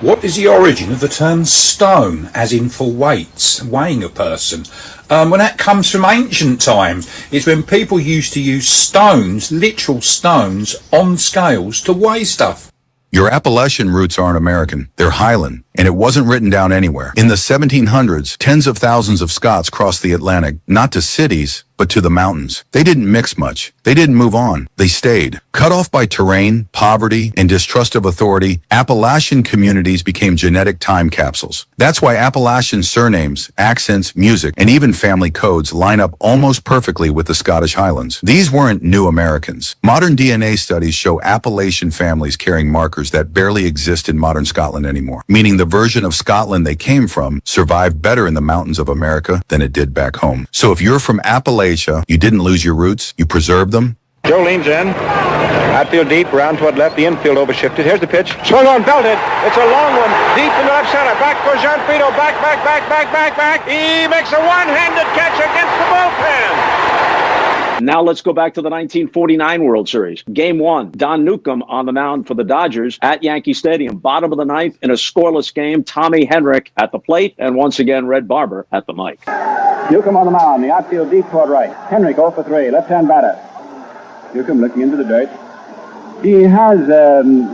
What is the origin of the term stone, as in for weights, weighing a person? Well, that comes from ancient times. It's when people used to use stones, literal stones, on scales to weigh stuff. Your Appalachian roots aren't American. They're Highland, and it wasn't written down anywhere. In the 1700s, tens of thousands of Scots crossed the Atlantic, not to cities, but to the mountains. They didn't mix much. They didn't move on. They stayed. Cut off by terrain, poverty, and distrust of authority, Appalachian communities became genetic time capsules. That's why Appalachian surnames, accents, music, and even family codes line up almost perfectly with the Scottish Highlands. These weren't new Americans. Modern DNA studies show Appalachian families carrying markers that barely exist in modern Scotland anymore, meaning the version of Scotland they came from survived better in the mountains of America than it did back home. So if you're from Appalachia, you didn't lose your roots, you preserved them. Joe leans in. Outfield deep, round toward left, the infield overshifted. Here's the pitch. Swung on, belted. It's a long one. Deep into left center. Back for Gianfrido. Back. He makes a one-handed catch against the bullpen. Now let's go back to the 1949 World Series. Game 1, Don Newcomb on the mound for the Dodgers at Yankee Stadium. Bottom of the 9th in a scoreless game. Tommy Henrich at the plate, and once again, Red Barber at the mic. Newcomb on the mound. The outfield deep toward right. Henrich 0 for 3. Left-hand batter. Newcomb looking into the dirt. He has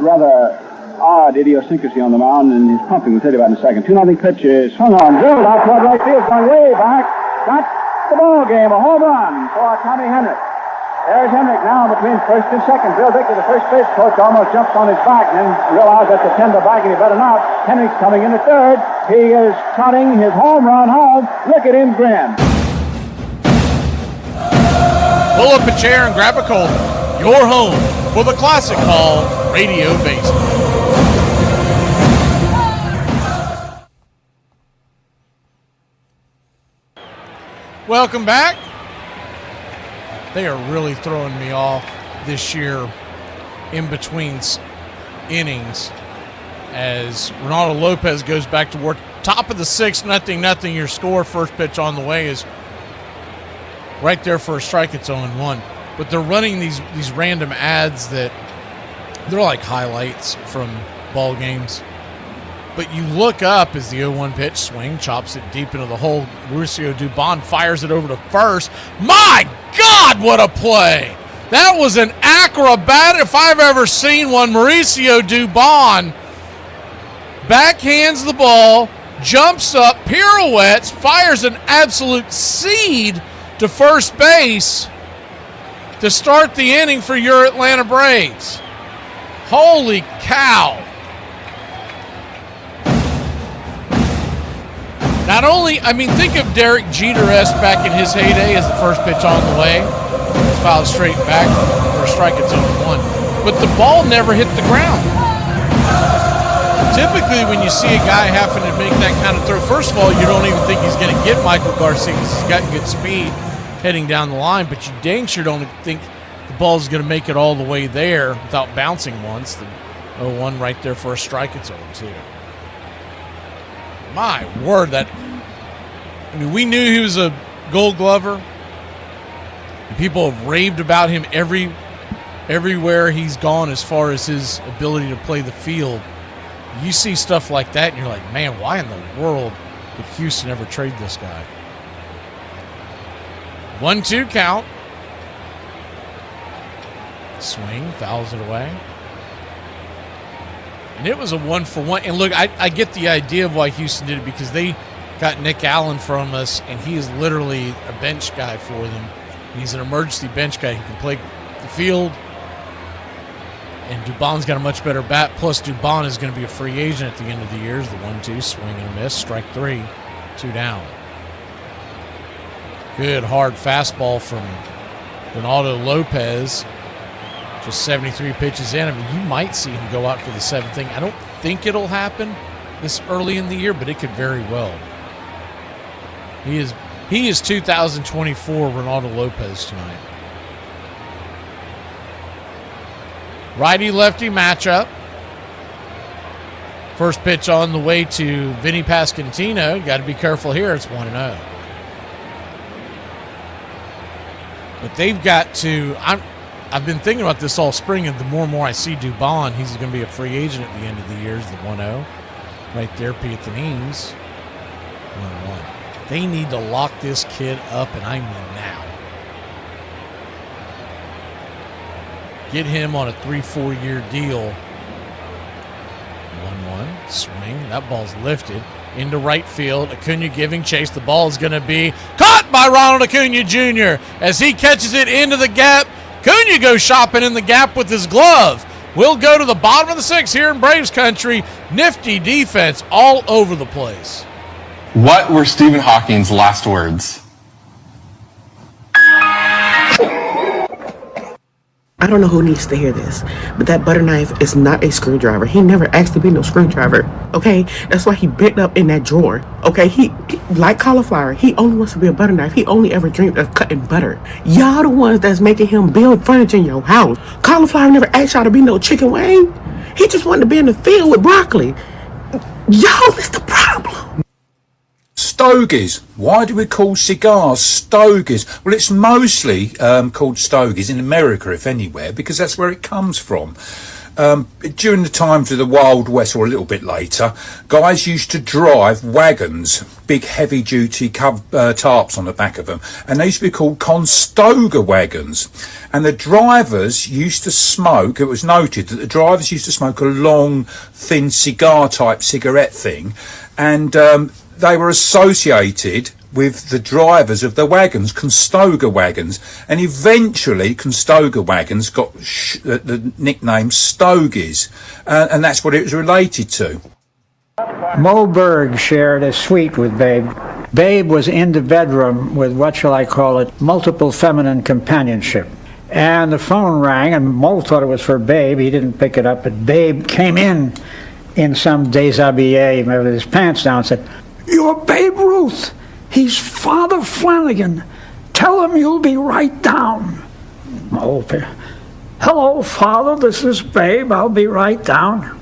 rather odd idiosyncrasy on the mound, and his pumping, we'll tell you about in a second. 2-0 pitch is swung on, drilled out toward right field, going way back. Got the ball game, a home run for Tommy Henrich. There's Henrich now between first and second. Bill Dickey, the first base coach, almost jumps on his back and then realized that's a tender bag and he better not. Henrich's coming in at third. He is trotting his home run home. Look at him grin. Pull up a chair and grab a cold. Your home for the Classic Hall Radio Baseball. Welcome back. They are really throwing me off this year in between innings as Ronaldo Lopez goes back to work. Top of the 6th, 0-0 your score. First pitch on the way is right there for a strike. It's 0-1. But they're running these random ads that they're like highlights from ball games. But you look up as the 0-1 pitch, swing, chops it deep into the hole. Mauricio Dubon fires it over to first. My God, what a play! That was an acrobat if I've ever seen one. Mauricio Dubon backhands the ball, jumps up, pirouettes, fires an absolute seed to first base to start the inning for your Atlanta Braves. Holy cow. Not only, I mean, think of Derek Jeter-esque back in his heyday as the first pitch on the way. It's fouled straight back for a strike at 0-1. But the ball never hit the ground. Typically, when you see a guy having to make that kind of throw, first of all, you don't even think he's going to get Michael Garcia because he's got good speed heading down the line, but you dang sure don't think the ball's going to make it all the way there without bouncing once. The 0-1 right there for a strike at 0-2. My word, we knew he was a Gold Glover. People have raved about him everywhere he's gone as far as his ability to play the field. You see stuff like that, and you're like, man, why in the world would Houston ever trade this guy? 1-2 count. Swing, fouls it away. And it was a 1-for-1. And look, I get the idea of why Houston did it, because they got Nick Allen from us, and he is literally a bench guy for them. He's an emergency bench guy. He can play the field. And Dubon's got a much better bat. Plus, Dubon is going to be a free agent at the end of the year. The 1-2, swing and a miss. Strike 3, 2 down. Good hard fastball from Ronaldo Lopez. Just 73 pitches in. I mean, you might see him go out for the 7th inning. I don't think it'll happen this early in the year, but it could very well. He is 2024 Ronaldo Lopez tonight. Righty-lefty matchup. First pitch on the way to Vinny Pasquantino. Got to be careful here. It's 1-0. But they've got to... I've been thinking about this all spring, and the more and more I see Dubon, he's going to be a free agent at the end of the year. Is the 1-0. Right there, P at the knees. 1-1. They need to lock this kid up, and I mean now. Get him on a 3-4 year deal. 1-1. Swing. That ball's lifted into right field. Acuna giving chase. The ball is going to be caught by Ronald Acuna Jr. as he catches it into the gap. Acuna goes shopping in the gap with his glove. We'll go to the bottom of the 6th here in Braves country. Nifty defense all over the place. What were Stephen Hawking's last words? I don't know who needs to hear this, but that butter knife is not a screwdriver. He never asked to be no screwdriver, okay? That's why he bent up in that drawer, okay? He like cauliflower, he only wants to be a butter knife. He only ever dreamed of cutting butter. Y'all the ones that's making him build furniture in your house. Cauliflower never asked y'all to be no chicken wing. He just wanted to be in the field with broccoli. Y'all is the problem. Stogies. Why do we call cigars stogies? Well, it's mostly called stogies in America, if anywhere, because that's where it comes from. During the times of the Wild West, or a little bit later, guys used to drive wagons, big heavy-duty tarps on the back of them, and they used to be called Conestoga wagons. And the drivers used to smoke, it was noted that the drivers used to smoke a long, thin cigar-type cigarette thing, and they were associated with the drivers of the wagons, Conestoga wagons, and eventually Conestoga wagons got the nickname Stogies, and that's what it was related to. Mo Berg shared a suite with Babe. Babe was in the bedroom with, what shall I call it, multiple feminine companionship. And the phone rang, and Mo thought it was for Babe. He didn't pick it up, but Babe came in some déshabillé with his pants down and said, "You're Babe Ruth. He's Father Flanagan. Tell him you'll be right down." Oh, "Hello, Father. This is Babe. I'll be right down."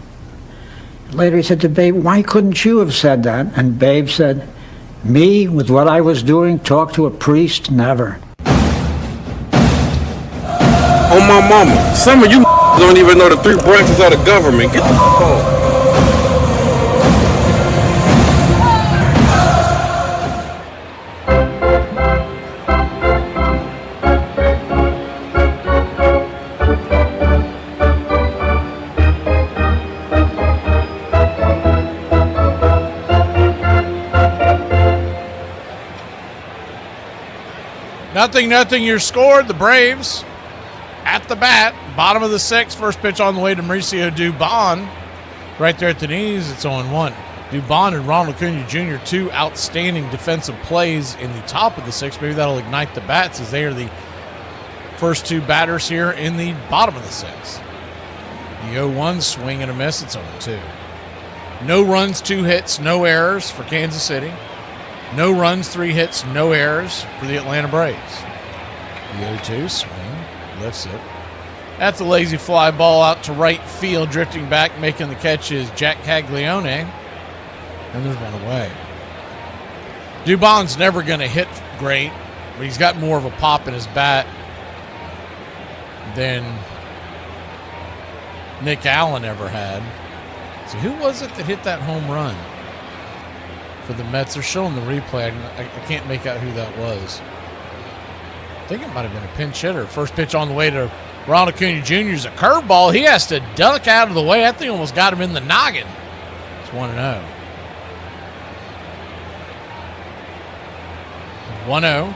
Later he said to Babe, "Why couldn't you have said that?" And Babe said, "Me, with what I was doing, talk to a priest? Never." Oh, my mama. Some of you don't even know the 3 branches of the government. Get the f*** on. Nothing, your score. The Braves at the bat, bottom of the 6th. First pitch on the way to Mauricio Dubon. Right there at the knees, it's 0-1. Dubon and Ronald Acuna Jr., two outstanding defensive plays in the top of the sixth. Maybe that'll ignite the bats as they are the first two batters here in the bottom of the sixth. The 0-1 swing and a miss. It's 0-2. No runs, 2 hits, no errors for Kansas City. No runs, 3 hits, no errors for the Atlanta Braves. The 0-2 swing, lifts it. That's a lazy fly ball out to right field. Drifting back, making the catch is Jack Caglione. And there's one away. Dubon's never going to hit great, but he's got more of a pop in his bat than Nick Allen ever had. So who was it that hit that home run for the Mets? They're showing the replay. I can't make out who that was. I think it might have been a pinch hitter. First pitch on the way to Ronald Acuna Jr. is a curveball. He has to duck out of the way. That thing almost got him in the noggin. It's 1-0. 1-0.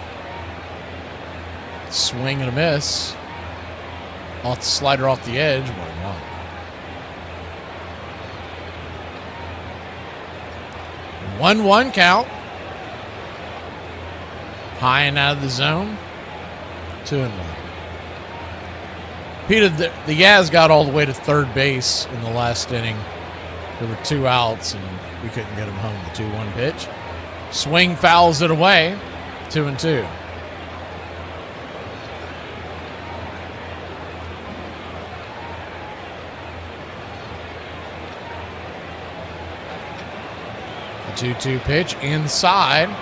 Swing and a miss. Off the slider off the edge. 1-1. 1-1 count. High and out of the zone. 2-1. Peter, the Yaz got all the way to third base in the last inning. There were 2 outs, and we couldn't get him home. The 2-1 pitch. Swing fouls it away. 2-2. The 2-2 pitch inside.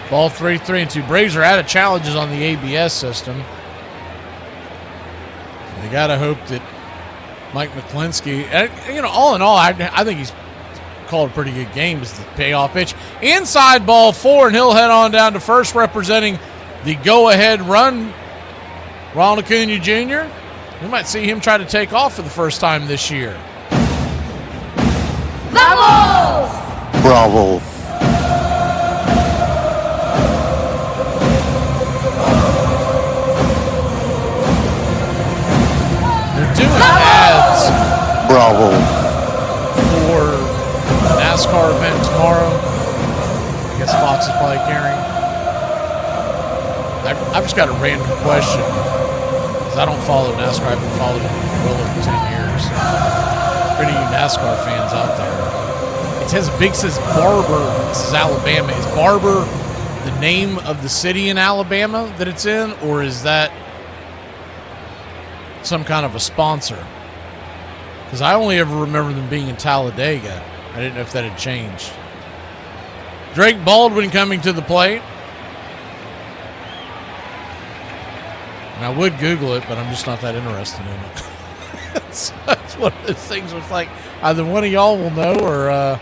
Ball 3-3-2. Braves are out of challenges on the ABS system. They got to hope that Mike McClinsky, all in all, I think he's called a pretty good game. Is the payoff pitch. Inside ball 4, and he'll head on down to first, representing the go-ahead run. Ronald Acuna Jr. We might see him try to take off for the first time this year. Vamos! Bravo. Ads Bravo. for the NASCAR event tomorrow. I guess Fox is probably carrying. I've just got a random question because I don't follow NASCAR. I've been following it well over 10 years. For any of you NASCAR fans out there, it has a big says Barber. This is Alabama. Is Barber the name of the city in Alabama that it's in, or is that some kind of a sponsor? Because I only ever remember them being in Talladega. I didn't know if that had changed. Drake Baldwin coming to the plate. And I would Google it, but I'm just not that interested in it. So it's one of those things where it's like either one of y'all will know or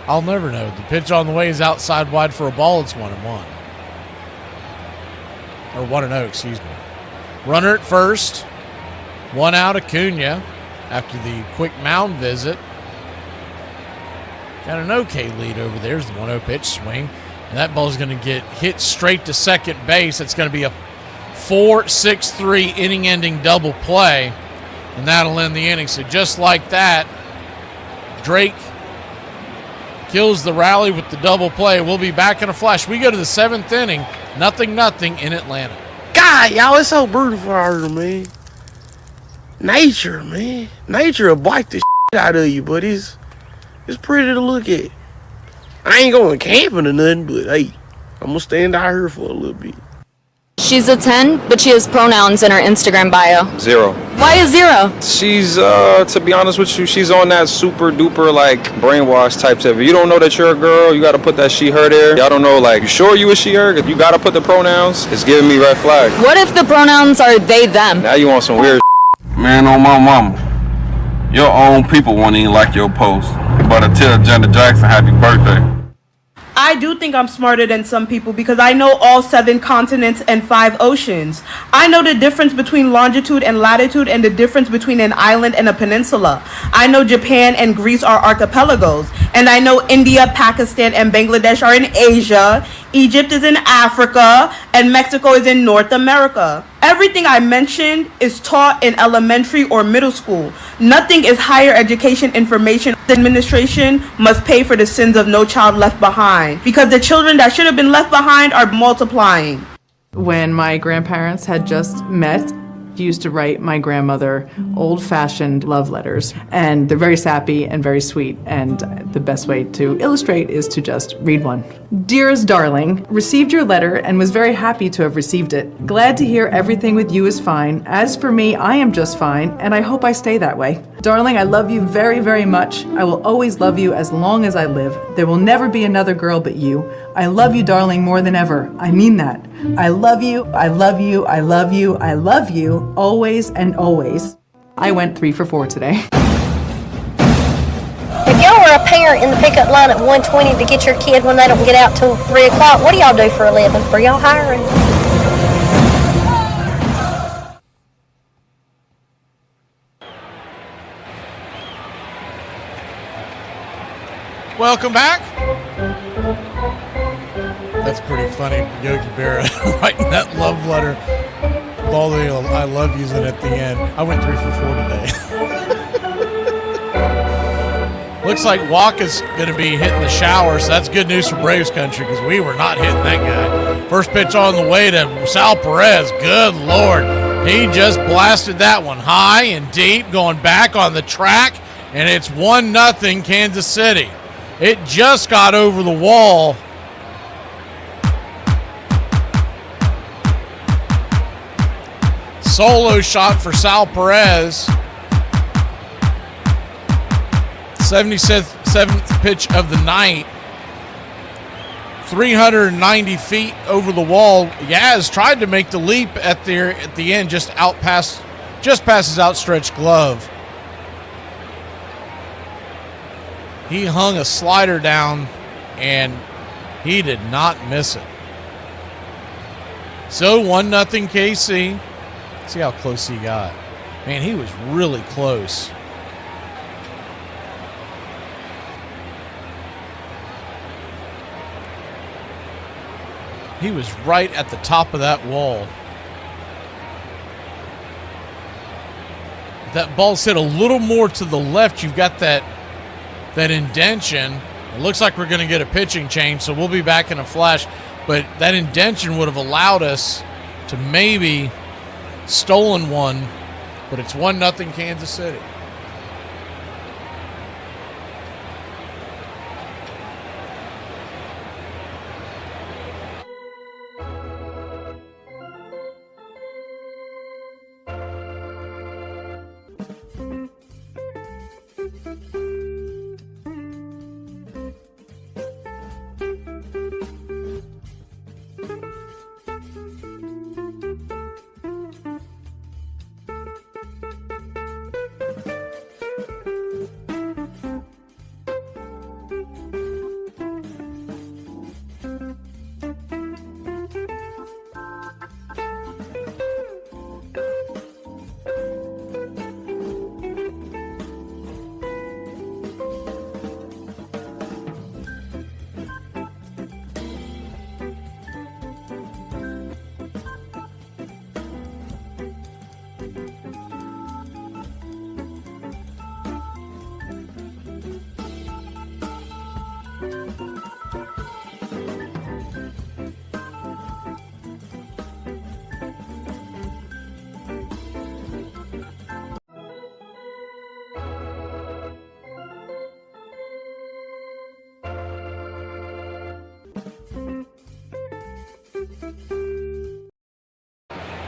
I'll never know. The pitch on the way is outside wide for a ball. It's 1-1. Or 1-0, excuse me. Runner at first. 1 out, Acuna, after the quick mound visit. Got an okay lead over there. There's the 1-0 pitch swing. And that ball is going to get hit straight to second base. It's going to be a 4-6-3 inning-ending double play. And that'll end the inning. So just like that, Drake kills the rally with the double play. We'll be back in a flash. We go to the 7th inning. 0-0 in Atlanta. God, y'all, it's so beautiful out here, man. Nature, man. Nature will bite the shit out of you, but it's pretty to look at. I ain't going camping or nothing, but hey, I'm gonna stand out here for a little bit. She's a 10, but she has pronouns in her Instagram bio. 0. Why is 0? She's, to be honest with you, she's on that super duper, like, brainwash type stuff. If you don't know that you're a girl, you gotta put that she, her there. Y'all don't know, like, you sure you a she, her? If you gotta put the pronouns, it's giving me red flag. What if the pronouns are they, them? Now you want some weird Man, on my mama, your own people won't even like your post. But tell Janet Jackson happy birthday. I do think I'm smarter than some people because I know all 7 continents and 5 oceans. I know the difference between longitude and latitude and the difference between an island and a peninsula. I know Japan and Greece are archipelagos. And I know India, Pakistan, and Bangladesh are in Asia. Egypt is in Africa. And Mexico is in North America. Everything I mentioned is taught in elementary or middle school. Nothing is higher education information. The administration must pay for the sins of no child left behind, because the children that should have been left behind are multiplying. When my grandparents had just met, he used to write my grandmother old-fashioned love letters, and they're very sappy and very sweet, and the best way to illustrate is to just read one. Dearest darling, received your letter and was very happy to have received it. Glad to hear everything with you is fine. As for me, I am just fine, and I hope I stay that way. Darling, I love you very, very much. I will always love you as long as I live. There will never be another girl but you. I love you, darling, more than ever. I mean that. I love you, I love you, I love you, I love you, always and always. I went 3 for 4 today. If y'all were a parent in the pickup line at 1:20 to get your kid when they don't get out till 3 o'clock, what do y'all do for a living? Are y'all hiring? Welcome back. That's pretty funny. Yogi Berra writing that love letter with all the I love yous in at the end. I went 3 for 4 today. Looks like Walker's going to be hitting the shower, so that's good news for Braves country because we were not hitting that guy. First pitch on the way to Sal Perez. Good Lord. He just blasted that one high and deep, going back on the track, and it's 1-0 Kansas City. It just got over the wall. Solo shot for Sal Perez. 77th pitch of the night. 390 feet over the wall. Yaz tried to make the leap at the end, just past his outstretched glove. He hung a slider down, and he did not miss it. So 1-0 KC. See how close he got. Man, he was really close. He was right at the top of that wall. If that ball's hit a little more to the left, you've got that indention. It looks like we're going to get a pitching change, so we'll be back in a flash. But that indention would have allowed us to maybe stolen one, but it's 1-0 Kansas City.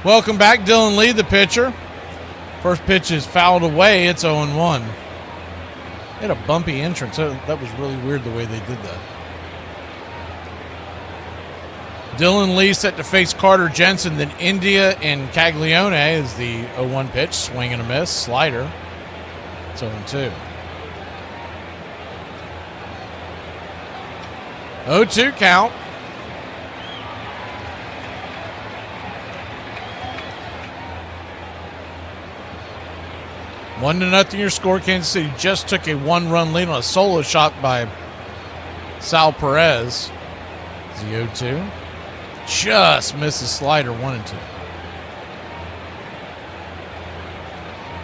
Welcome back, Dylan Lee, the pitcher. First pitch is fouled away. It's 0-1. They had a bumpy entrance. That was really weird the way they did that. Dylan Lee set to face Carter Jensen, then India and Caglione is the 0-1 pitch. Swing and a miss. Slider. It's 0-2. 0-2 count. One to nothing your score. Kansas City just took a 1-run lead on a solo shot by Sal Perez. The 0-2. Just misses slider 1-2.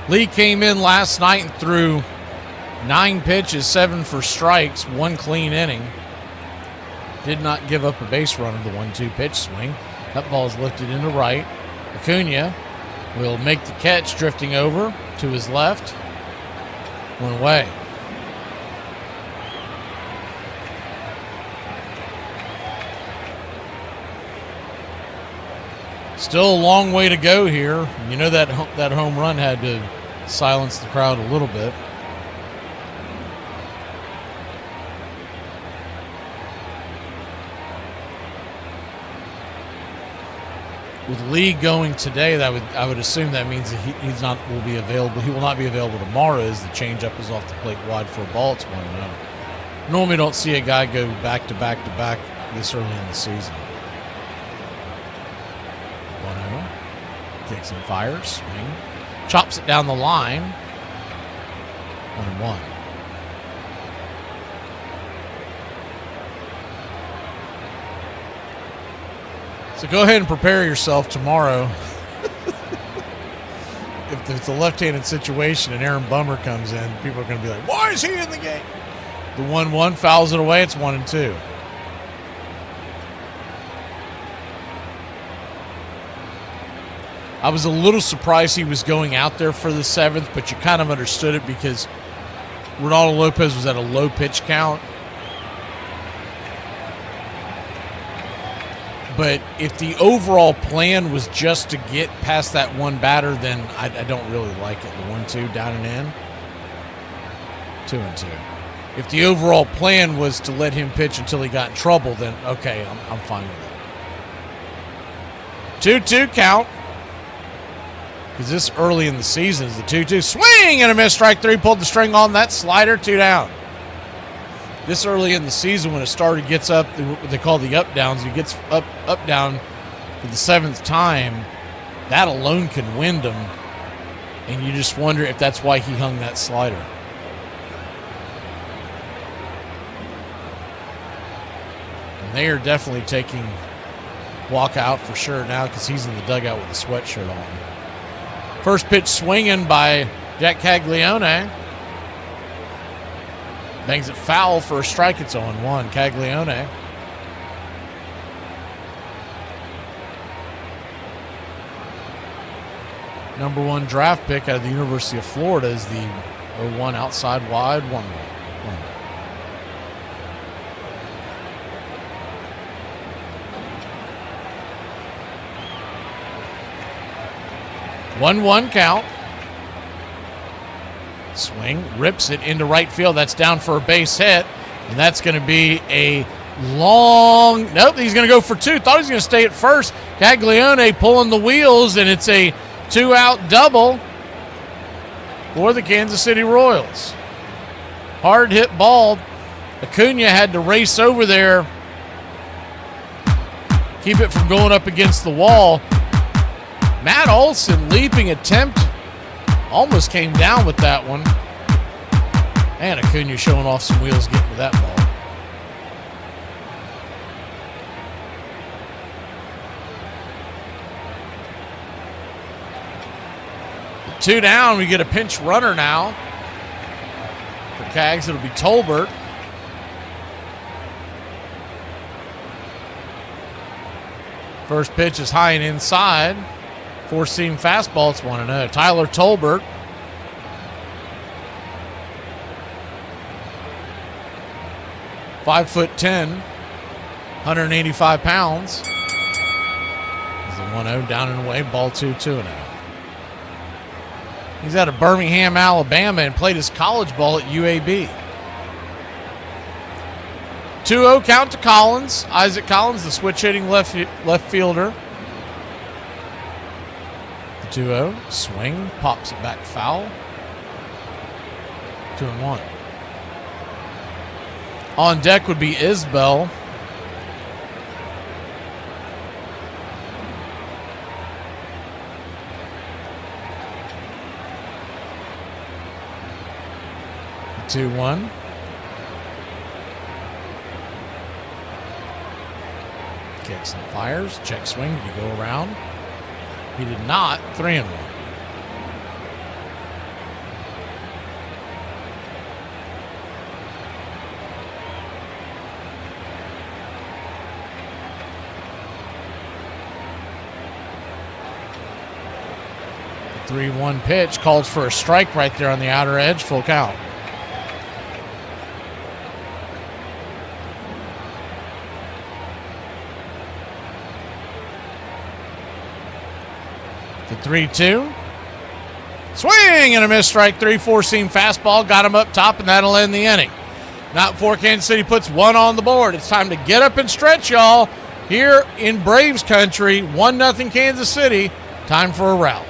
Lee came in last night and threw 9 pitches, 7 for strikes, 1 clean inning. Did not give up a base runner, the 1-2 pitch swing. That ball is lifted into right. Acuna will make the catch, drifting over to his left. One away. Still a long way to go here. You know that home run had to silence the crowd a little bit. With Lee going today, I would assume that means that he will be available. He will not be available tomorrow as the changeup is off the plate wide for a ball. It's 1-0. Normally don't see a guy go back to back to back this early in the season. 1-0. Kicks and fires. Swing. Chops it down the line. 1-1. So go ahead and prepare yourself tomorrow. If it's a left-handed situation and Aaron Bummer comes in, people are going to be like, why is he in the game? The 1-1 fouls it away. It's 1-2. I was a little surprised he was going out there for the 7th, but you kind of understood it because Ronaldo Lopez was at a low pitch count. But if the overall plan was just to get past that one batter, then I don't really like it. The 1-2 down and in. 2-2. If the overall plan was to let him pitch until he got in trouble, then okay, I'm fine with it. 2-2 count. Because this early in the season is the 2-2. Swing and a miss, strike 3. Pulled the string on that slider, 2 down. This early in the season, when a starter gets up, what they call the up downs, he gets up down for the 7th time, that alone can wind him. And you just wonder if that's why he hung that slider. And they are definitely taking Walk out for sure now because he's in the dugout with a sweatshirt on. First pitch swinging by Jack Caglione. Bangs it foul for a strike. It's 0-1. Caglione. Number 1 draft pick out of the University of Florida is the 0-1 outside wide 1-1. 1-1 count. Swing, rips it into right field. That's down for a base hit. And that's going to be a long... Nope, he's going to go for 2. Thought he was going to stay at first. Caglione pulling the wheels, and it's a 2-out double for the Kansas City Royals. Hard hit ball. Acuna had to race over there, keep it from going up against the wall. Matt Olson leaping attempt almost came down with that one. And Acuna showing off some wheels getting to that ball. With 2 down, we get a pinch runner now. For Cags, it'll be Tolbert. First pitch is high and inside. 4-seam fastball, it's 1-0. Tyler Tolbert. (5'10", 185 pounds. Is a 1-0 down and away. Ball 2-0. He's out of Birmingham, Alabama, and played his college ball at UAB. 2-0 count to Collins. Isaac Collins, the switch-hitting left fielder. 2-0. Swing. Pops it back foul. 2-1. On deck would be Isbell. The 2-1. Kicks and fires. Check swing. Did he go around? He did not. 3-1. 3-1 pitch calls for a strike right there on the outer edge, full count. The 3-2. Swing and a miss, strike three, four-seam fastball. Got him up top, and that'll end the inning. Not before Kansas City puts one on the board. It's time to get up and stretch, y'all. Here in Braves country, 1-0 Kansas City. Time for a rout.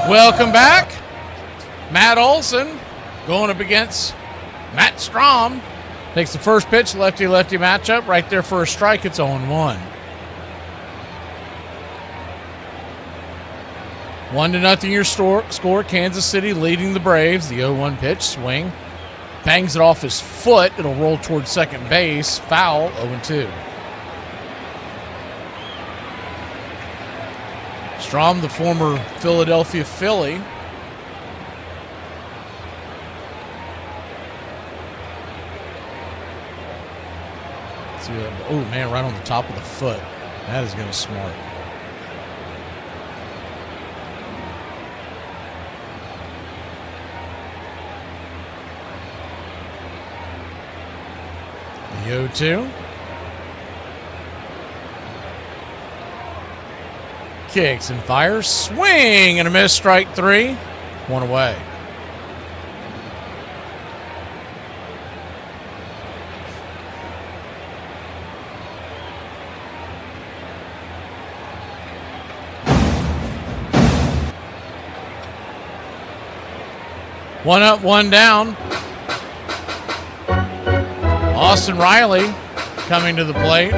Welcome back. Matt Olson going up against Matt Strom. Takes the first pitch, lefty-lefty matchup. Right there for a strike. It's 0-1. 1-0 your score. Kansas City leading the Braves. The 0-1 pitch, swing. Bangs it off his foot. It'll roll towards second base. Foul, 0-2. Strom, the former Philadelphia Philly. See that? Oh, man, right on the top of the foot. That is going to smart. The 0-2. Kicks and fires. Swing and a miss. Strike three. One away. One up, one down. Austin Riley coming to the plate.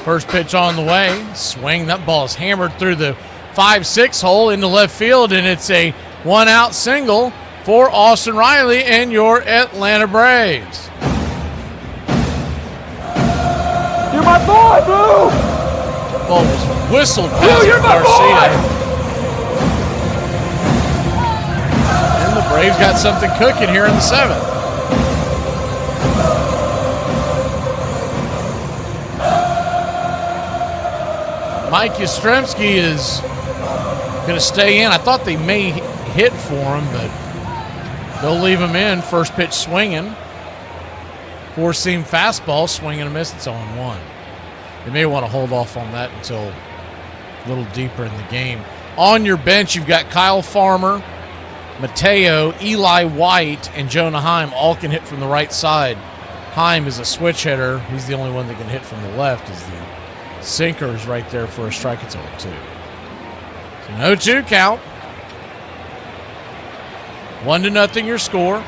First pitch on the way. Swing. That ball is hammered through the 5-6 hole into left field, and it's a one-out single for Austin Riley and your Atlanta Braves. You're my boy, Blue! Ball was whistled past Blue, you're my Garcia. boy! And the Braves got something cooking here in the seventh. Mike Yastrzemski is going to stay in. I thought they may hit for him, but they'll leave him in. First pitch swinging Four-seam fastball, swing and a miss. It's 0-1. You may want to hold off on that until a little deeper in the game. On your bench, you've got Kyle Farmer, Mateo, Eli White, and Jonah Heim. All can hit from the right side. Heim is a switch hitter. He's the only one that can hit from the left. Is the sinker is right there for a strike. It's 0-2. So 0-2 count. 1-0 your score.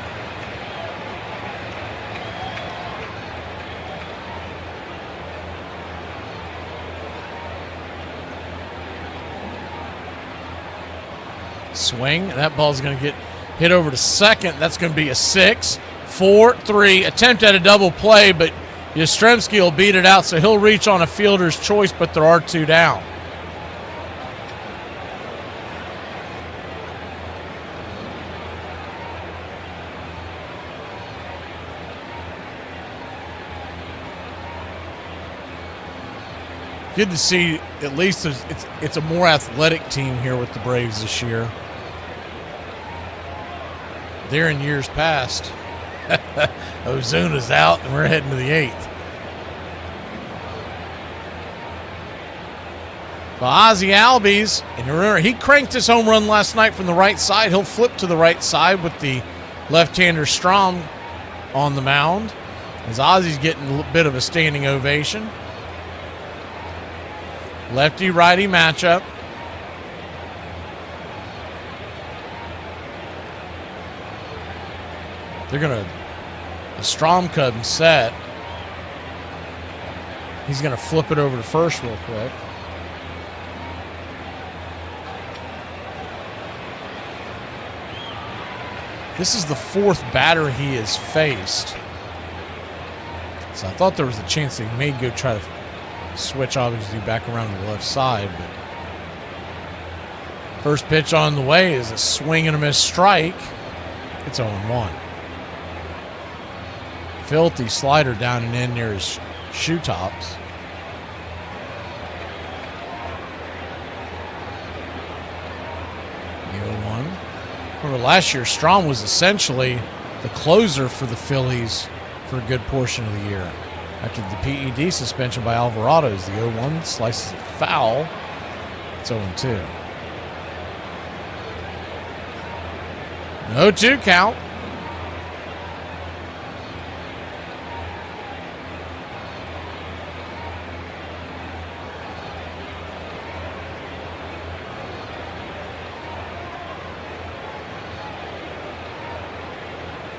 Swing. That ball's going to get hit over to second. That's going to be a 6-4-3. Attempt at a double play, but Yastrzemski will beat it out, so he'll reach on a fielder's choice, but there are 2 down. Good to see at least it's a more athletic team here with the Braves this year. There in years past, Ozuna's out and we're heading to the 8th. But Ozzie Albies, and remember, he cranked his home run last night from the right side. He'll flip to the right side with the left-hander Strom on the mound as Ozzie's getting a bit of a standing ovation. Lefty-righty matchup. They're going to, the Strom comes set. He's going to flip it over to first real quick. This is the 4th batter he has faced. So I thought there was a chance they may go try to switch obviously back around to the left side, but first pitch on the way is a swing and a miss strike. It's 0-1. Filthy slider down and in near his shoe tops. The 0-1. Remember last year, Strom was essentially the closer for the Phillies for a good portion of the year. After the PED suspension by Alvarado's, the 0-1 slices it foul. It's 0-2. 0-2 count.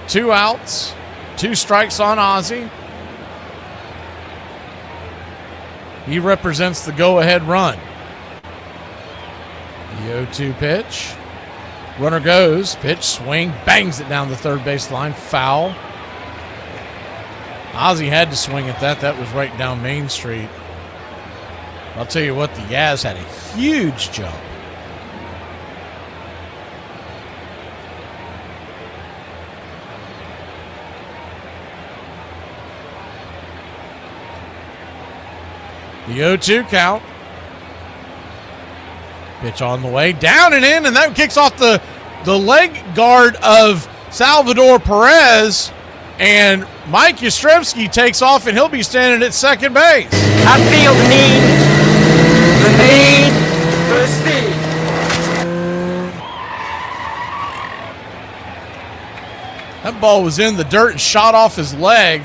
Two outs, 2 strikes on Ozzie. He represents the go-ahead run. The 0-2 pitch. Runner goes. Pitch, swing, bangs it down the third base line. Foul. Ozzie had to swing at that. That was right down Main Street. I'll tell you what, the Yaz had a huge jump. The 0-2 count. Pitch on the way. Down and in, and that kicks off the leg guard of Salvador Perez. And Mike Yastrzemski takes off, and he'll be standing at second base. I feel the need for speed. That ball was in the dirt and shot off his leg.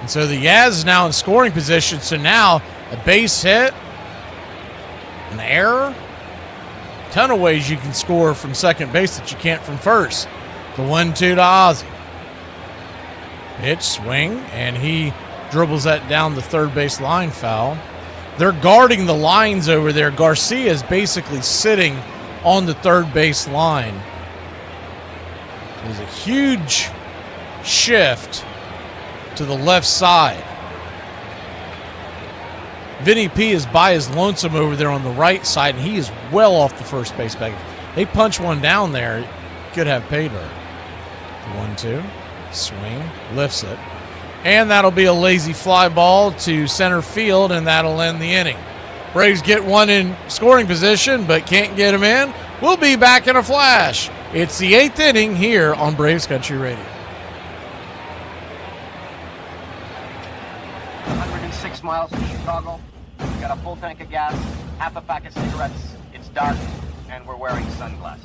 And so the Yaz is now in scoring position. So now a base hit, an error, a ton of ways you can score from second base that you can't from first. The 1-2 to Ozzie. Pitch, swing, and he dribbles that down the third base line, foul. They're guarding the lines over there. Garcia is basically sitting on the third base line. There's a huge shift to the left side. Vinny P is by his lonesome over there on the right side, and he is well off the first base bag. They punch one down there, could have paid her. 1-2, swing, lifts it. And that'll be a lazy fly ball to center field, and that'll end the inning. Braves get one in scoring position, but can't get him in. We'll be back in a flash. It's the 8th inning here on Braves Country Radio. 106 miles to Chicago. We've got a full tank of gas, half a pack of cigarettes. It's dark, and we're wearing sunglasses.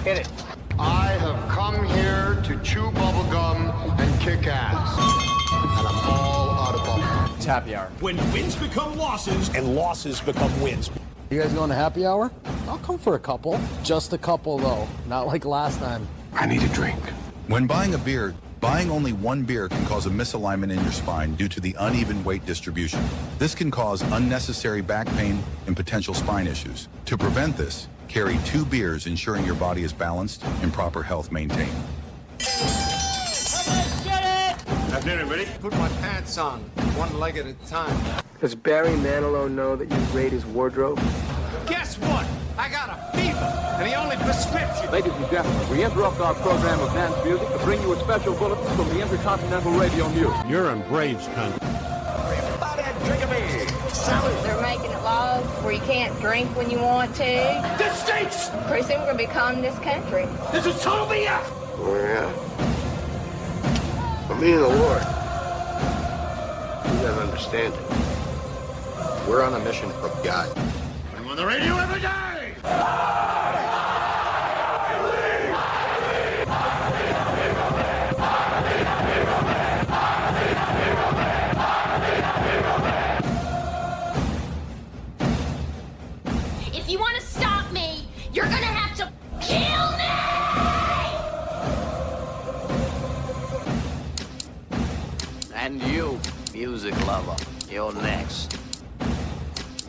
Hit it. I have come here to chew bubblegum and kick ass. And I'm all out of bubblegum. It's happy hour. When wins become losses and losses become wins. You guys going to happy hour? I'll come for a couple. Just a couple, though. Not like last time. I need a drink. When buying a beer, buying only one beer can cause a misalignment in your spine due to the uneven weight distribution. This can cause unnecessary back pain and potential spine issues. To prevent this, carry 2 beers, ensuring your body is balanced and proper health maintained. Afternoon, everybody. Put my pants on, one leg at a time. Does Barry Manilow know that you raid his wardrobe? Guess what? I got a fever, and the only prescription. Ladies and gentlemen, we interrupt our program of dance music to bring you a special bulletin from the Intercontinental Radio News. You're in Braves country. Everybody drink a beer. Salute. They're making it laws where you can't drink when you want to. This stinks! Pretty soon we're going to become this country. This is total BS! Oh, yeah. For me and the Lord, you gotta understand it. We're on a mission from God. I'm on the radio every day! If you want to stop me, you're gonna have to kill me! And you, music lover, you're next.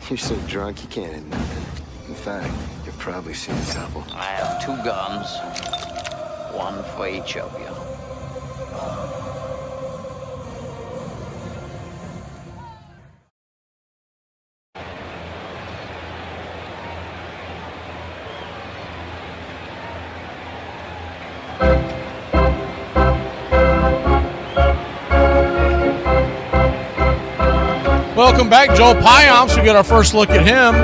You're so drunk you can't hit nothing. In fact, you're probably seeing trouble. I have 2 guns, one for each of you. Welcome back, Joel Pyomps. We got our first look at him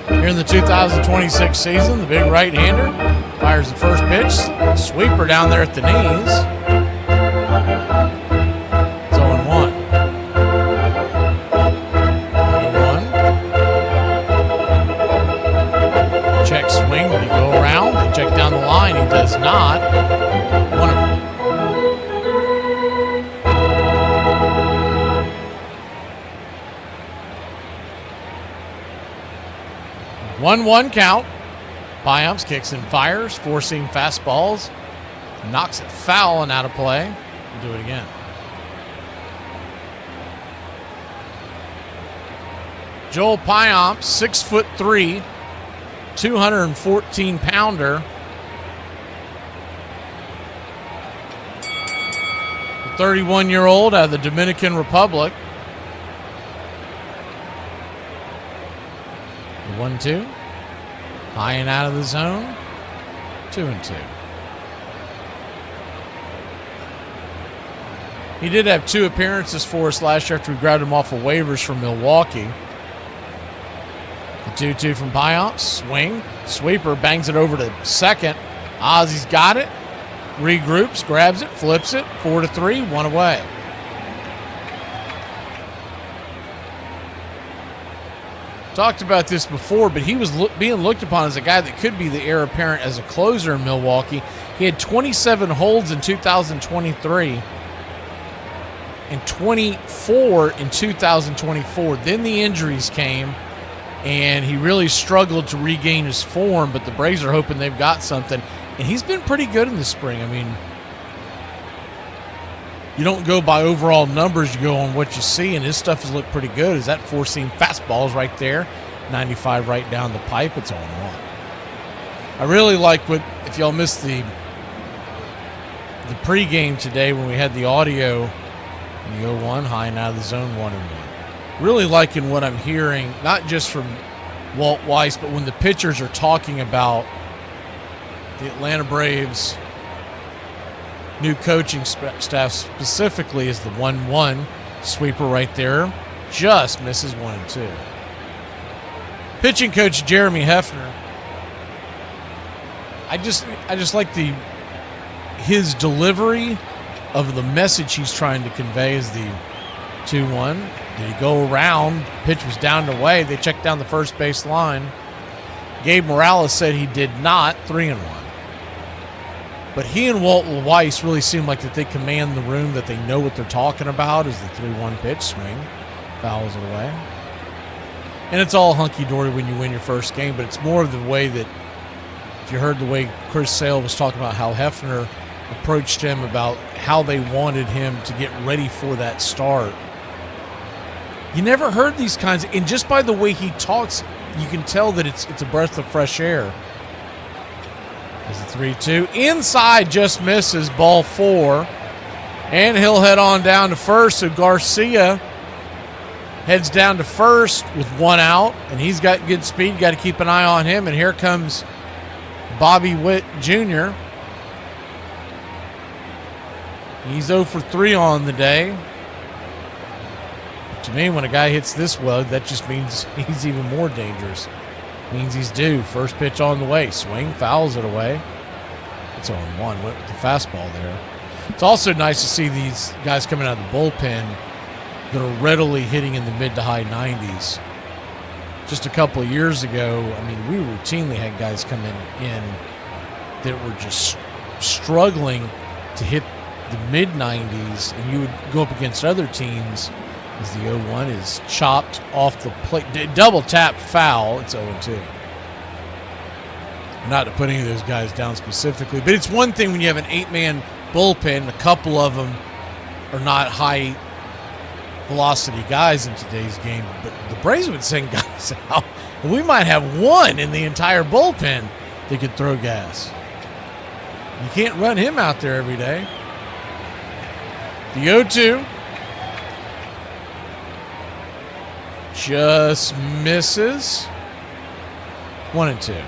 here in the 2026 season. The big right-hander fires the first pitch. Sweeper down there at the knees. It's 0-1. 0-1. Check swing. Will he go around? They check down the line. He does not. 1-1 count. Pyomps kicks and fires, 4-seam fastballs, knocks it foul and out of play. We'll do it again. Joel Pyomps, 6'3", 214-pounder. The 31-year-old out of the Dominican Republic. 1-2. High and out of the zone. 2-2. He did have 2 appearances for us last year after we grabbed him off of waivers from Milwaukee. The 2-2 from Pyomps. Swing. Sweeper bangs it over to second. Ozzy's got it. Regroups, grabs it, flips it. 4-3, 1 away. Talked about this before, but he was being looked upon as a guy that could be the heir apparent as a closer in Milwaukee. He had 27 holds in 2023 and 24 in 2024. Then the injuries came, and he really struggled to regain his form, but the Braves are hoping they've got something. And he's been pretty good in the spring. I mean, you don't go by overall numbers, you go on what you see, and his stuff has looked pretty good. Is that 4-seam fastball's right there, 95 right down the pipe. It's 0-1. I really like what, if y'all missed the pregame today when we had the audio, the 0-1, high and out of the zone, 1-1. Really liking what I'm hearing, not just from Walt Weiss, but when the pitchers are talking about the Atlanta Braves' new coaching staff specifically is the 1-1 sweeper right there. Just misses 1-2. pitching coach Jeremy Hefner. I just like his delivery of the message he's trying to convey is the 2-1. Did he go around? Pitch was down and away. They checked down the first base line. Gabe Morales said he did not. 3-1. But he and Walton Weiss really seem like that they command the room, that they know what they're talking about as the 3-1 pitch swing. Fouls it away. And it's all hunky-dory when you win your first game, but it's more of the way that, if you heard the way Chris Sale was talking about how Hefner approached him about how they wanted him to get ready for that start. You never heard these kinds, and just by the way he talks, you can tell that it's a breath of fresh air. There's the 3-2. Inside, just misses, ball 4. And he'll head on down to first, so Garcia heads down to first with 1 out, and he's got good speed. Got to keep an eye on him, and here comes Bobby Witt Jr. He's 0 for 3 on the day. To me, when a guy hits this well, that just means he's even more dangerous. Means he's due. First pitch on the way. Swing, fouls it away. It's 0-1. Went with the fastball there. It's also nice to see these guys coming out of the bullpen that are readily hitting in the mid to high 90s. Just a couple of years ago, I mean, we routinely had guys come in that were just struggling to hit the mid 90s, and you would go up against other teams as the 0-1 is chopped off the plate. Double tap foul. It's 0-2. Not to put any of those guys down specifically, but it's one thing when you have an 8-man bullpen, a couple of them are not high velocity guys in today's game, but the Braves would send guys out. We might have one in the entire bullpen that could throw gas. You can't run him out there every day. The 0-2 just misses. 1-2.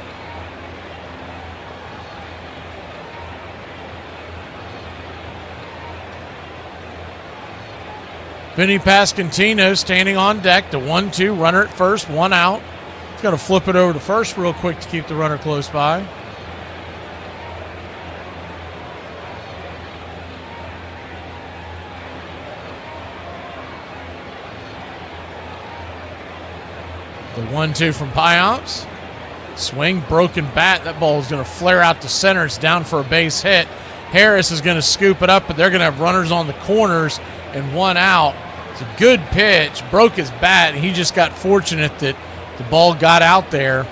Vinny Pasquantino standing on deck. The 1-2, runner at first, 1 out. He's going to flip it over to first real quick to keep the runner close by. The 1-2 from Payamps. Swing, broken bat. That ball is going to flare out to center. It's down for a base hit. Harris is going to scoop it up, but they're going to have runners on the corners and 1 out. It's a good pitch. Broke his bat, and he just got fortunate that the ball got out there.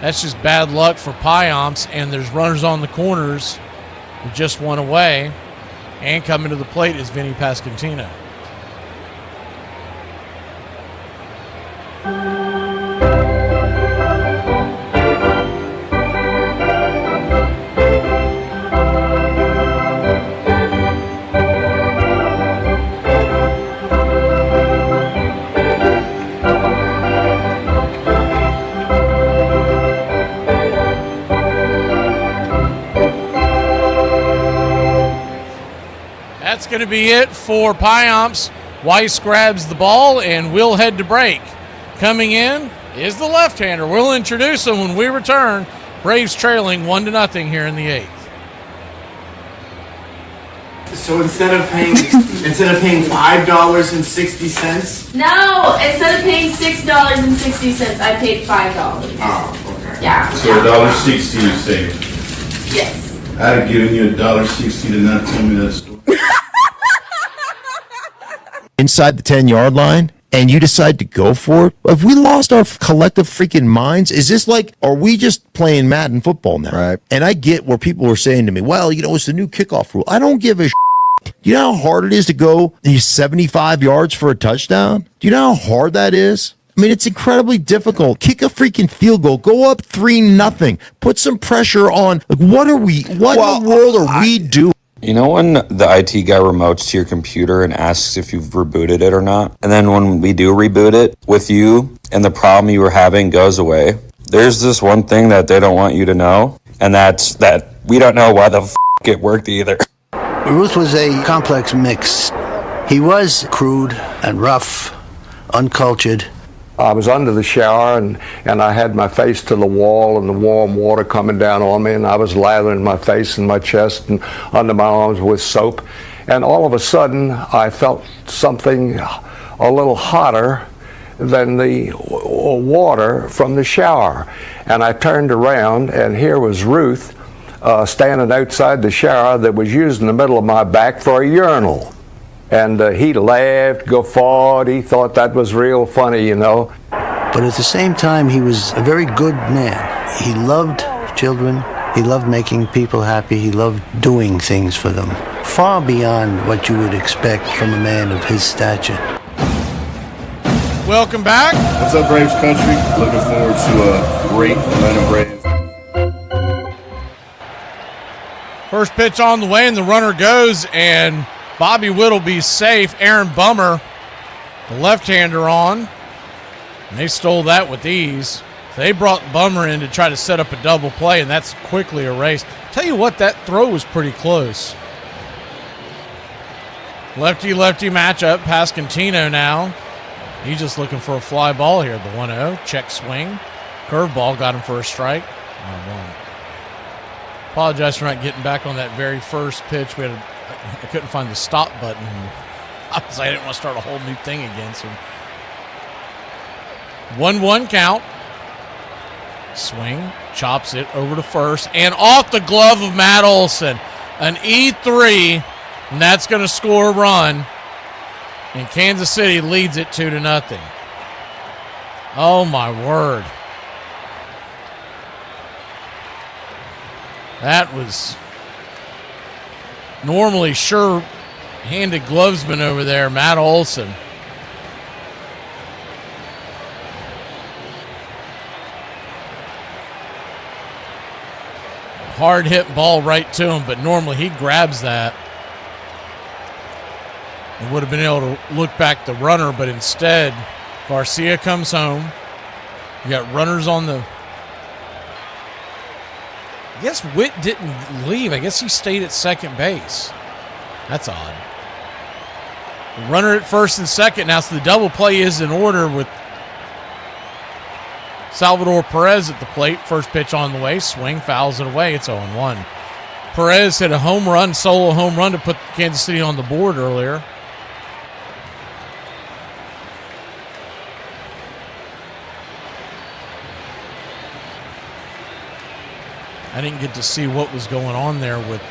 That's just bad luck for Payamps, and there's runners on the corners who just 1 away. And coming to the plate is Vinny Pasquantino. That's going to be it for Payamps. Weiss grabs the ball, and we'll head to break. Coming in is the left-hander. We'll introduce him when we return. Braves trailing 1-0 here in the 8th. So instead of paying $5.60. No, instead of paying $6.60, I paid $5. Oh, okay. Yeah. So $1.60 you saved. Yes. I'd have given you $1.60 to not tell me that story. Inside the 10-yard line, and you decide to go for it? Have we lost our collective freaking minds? Is this like, are we just playing Madden football now? Right. And I get where people were saying to me, well, it's the new kickoff rule. I don't give a shit. Do you know how hard it is to go these 75 yards for a touchdown? Do you know how hard that is? I mean, it's incredibly difficult. Kick a freaking field goal. Go up 3-0. Put some pressure on. Like, what in the world are we doing? You know when the IT guy remotes to your computer and asks if you've rebooted it or not? And then when we do reboot it with you and the problem you were having goes away, there's this one thing that they don't want you to know, and that's that we don't know why the f*** it worked either. Ruth was a complex mix. He was crude and rough, uncultured, I was under the shower and I had my face to the wall and the warm water coming down on me, and I was lathering my face and my chest and under my arms with soap. And all of a sudden, I felt something a little hotter than the water from the shower. And I turned around, and here was Ruth standing outside the shower that was using the middle of my back for a urinal. And he laughed, guffawed. He thought that was real funny, you know. But at the same time, he was a very good man. He loved children. He loved making people happy. He loved doing things for them, far beyond what you would expect from a man of his stature. Welcome back. What's up, Braves country? Looking forward to a great Atlanta Braves. First pitch on the way, and the runner goes, and Bobby Whittleby's safe. Aaron Bummer, the left-hander, on. And they stole that with ease. They brought Bummer in to try to set up a double play, and that's quickly erased. Tell you what, that throw was pretty close. Lefty-lefty matchup. Pascantino now. He's just looking for a fly ball here. The 1-0. Check swing. Curveball got him for a strike. 1-1. Apologize for not getting back on that very first pitch. I couldn't find the stop button, and obviously I didn't want to start a whole new thing again. So 1-1 count. Swing, chops it over to first, and off the glove of Matt Olson. An E3, and that's going to score a run. And Kansas City leads it 2-0. Oh, my word. That was normally sure-handed glovesman over there, Matt Olson. Hard hit ball right to him, but normally he grabs that and would have been able to look back the runner, but instead Garcia comes home. You got runners on the... I guess Witt didn't leave. I guess he stayed at second base. That's odd. The runner at first and second now, so the double play is in order with Salvador Perez at the plate. First pitch on the way. Swing, fouls it away. It's 0-1. Perez hit a home run, solo home run to put Kansas City on the board earlier. I didn't get to see what was going on there with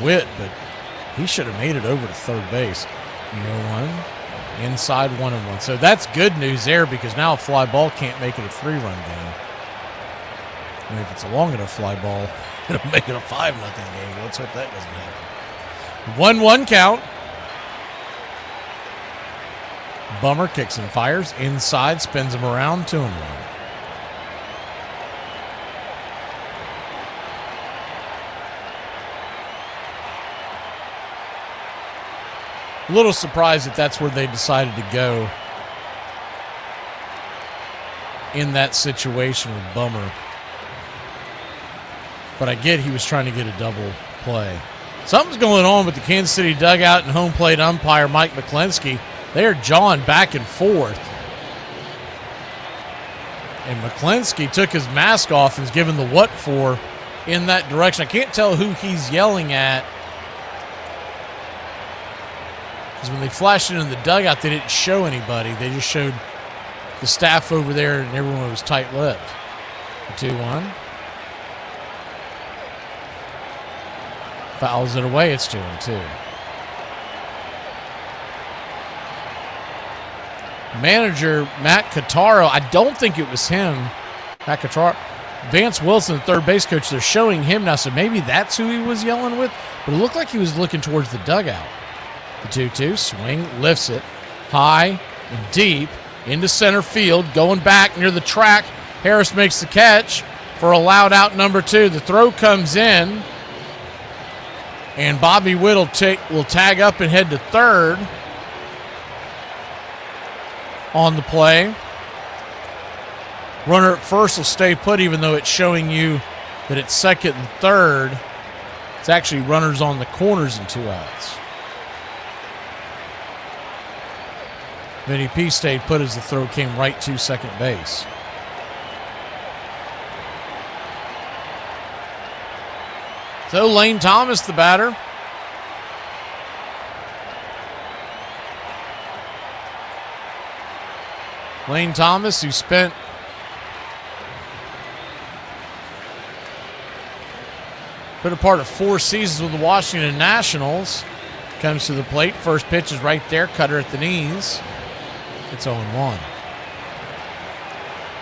Witt, but he should have made it over to third base. 0-1. Inside 1-1. So that's good news there, because now a fly ball can't make it a 3-run game. I mean, if it's a long enough fly ball, it'll make it a 5-0 game. Let's hope that doesn't happen. 1-1 count. Bummer kicks and fires. Inside, spins him around, 2-1. A little surprised that that's where they decided to go in that situation with Bummer. But I get he was trying to get a double play. Something's going on with the Kansas City dugout and home plate umpire Mike McClensky. They are jawing back and forth. And McClensky took his mask off and is giving the what for in that direction. I can't tell who he's yelling at, because when they flashed it in the dugout, they didn't show anybody. They just showed the staff over there, and everyone was tight-lipped. 2-1. Fouls it away. It's 2-2. Manager Matt Cattaro, I don't think it was him. Matt Cattaro. Vance Wilson, the third base coach, they're showing him now, so maybe that's who he was yelling with. But it looked like he was looking towards the dugout. The 2-2, swing, lifts it high and deep into center field, going back near the track. Harris makes the catch for a loud out number 2. The throw comes in, and Bobby Witt will tag up and head to third on the play. Runner at first will stay put, even though it's showing you that it's second and third. It's actually runners on the corners and 2 outs. Vinny P stayed put as the throw came right to second base. So Lane Thomas, the batter. Lane Thomas, who spent a part of 4 seasons with the Washington Nationals, comes to the plate. First pitch is right there, cutter at the knees. It's 0-1.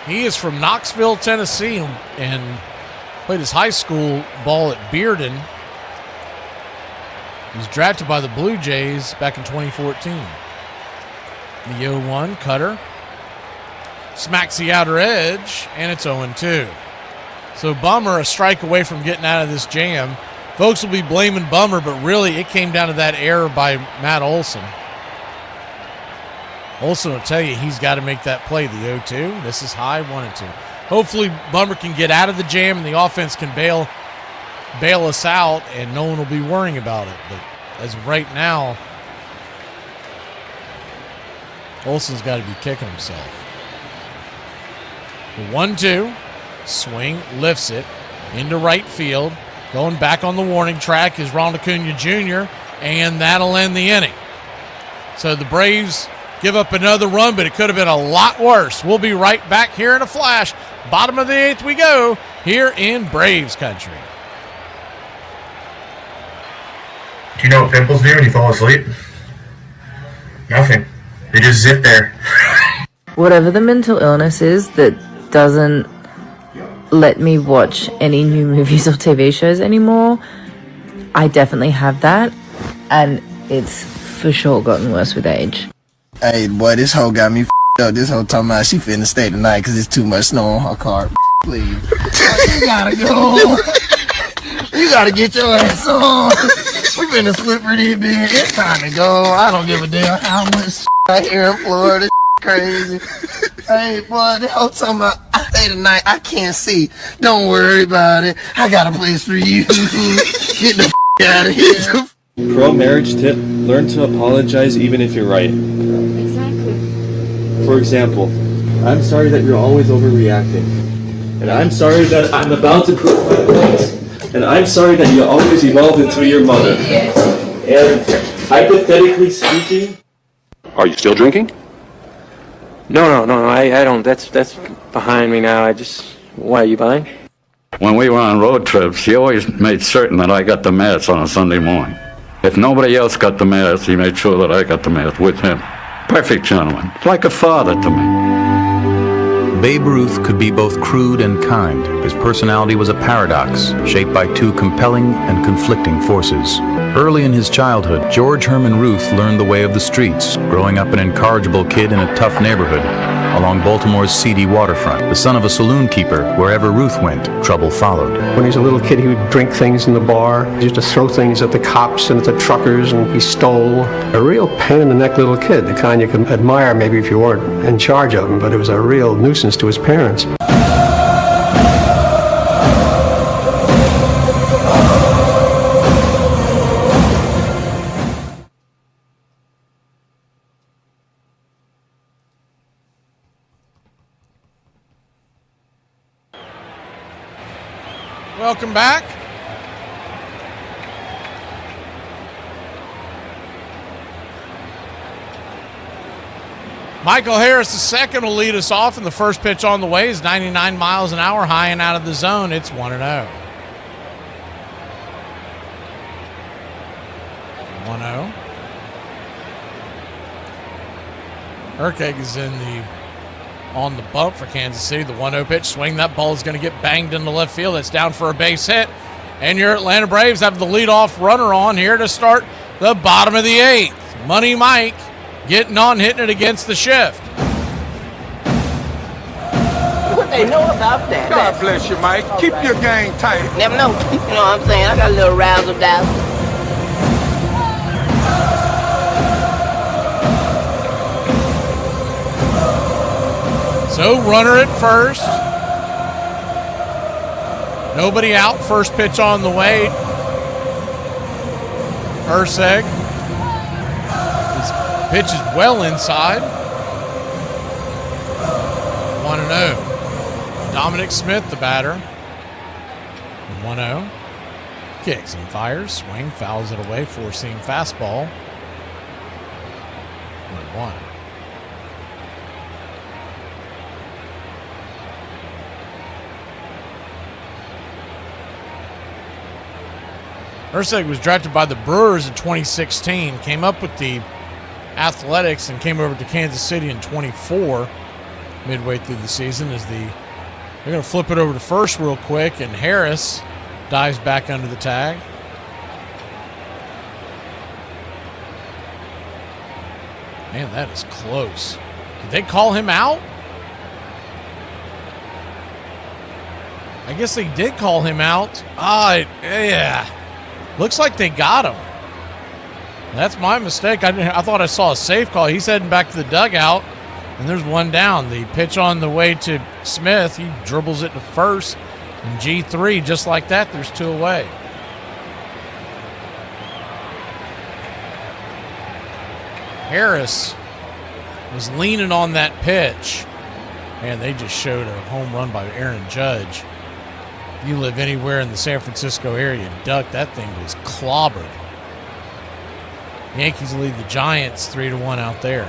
He is from Knoxville, Tennessee, and played his high school ball at Bearden. He was drafted by the Blue Jays back in 2014. The 0-1 cutter smacks the outer edge, and it's 0-2. So Bummer a strike away from getting out of this jam. Folks will be blaming Bummer, but really it came down to that error by Matt Olson. Olson will tell you he's got to make that play. The 0-2, this is high, 1-2. Hopefully Bummer can get out of the jam and the offense can bail us out and no one will be worrying about it. But as of right now, Olson's got to be kicking himself. The 1-2, swing, lifts it into right field. Going back on the warning track is Ronald Acuna Jr., and that'll end the inning. So the Braves give up another run, but it could have been a lot worse. We'll be right back here in a flash. Bottom of the 8th we go here in Braves country. Do you know what pimples do when you fall asleep? Nothing. They just sit there. Whatever the mental illness is that doesn't let me watch any new movies or TV shows anymore, I definitely have that, and it's for sure gotten worse with age. Hey, boy, this hoe got me up. This hoe talking about she finna stay tonight because it's too much snow on her car. Please. You gotta go. You gotta get your ass on. We finna slip for this bitch. It's time to go. I don't give a damn how much I hear in Florida. Crazy. Hey, boy, the hoe talking about I stay tonight. I can't see. Don't worry about it. I got a place for you. Get the out of here. Pro marriage tip: learn to apologize even if you're right. Exactly. For example, I'm sorry that you're always overreacting. And I'm sorry that I'm about to prove my point. And I'm sorry that you always evolve into your mother. And hypothetically speaking... Are you still drinking? No, I don't. That's behind me now. Why are you buying? When we were on road trips, he always made certain that I got the Mass on a Sunday morning. If nobody else got the Mass, he made sure that I got the Mass with him. Perfect gentleman, like a father to me. Babe Ruth could be both crude and kind. His personality was a paradox, shaped by two compelling and conflicting forces. Early in his childhood, George Herman Ruth learned the way of the streets, growing up an incorrigible kid in a tough neighborhood along Baltimore's seedy waterfront. The son of a saloon keeper, wherever Ruth went, trouble followed. When he was a little kid, he would drink things in the bar. He used to throw things at the cops and at the truckers, and he stole. A real pain-in-the-neck little kid, the kind you could admire maybe if you weren't in charge of him, but it was a real nuisance to his parents. Welcome back. Michael Harris II will lead us off, and the first pitch on the way is 99 miles an hour, high and out of the zone. It's 1-0. 1-0. Urquhart is on the bump for Kansas City. The 1-0 pitch, swing. That ball is going to get banged into left field. It's down for a base hit. And your Atlanta Braves have the leadoff runner on here to start the bottom of the 8th. Money Mike getting on, hitting it against the shift. What they know about that? God bless you, Mike. Keep your game tight. Never know. You know what I'm saying? I got a little razzle dazzle. So runner at first. Nobody out. First pitch on the way. Urseg. His pitch is well inside. 1-0. Dominic Smith, the batter. 1-0. Kicks and fires. Swing, fouls it away. Four-seam fastball. 1-1. Erceg was drafted by the Brewers in 2016, came up with the athletics and came over to Kansas City in 24, midway through the season. They're going to flip it over to first real quick, and Harris dives back under the tag. Man, that is close. Did they call him out? I guess they did call him out. Yeah. Looks like they got him. That's my mistake. I thought I saw a safe call. He's heading back to the dugout, and there's one down. The pitch on the way to Smith. He dribbles it to first, and G3, just like that, there's two away. Harris was leaning on that pitch, and they just showed a home run by Aaron Judge. If you live anywhere in the San Francisco area, Duck, that thing was clobbered. Yankees lead the Giants 3-1 out there.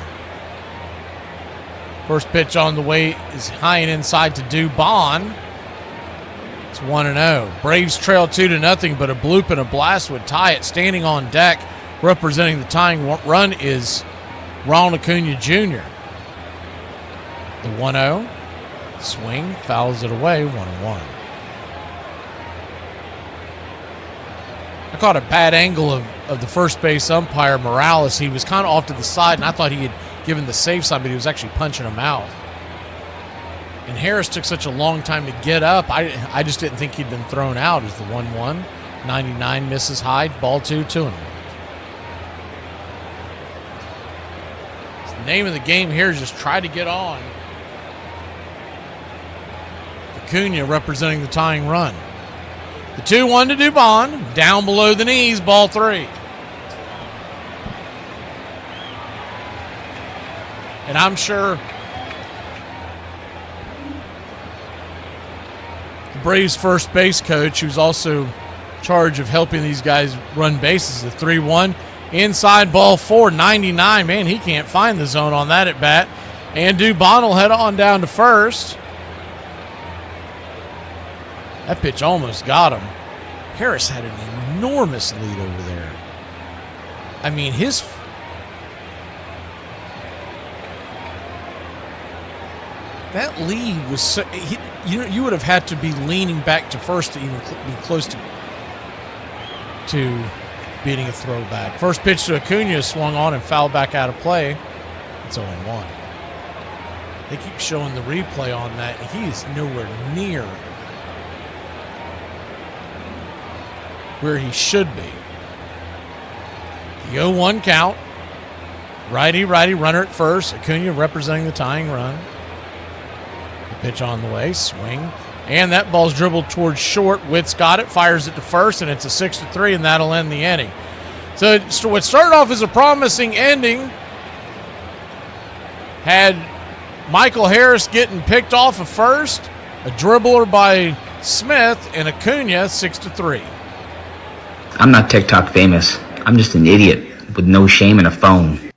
First pitch on the way is high and inside to Dubon. It's 1-0. Braves trail 2-0, but a bloop and a blast would tie it. Standing on deck, representing the tying run, is Ronald Acuna Jr. The 1-0. Swing, fouls it away, 1-1. I caught a bad angle of the first base umpire, Morales. He was kind of off to the side, and I thought he had given the safe sign, but he was actually punching him out. And Harris took such a long time to get up. I just didn't think he'd been thrown out as the 1-1. 99 misses high, ball 2-2. The name of the game here is just try to get on. Acuna representing the tying run. The 2-1 to Dubon, down below the knees, ball 3. And I'm sure the Braves' first base coach, who's also in charge of helping these guys run bases, the 3-1, inside ball 4, 99. Man, he can't find the zone on that at bat. And Dubon will head on down to first. That pitch almost got him. Harris had an enormous lead over there. I mean, that lead was so, you would have had to be leaning back to first to even be close to beating a throwback. First pitch to Acuna swung on and fouled back out of play. It's 0-1. They keep showing the replay on that. He is nowhere near where he should be. The 0-1 count. Righty, runner at first. Acuna representing the tying run. The pitch on the way, swing. And that ball's dribbled towards short. Witt's got it, fires it to first, and it's a 6-3, and that'll end the inning. So what started off as a promising ending had Michael Harris getting picked off of first, a dribbler by Smith, and Acuna 6-3. I'm not TikTok famous. I'm just an idiot with no shame and a phone.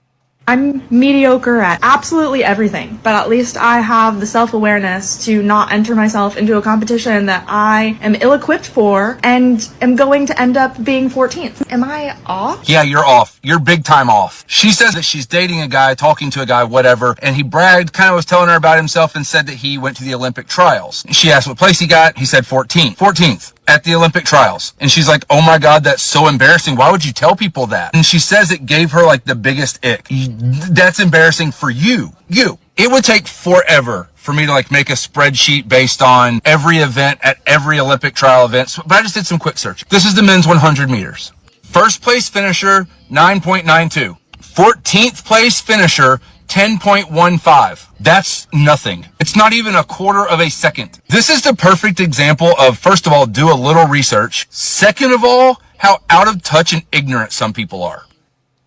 I'm mediocre at absolutely everything, but at least I have the self-awareness to not enter myself into a competition that I am ill-equipped for and am going to end up being 14th. Am I off? Yeah, you're off. You're big time off. She says that she's dating a guy, talking to a guy, whatever, and he bragged, kind of was telling her about himself and said that he went to the Olympic trials. She asked what place he got. He said 14th at the Olympic trials. And she's like, oh my God, that's so embarrassing. Why would you tell people that? And she says it gave her like the biggest ick. That's embarrassing for you. It would take forever for me to like make a spreadsheet based on every event at every Olympic trial event. But I just did some quick search. This is the men's 100 meters. First place finisher, 9.92. 14th place finisher, 10.15. That's nothing. It's not even a quarter of a second. This is the perfect example of, first of all, do a little research. Second of all, how out of touch and ignorant some people are.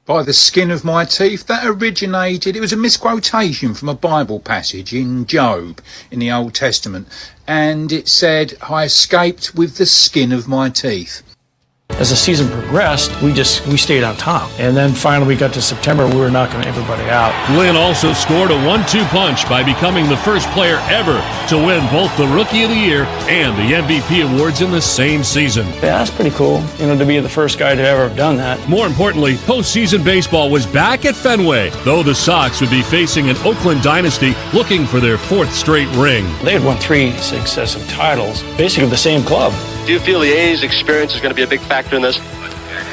by the skin of my teeth, that originated, it was a misquotation from a Bible passage in Job in the Old Testament, and it said, I escaped with the skin of my teeth. As the season progressed, we stayed on top. And then finally we got to September, we were knocking everybody out. Lynn also scored a 1-2 punch by becoming the first player ever to win both the Rookie of the Year and the MVP awards in the same season. Yeah, that's pretty cool, to be the first guy to ever have done that. More importantly, postseason baseball was back at Fenway, though the Sox would be facing an Oakland dynasty looking for their 4th straight ring. They had won 3 successive titles, basically the same club. Do you feel the A's experience is going to be a big factor in this?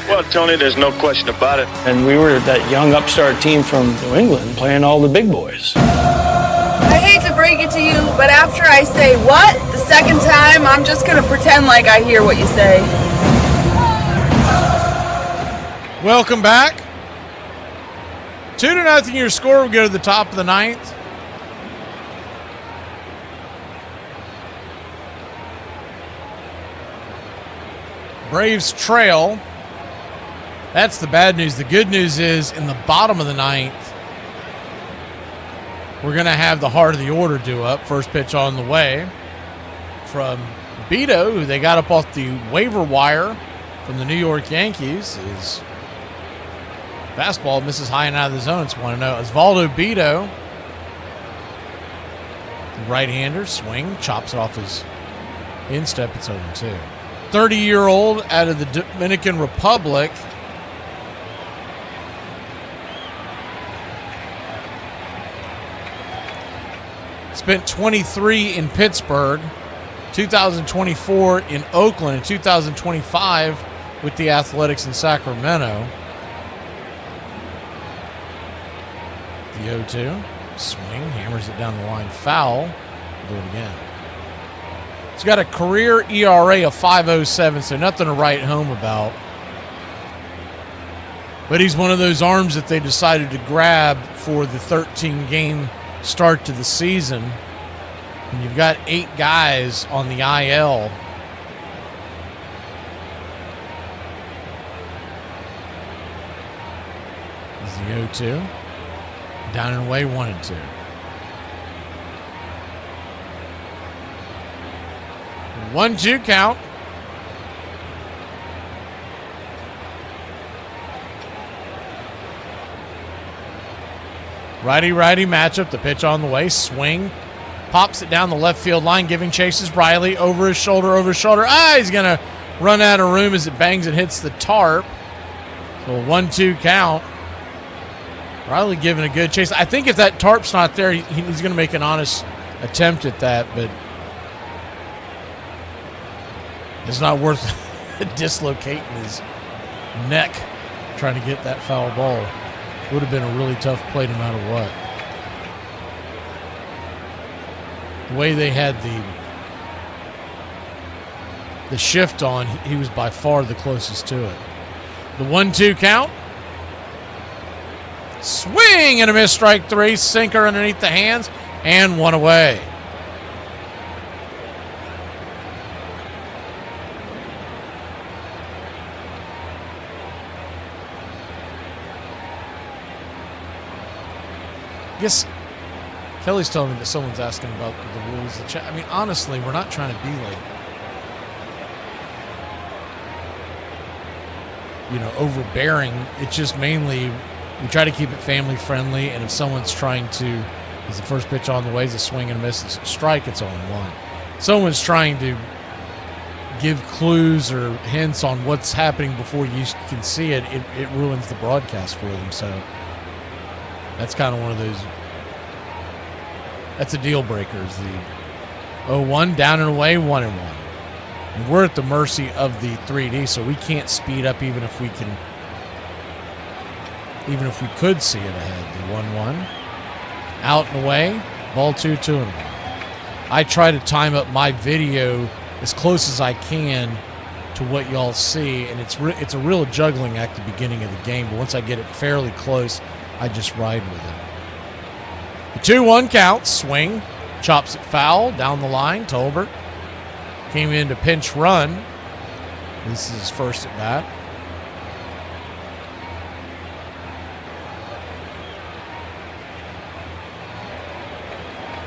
Well, Tony, there's no question about it. And we were that young upstart team from New England playing all the big boys. I hate to break it to you, but after I say what the second time, I'm just going to pretend like I hear what you say. Welcome back. 2-0 your score. We go to the top of the 9th. Braves trail. That's the bad news. The good news is in the bottom of the 9th, we're going to have the heart of the order due up. First pitch on the way from Beto, who they got up off the waiver wire from the New York Yankees. His fastball misses high and out of the zone. It's 1-0. Osvaldo Beto, the right-hander, swing, chops it off his instep. It's 0-2. 30-year-old out of the Dominican Republic. Spent 23 in Pittsburgh, 2024 in Oakland, and 2025 with the Athletics in Sacramento. The 0-2. Swing, hammers it down the line, foul. Do it again. He's got a career ERA of 5.07, so nothing to write home about. But he's one of those arms that they decided to grab for the 13-game start to the season. And you've got 8 guys on the IL. Here's the 0-2. Down and away, 1-2. 1-2 count. Righty-righty matchup. The pitch on the way. Swing. Pops it down the left field line, giving chases Riley over his shoulder, he's going to run out of room as it bangs and hits the tarp. So a 1-2 count. Riley giving a good chase. I think if that tarp's not there, he's going to make an honest attempt at that, but it's not worth dislocating his neck trying to get that foul ball. Would have been a really tough play no matter what. The way they had the shift on, he was by far the closest to it. The 1-2 count. Swing and a miss, strike 3. Sinker underneath the hands, and 1 away. I guess Kelly's telling me that someone's asking about the rules of the chat. I mean, honestly, we're not trying to be like, overbearing. It's just mainly we try to keep it family friendly. And if someone's trying to, is the first pitch on the way, is a swing and a miss, it's a strike, it's 0-1. Someone's trying to give clues or hints on what's happening before you can see it, it ruins the broadcast for them. So that's kind of one of those. That's a deal breaker. Is the 0-1 down and away, 1-1, and we're at the mercy of the 3D, so we can't speed up even if we could see it ahead. The 1-1 out and away, ball 2-1. I try to time up my video as close as I can to what y'all see, and it's a real juggling act at the beginning of the game. But once I get it fairly close, I just ride with it. The 2-1 count, swing, chops it foul, down the line. Tolbert came in to pinch run. This is his first at bat.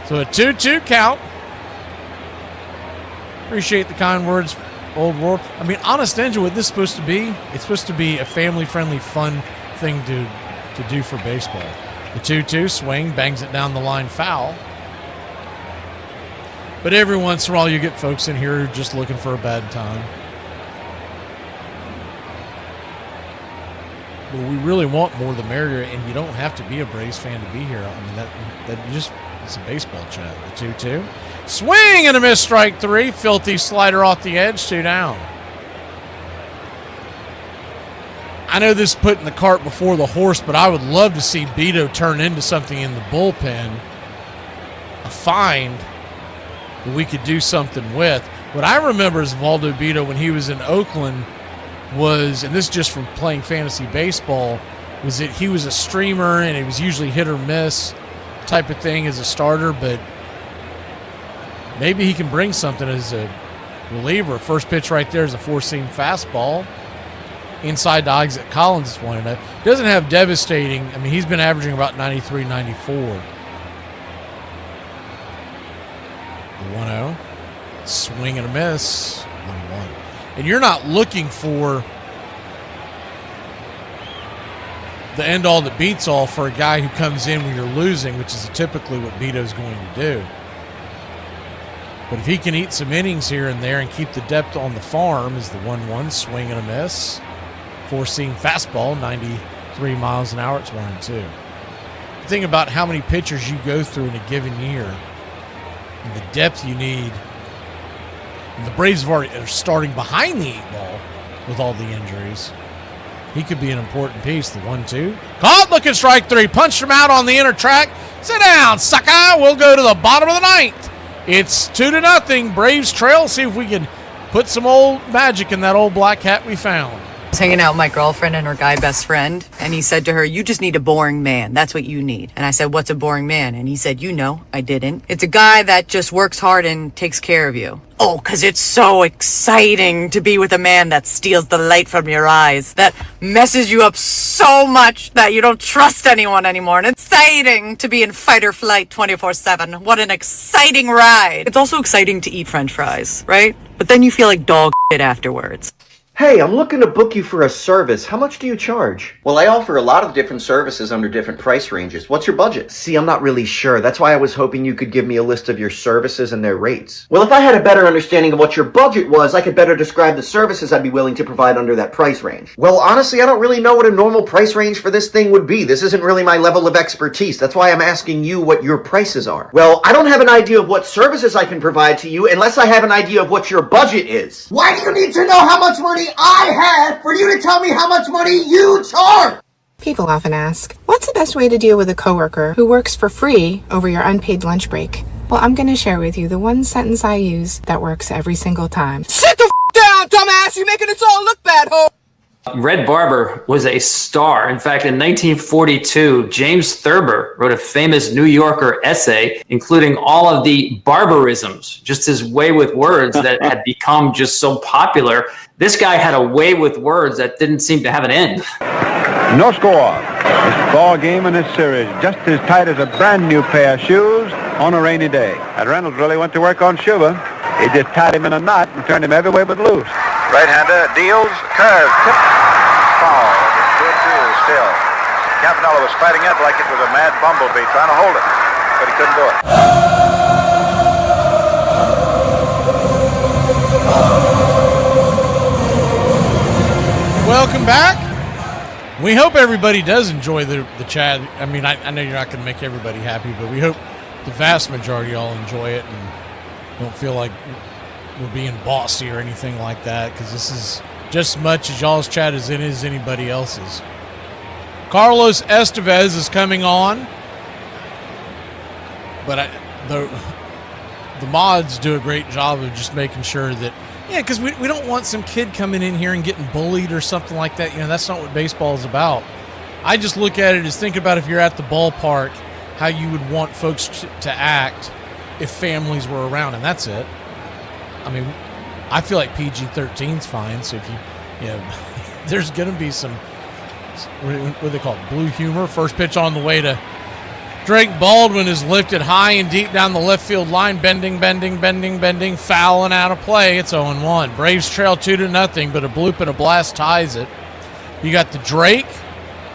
So a 2-2 count. Appreciate the kind words, Old World. I mean, honest engine, what this is supposed to be, it's supposed to be a family-friendly, fun thing to do for baseball. The 2-2 swing, bangs it down the line, foul. But every once in a while you get folks in here who are just looking for a bad time. But we really want more the merrier, and you don't have to be a Braves fan to be here. I mean, that you just, it's a baseball chat. The 2-2. Swing and a miss, strike three. Filthy slider off the edge, 2 down. I know this is putting the cart before the horse, but I would love to see Beto turn into something in the bullpen. A find that we could do something with. What I remember is Valdo Beto when he was in Oakland was, and this is just from playing fantasy baseball, was that he was a streamer and it was usually hit or miss type of thing as a starter, but maybe he can bring something as a reliever. First pitch right there is a 4-seam fastball. Inside to Isaac Collins is 1-0. Doesn't have devastating. I mean, he's been averaging about 93, 94. 1-0. Swing and a miss. 1-1. And you're not looking for the end all that beats all for a guy who comes in when you're losing, which is typically what Beto's going to do. But if he can eat some innings here and there and keep the depth on the farm, is the 1-1 swing and a miss. 4-seam fastball, 93 miles an hour. It's 1-2. Think about how many pitchers you go through in a given year and the depth you need. And the Braves are starting behind the 8 ball with all the injuries. He could be an important piece. The 1-2. Caught, looking strike three. Punched him out on the inner track. Sit down, sucker. We'll go to the bottom of the 9th. It's 2-0. Braves trail. See if we can put some old magic in that old black hat we found. I was hanging out with my girlfriend and her guy best friend, and he said to her, "You just need a boring man. That's what you need." And I said, "What's a boring man?" And he said, "You know." I didn't. "It's a guy that just works hard and takes care of you." "Oh, because it's so exciting to be with a man that steals the light from your eyes, that messes you up so much that you don't trust anyone anymore. And it's exciting to be in fight or flight 24/7. What an exciting ride." It's also exciting to eat French fries, right? But then you feel like dog shit afterwards. Hey, I'm looking to book you for a service. How much do you charge? Well, I offer a lot of different services under different price ranges. What's your budget? See, I'm not really sure. That's why I was hoping you could give me a list of your services and their rates. Well, if I had a better understanding of what your budget was, I could better describe the services I'd be willing to provide under that price range. Well, honestly, I don't really know what a normal price range for this thing would be. This isn't really my level of expertise. That's why I'm asking you what your prices are. Well, I don't have an idea of what services I can provide to you unless I have an idea of what your budget is. Why do you need to know how much money I have for you to tell me how much money you charge? People often ask, what's the best way to deal with a coworker who works for free over your unpaid lunch break? Well, I'm going to share with you the one sentence I use that works every single time. Sit the down, dumbass! You're making us all look bad, ho! Red Barber was a star. In fact, in 1942, James Thurber wrote a famous New Yorker essay, including all of the barbarisms, just his way with words that had become just so popular. This guy had a way with words that didn't seem to have an end. No score. This ball game in this series just as tight as a brand new pair of shoes on a rainy day. And Reynolds really went to work on Schuber. He just tied him in a knot and turned him every way but loose. Right-hander deals, curve, tip, foul. It's 2-2 still. Campanella was fighting it like it was a mad bumblebee trying to hold it, but he couldn't do it. Welcome back. We hope everybody does enjoy the chat. I mean, I know you're not going to make everybody happy, but we hope the vast majority of y'all enjoy it and don't feel like we're being bossy or anything like that, because this is just as much as y'all's chat as it is anybody else's. Carlos Estevez is coming on, but the mods do a great job of just making sure that, yeah, because we don't want some kid coming in here and getting bullied or something like that. You know, that's not what baseball is about. I just look at it as, think about if you're at the ballpark, how you would want folks to act if families were around, and that's it. I mean, I feel like PG-13's fine, so if you know, there's going to be some, what do they call it, blue humor, first pitch on the way to Drake Baldwin is lifted high and deep down the left field line, bending, foul and out of play. It's 0-1. Braves trail 2-0, but a bloop and a blast ties it. You got the Drake,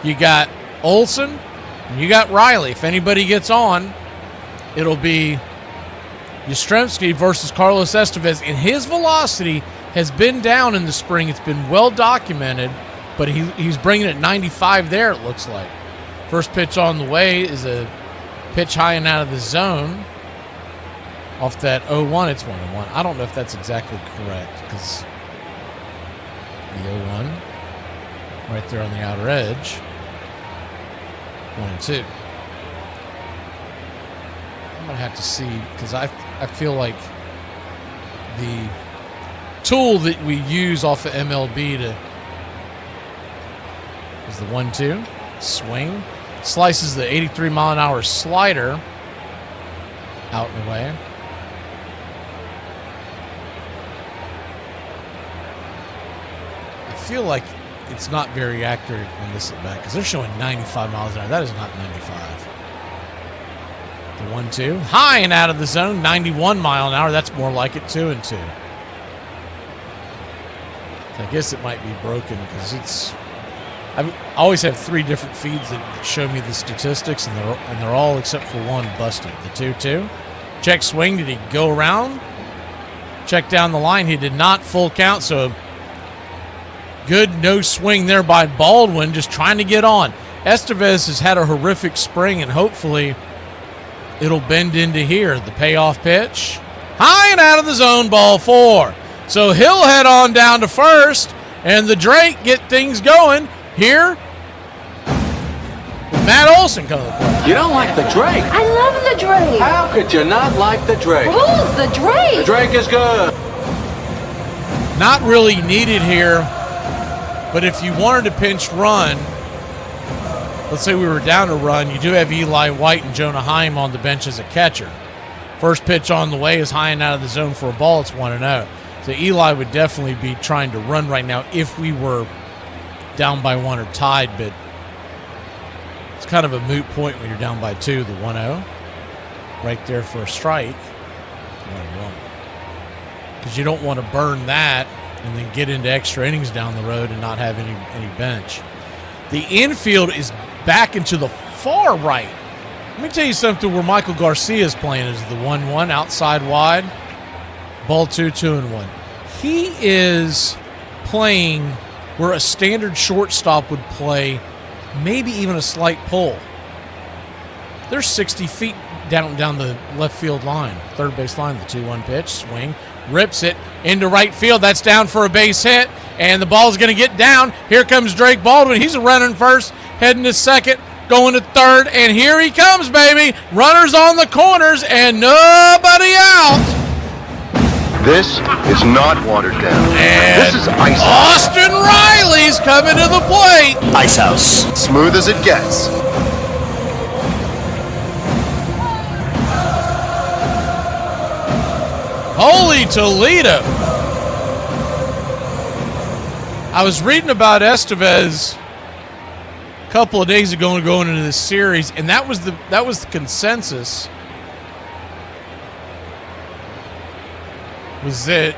you got Olson, and you got Riley. If anybody gets on, it'll be Yastrzemski versus Carlos Estevez. And his velocity has been down in the spring. It's been well documented, but he's bringing it 95 there, it looks like. First pitch on the way is a pitch high and out of the zone. Off that 0-1, it's 1-1. I don't know if that's exactly correct because the 0-1 right there on the outer edge. 1-2. I'm going to have to see because I feel like the tool that we use off of MLB is the 1-2 swing. Slices the 83 mile an hour slider out and away. I feel like it's not very accurate on this at bat because they're showing 95 miles an hour. That is not 95. The 1-2 high and out of the zone, 91 mile an hour. That's more like it, 2-2. So I guess it might be broken because it's. I always have 3 different feeds that show me the statistics, and they're all except for one busted. The 2-2. Check swing. Did he go around? Check down the line. He did not. Full count. So good no swing there by Baldwin, just trying to get on. Estevez has had a horrific spring, and hopefully it'll bend into here. The payoff pitch. High and out of the zone, ball 4. So he'll head on down to first, and the Drake get things going. Here, Matt Olson coming to the plate. You don't like the Drake? I love the Drake. How could you not like the Drake? Who's the Drake? The Drake is good. Not really needed here, but if you wanted to pinch run, let's say we were down to run, you do have Eli White and Jonah Heim on the bench as a catcher. First pitch on the way is high and out of the zone for a ball. It's 1-0. So Eli would definitely be trying to run right now if we were down by 1 or tied, but it's kind of a moot point when you're down by 2. The 1-0 right there for a strike. 1-1. Because you don't want to burn that and then get into extra innings down the road and not have any bench. The infield is back into the far right. Let me tell you something where Michael Garcia is playing is the 1-1 outside wide. Ball 2, 2-1. He is playing where a standard shortstop would play, maybe even a slight pull. They're 60 feet down the left field line, third base line. The 2-1 pitch, swing, rips it into right field. That's down for a base hit, and the ball's going to get down. Here comes Drake Baldwin. He's running first, heading to second, going to third, and here he comes, baby. Runners on the corners, and nobody out. This is not watered down. And this is Ice House. Austin Riley's coming to the plate. Ice House. Smooth as it gets. Holy Toledo. I was reading about Estevez a couple of days ago going into this series, and that was the consensus. Was that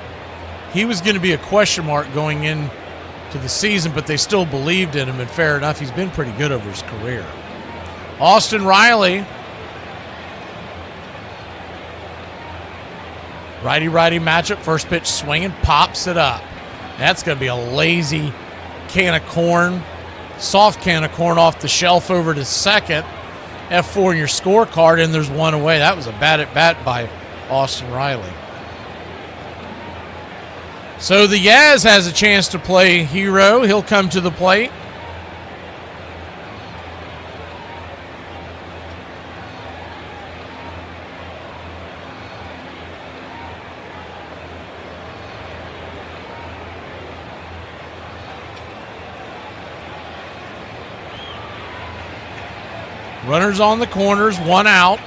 he was going to be a question mark going into the season, but they still believed in him, and fair enough, he's been pretty good over his career. Austin Riley, righty-righty matchup, first pitch swinging, pops it up. That's going to be a lazy can of corn, soft can of corn off the shelf over to second. F4 in your scorecard, and there's one away. That was a bad at-bat by Austin Riley. So the Yaz has a chance to play hero. He'll come to the plate. Runners on the corners, 1 out.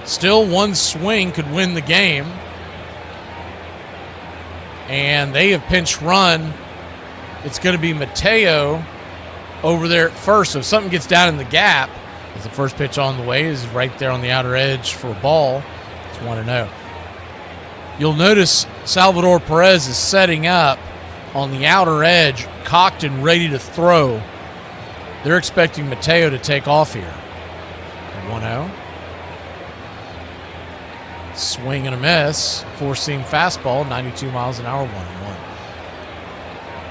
Still 1 swing could win the game. And they have pinch run. It's going to be Mateo over there at first. So if something gets down in the gap, As the first pitch on the way is right there on the outer edge for a ball. It's 1-0. You'll notice Salvador Perez is setting up on the outer edge, cocked and ready to throw. They're expecting Mateo to take off here. 1-0. Swing and a miss. Four-seam fastball, 92 miles an hour, 1-1.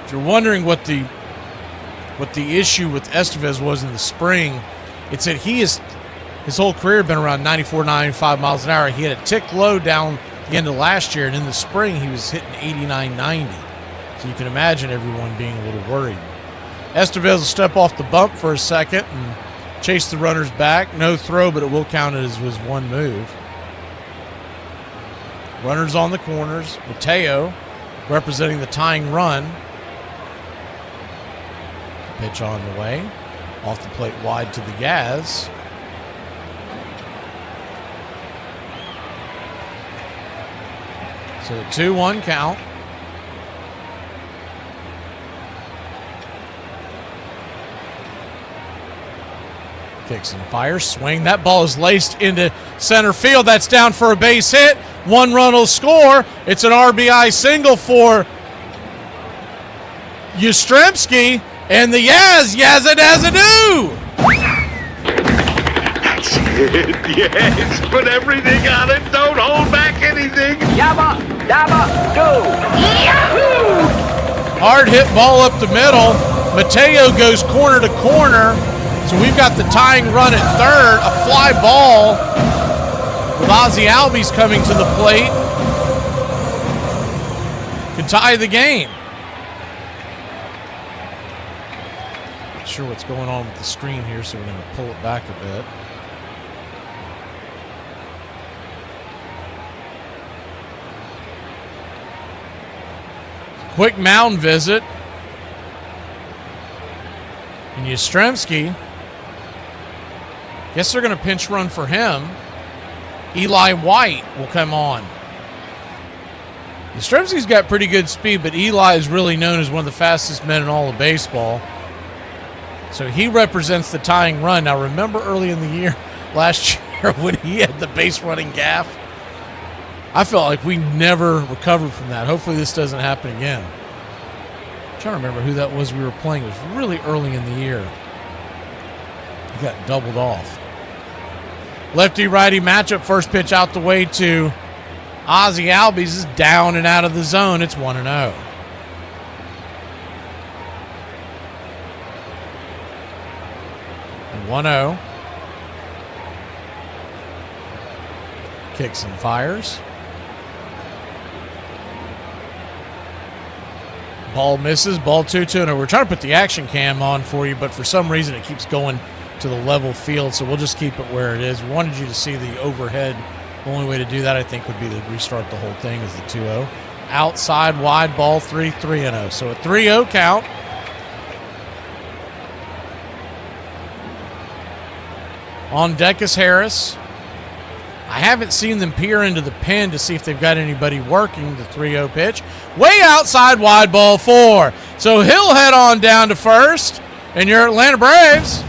If you're wondering what the issue with Estevez was in the spring, it's that his whole career been around 94, 95 miles an hour. He had a tick low down the end of last year, and in the spring he was hitting 89, 90. So you can imagine everyone being a little worried. Estevez will step off the bump for a second and chase the runners back. No throw, but it will count as his one move. Runners on the corners. Mateo representing the tying run. Pitch on the way. Off the plate wide to the Yaz. So the 2-1 count. Kicks and fires. Swing. That ball is laced into center field. That's down for a base hit. One run will score. It's an RBI single for Yastrzemski. And the Yazadazadoo! That's it. Yes, put everything on it. Don't hold back anything. Yabba, dabba, do. Yahoo! Hard hit ball up the middle. Mateo goes corner to corner. So we've got the tying run at third. A fly ball with Ozzie Albies coming to the plate. Can tie the game. Not sure what's going on with the screen here, so we're going to pull it back a bit. Quick mound visit. And Yastrzemski, guess they're going to pinch run for him. Eli White will come on. Yastrzemski's got pretty good speed, but Eli is really known as one of the fastest men in all of baseball. So he represents the tying run. Now remember early in the year, last year, when he had the base running gaff? I felt like we never recovered from that. Hopefully this doesn't happen again. I'm trying to remember who that was we were playing. It was really early in the year. He got doubled off. Lefty-righty matchup. First pitch out the way to Ozzie Albies is down and out of the zone. It's 1-0. And 1-0. Kicks and fires. Ball misses. Ball 2-2. We're trying to put the action cam on for you, but for some reason it keeps going to the level field, so we'll just keep it where it is. We wanted you to see the overhead. The only way to do that, I think, would be to restart the whole thing as the 2-0. Outside, wide ball, 3-0. So a 3-0 count. On deck is Harris. I haven't seen them peer into the pen to see if they've got anybody working the 3-0 pitch. Way outside, wide ball 4. So he'll head on down to first, and your Atlanta Braves.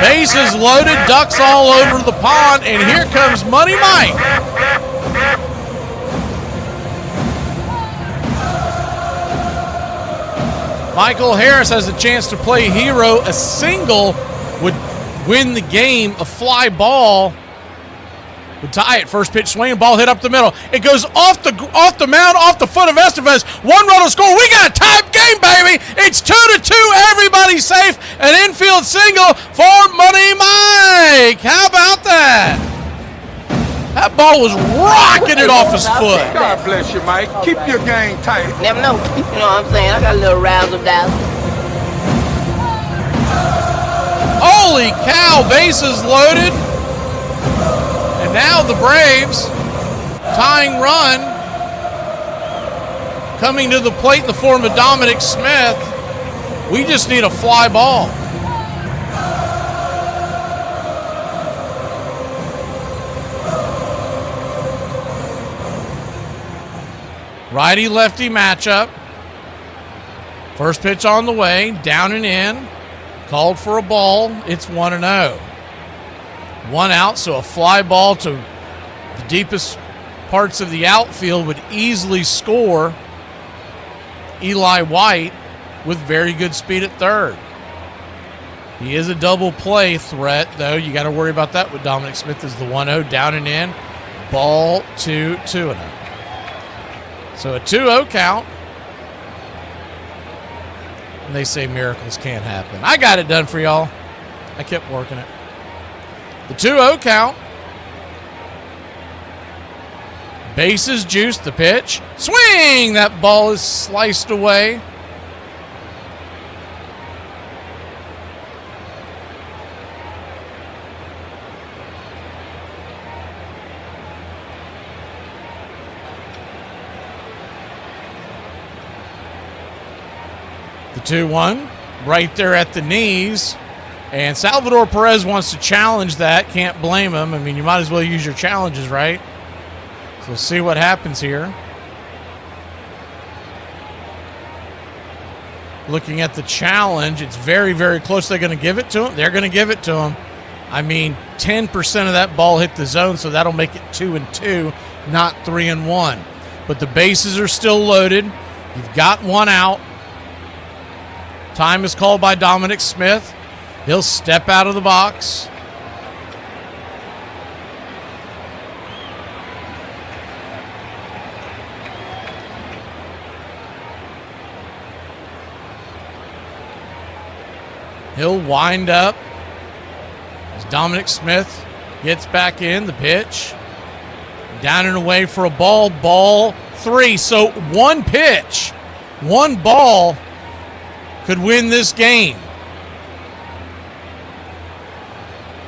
Bases loaded, ducks all over the pond, and here comes Money Mike. Michael Harris has a chance to play hero. A single would win the game. A fly ball would tie it. First pitch swing, ball hit up the middle. It goes off the mound, off the foot of Estevez. One run will score. We got a tied game, baby. It's 2-2. Everybody's safe. An infield single for Money Mike. How about that? That ball was rocketed off his foot. God bless you, Mike. Keep your game tight. Never know. You know what I'm saying? I got a little razzle-dazzle. Holy cow, bases loaded. And now the Braves, tying run, coming to the plate in the form of Dominic Smith. We just need a fly ball. Righty-lefty matchup. First pitch on the way, down and in. Called for a ball. It's 1-0. 1 out, so a fly ball to the deepest parts of the outfield would easily score Eli White with very good speed at third. He is a double play threat, though. You got to worry about that with Dominic Smith as the 1-0 down and in. Ball to 2-0. So a 2-0 count. And they say miracles can't happen. I got it done for y'all. I kept working it. The 2-0 count. Bases juice, the pitch. Swing! That ball is sliced away. The 2-1 right there at the knees. And Salvador Perez wants to challenge that. Can't blame him. I mean, you might as well use your challenges, right? So we'll see what happens here. Looking at the challenge, it's very, very close. They're going to give it to him. They're going to give it to him. I mean, 10% of that ball hit the zone, so that'll make it 2-2, not 3-1. But the bases are still loaded. You've got 1 out. Time is called by Dominic Smith. He'll step out of the box. He'll wind up as Dominic Smith gets back in. The pitch. Down and away for a ball. Ball 3. So 1 pitch, 1 ball could win this game.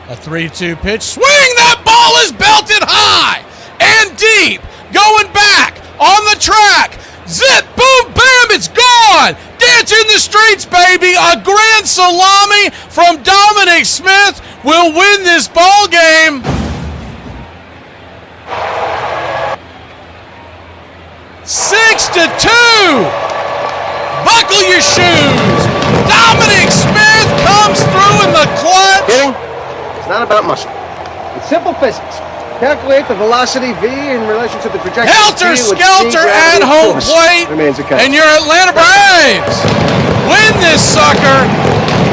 A 3-2 pitch. Swing! That ball is belted high and deep. Going back on the track. Zip, boom, bam, it's gone. Dance in the streets, baby. A grand salami from Dominic Smith will win this ball game. Six to 2. Buckle your shoes. Dominic Smith comes through in the clutch. It's not about muscle. It's simple physics. Calculate the velocity V in relation to the trajectory. Helter Skelter at home plate, and your Atlanta Braves win this sucker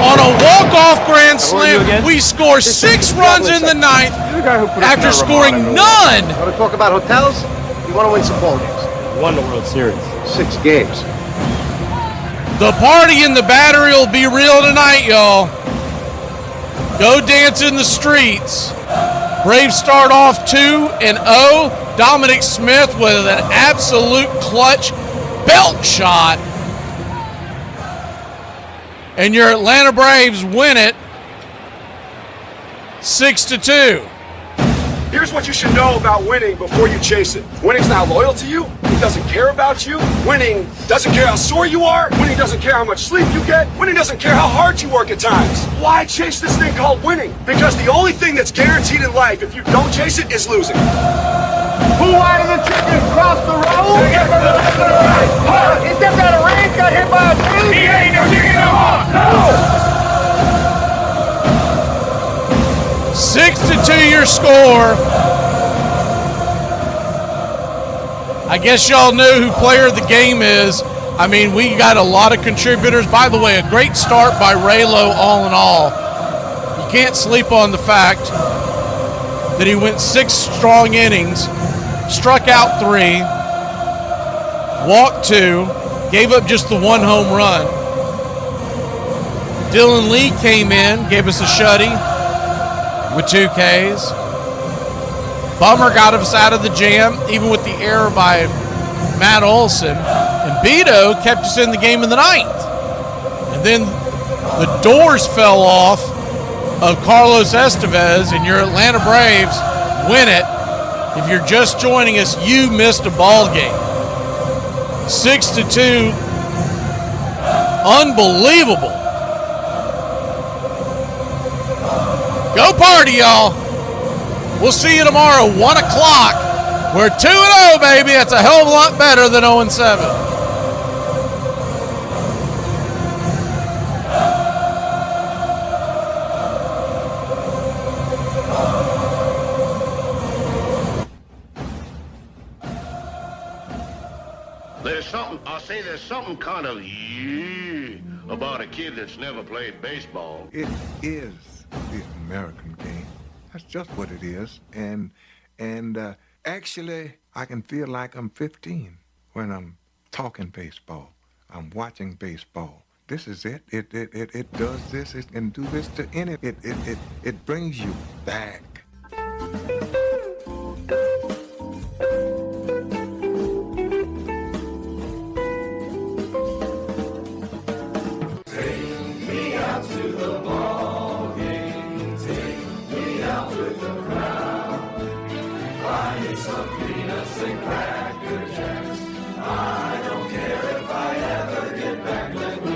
on a walk-off grand slam. We score 6 runs in the 9th after scoring none. Want to talk about hotels? You want to win some ball games. Won the World Series. 6 games. The party in the Battery will be real tonight, y'all. Go dance in the streets. Braves start off 2-0. Dominic Smith with an absolute clutch belt shot. And your Atlanta Braves win it 6-2. Here's what you should know about winning before you chase it. Winning's not loyal to you. It doesn't care about you. Winning doesn't care how sore you are. Winning doesn't care how much sleep you get. Winning doesn't care how hard you work at times. Why chase this thing called winning? Because the only thing that's guaranteed in life, if you don't chase it, is losing. Who wanted the chicken across the road? He stepped out of range, got hit by a tree. He ain't no chicken no more. No! 6-2 your score. I guess y'all know who player of the game is. I mean, we got a lot of contributors. By the way, a great start by Raylo all in all. You can't sleep on the fact that he went 6 strong innings, struck out 3, walked 2, gave up just the 1 home run. Dylan Lee came in, gave us a shutty with 2 Ks. Bummer got us out of the jam, even with the error by Matt Olson. And Beto kept us in the game in the 9th. And then the doors fell off of Carlos Estevez, and your Atlanta Braves win it. If you're just joining us, you missed a ball game. 6-2. Unbelievable. Go party, y'all. We'll see you tomorrow, 1 o'clock. We're 2-0, baby. That's a hell of a lot better than 0-7. There's something kind of about a kid that's never played baseball. It is the American game. That's just what it is. And actually, I can feel like I'm 15 when I'm talking baseball. I'm watching baseball. This is it. It does this. It can do this to any. It brings you back. To the ball game, take me out with the crowd. Buy me some peanuts and cracker jacks. I don't care if I ever get back. Let me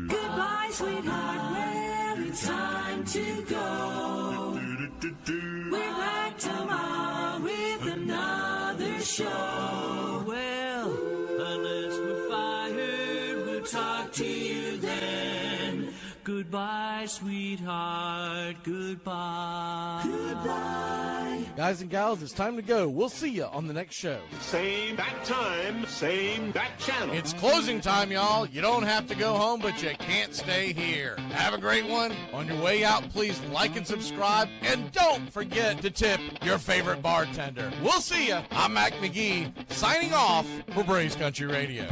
Goodbye, sweetheart. Well, it's time to go. We're back tomorrow with another show. Well, unless we're fired, we'll talk to you then. Goodbye, sweetheart. Goodbye. Goodbye. Guys and gals, it's time to go. We'll see you on the next show. Same bat time, same bat channel. It's closing time, y'all. You don't have to go home, but you can't stay here. Have a great one. On your way out, please like and subscribe. And don't forget to tip your favorite bartender. We'll see you. I'm Mac McGee, signing off for Braves Country Radio.